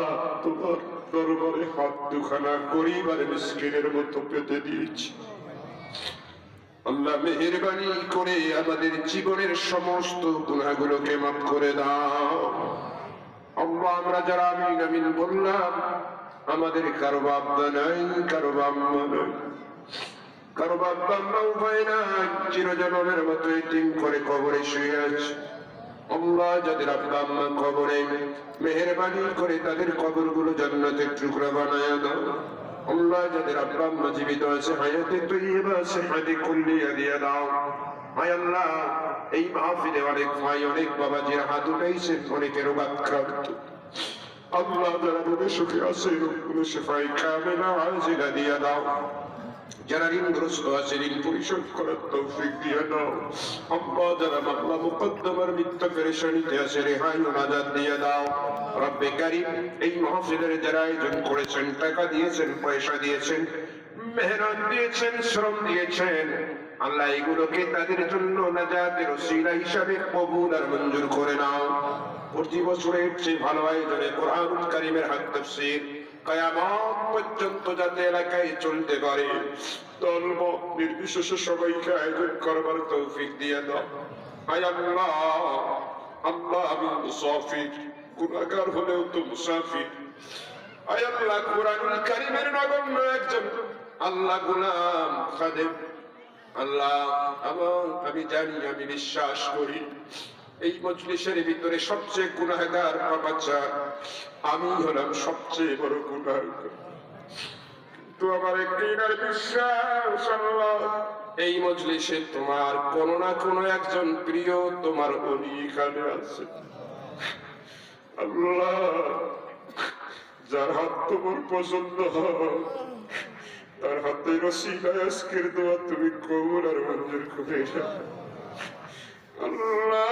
তোমার দরবারে হাত দুখানা গরীব আর মিসকিনের মতো পেতে দিয়েছি। আল্লাহ মেহেরবানি করে আমাদের জীবনের সমস্ত গুনাহগুলোকে মাফ করে দাও। আল্লাহ আমরা যারা আমিন আমিন বললাম, আমাদের কারো বাপ নাই, কারো বাপ মা নাই, কারো বাপ মা উপায় নাই, চিরজনমের মতো এতিম করে কবরে শুয়ে আছে। আল্লাহ যাদের আব্বা আম্মা কবরে, মেহেরবানি করে তাদের কবরগুলো জান্নাতের টুকরা বানায়া দাও। আল্লাহ যাদের আব্বা আম্মা জীবিত আছে, হায়াতে তৈয়বা সিহহাতে কুল্লিয়া দিয়া দাও। হায় আল্লাহ, এই মাহফিলে অনেক ভাই, অনেক বাবাজির হাত উঠাইছেন, অনেকের রোগাক্রান্ত। আল্লাহ যারা রোগে সুখে আছে, রোগগুলো শিফায়ে কামিলা আজিলা দিয়া দাও। যারা ঋণগ্রস্ত আছে, ঋণ পরিশোধ করার তৌফিক দিয়ে দাও। আল্লাহ যারা মামলা মুকদ্দমার মিথ্যা পেরেশানিতে আছে, রেহাই ও নাজাত দিয়ে দাও। রব্বে কারীম, এই মাহফিলের যারা আয়োজন করেছেন, টাকা দিয়েছেন, পয়সা দিয়েছেন, মেহনত দিয়েছেন, শ্রম দিয়েছেন, আল্লাহ এগুলোকে তাদের জন্য নাজাতের ওসিলা হিসাবে কবুল আর মঞ্জুর করে নাও। প্রতি বছরের চেয়ে ভালো আয়োজনে কোরআনুল কারীমের হক তাফসীর কিয়ামত পর্যন্ত যাতে এলাকায় চলতে পারে, দলমত নির্বিশেষে সবাইকে আয়োজন করবার তৌফিক দিয়ে দাও। হায় আল্লাহ, আল্লাহ আমি মুসাফির, গুনাহগার হলেও তো মুসাফির। হায় আল্লাহ, কোরআনুল কারীমের নগণ্য একজন আল্লাহ গোলাম খাদেম। আল্লাহ আমি জানি, আমি বিশ্বাস করি, এই মজলিসের ভিতরে সবচেয়ে গুনাহগার পাপাচার আমি হলাম, সবচেয়ে বড় গুনাহগার। তো আমার একদিন আর বিশ্বাস, আল্লাহ এই মজলিসে তোমার কোন না কোন একজন প্রিয় তোমার ওলি এখানে আছে। আল্লাহ যার হাত তোমার পছন্দ হয়, তার হাতে রসিলায় আজকের দোয়া তুমি কবুল আর মঞ্জুর করে নাও। আল্লাহ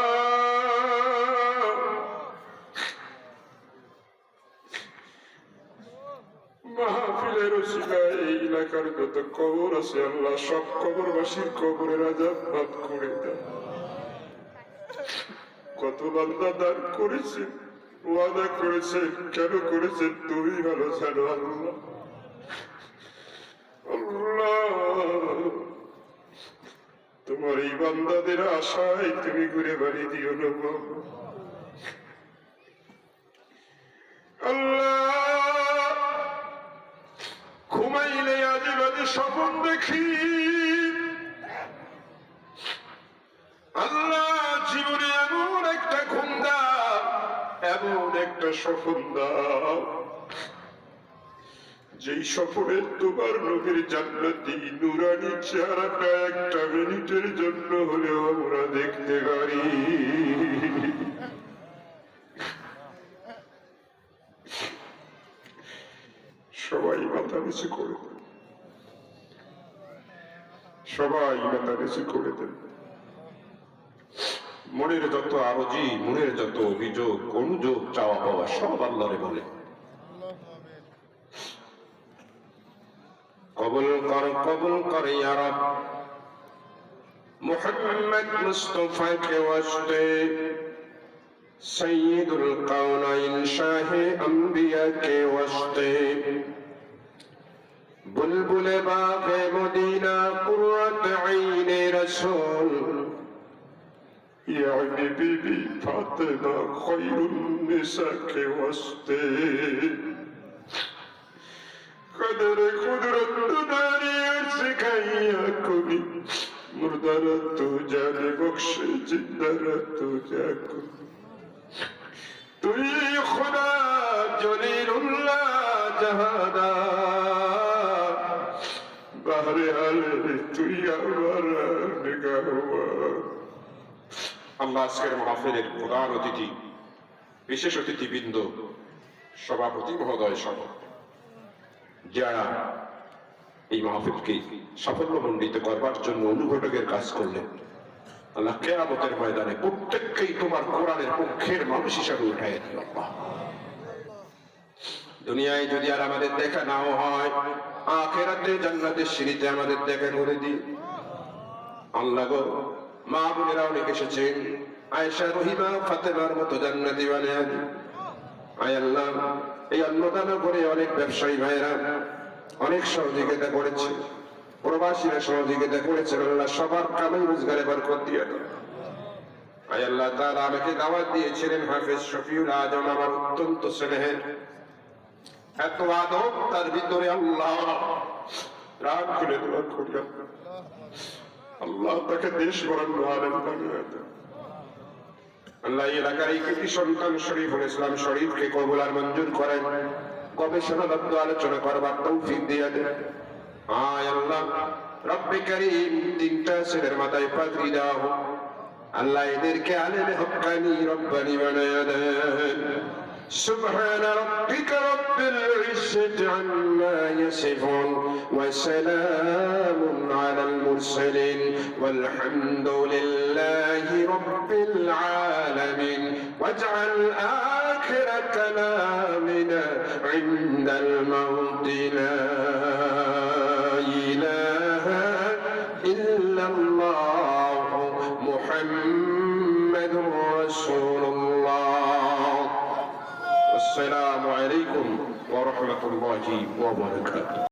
মাহফিলের ওসিলায় এই এলাকার যত কবর আছে, আল্লাহ সব কবরবাসীর কবরের আযাব মাফ করে দাও। কত বান্দা দান করেছে, ওয়াদা করেছেন, কেন করেছেন তুমি ভালো জানো। আল্লাহ আল্লাহ তোমার এই বান্দাদের আশায় তুমি ঘুরে বাড়ি দিও না। আল্লাহ ঘুমাইলে আজে বাজে স্বপ্ন দেখি, আল্লাহ জীবনে এমন একটা ঘুম দাও, এমন একটা স্বপ্ন দাও, যেই স্বপ্নে তোমার নবীর জান্নাতি নুরানি চেহারাটা একটা মিনিটের জন্য হলেও আমরা দেখতে পারি। সবাই মাথা নিচু করে দেন, সবাই মাথা নিচু করে দেন। মনের যত আরজি, মনের যত অভিযোগ, অনুযোগ, চাওয়া পাওয়া সব আল্লাহরে বলে। কবুল কর, কবুল কর ইয়া রব। মুহাম্মদ মুস্তাফা के वास्ते सय्यदुल कौनाइन शाहे अंबिया के वास्ते बुलबुले बाग़े मदीना कुर्रत ऐने रसूल यानी बीबी फातिमा खैरुन निसा के वास्ते कदर कुदरत दुनिया सिखाया कभी मुर्दारा तू जाने बख्शे जिंदारा तू जाको तू खुदा जलीलुल्लाह जहाना बाहरे हाले तू हमारा निगाहवा। আল্লাহ আজকের মাহফিলের প্রধান অতিথি, বিশেষ অতিথিবৃন্দ, সভাপতি মহোদয় সহ যারা এই মাহফিলকে সাফল্যমণ্ডিত করবার জন্য অনুঘটকের কাজ করলেন, আল্লাহ কিয়ামতের ময়দানে প্রত্যেককেই তোমার কোরআনের পক্ষের মানুষ হিসাবে উঠাইয়া দিও। দুনিয়ায় যদি আর আমাদের দেখা নাও হয়, আখিরাতে জান্নাতের সিঁড়িতে আমাদের দেখা করে দিও। আল্লাহ গো, মা বোনেরা অনেক এসেছেন, আয়েশা, রহিমা, ফাতেমার মতো জান্নাতি বানিয়ে দিও। আয় আল্লাহ, এই অন্নদান করে অনেক ব্যবসায়ী ভাইরা অনেক সহযোগিতা করেছে, প্রবাসীরা সহযোগিতা করেছেন। আল্লাহ সবার কামাই রোজগারে বরকত দিয়ে দাও। আয় আল্লাহ তাআলা আমাকে দাওয়াত দিয়েছিলেন হাফেজ শফিউল আজম, আমার অত্যন্ত স্নেহের, এত আদব তার ভিতরে। আল্লাহ রাগ খুলে দোয়া করি, আল্লাহ তাকে দেশ বরণ্য আলেম বানিয়ে দেন। আল্লাহ এই এলাকার এই কৃতি সন্তান শরীফুল ইসলাম শরীফকে কবুল আর মঞ্জুর করেন, গবেষণালব্ধ আলোচনা করবার তৌফিক দিয়ে দেন। আয় আল্লাহ রব্বে কারীম, তিনটা ছেলের মাথায় পাগড়ি দাও, আল্লাহ এদেরকে আলেমে হক্কানি রব্বানি বানায়া দেন। سبحان ربك رب العزة عما يصفون وسلام على المرسلين والحمد لله رب العالمين واجعل آخر كلامنا عند الموت لا إله إلا الله محمد رسول الله. السلام عليكم ورحمة الله وبركاته.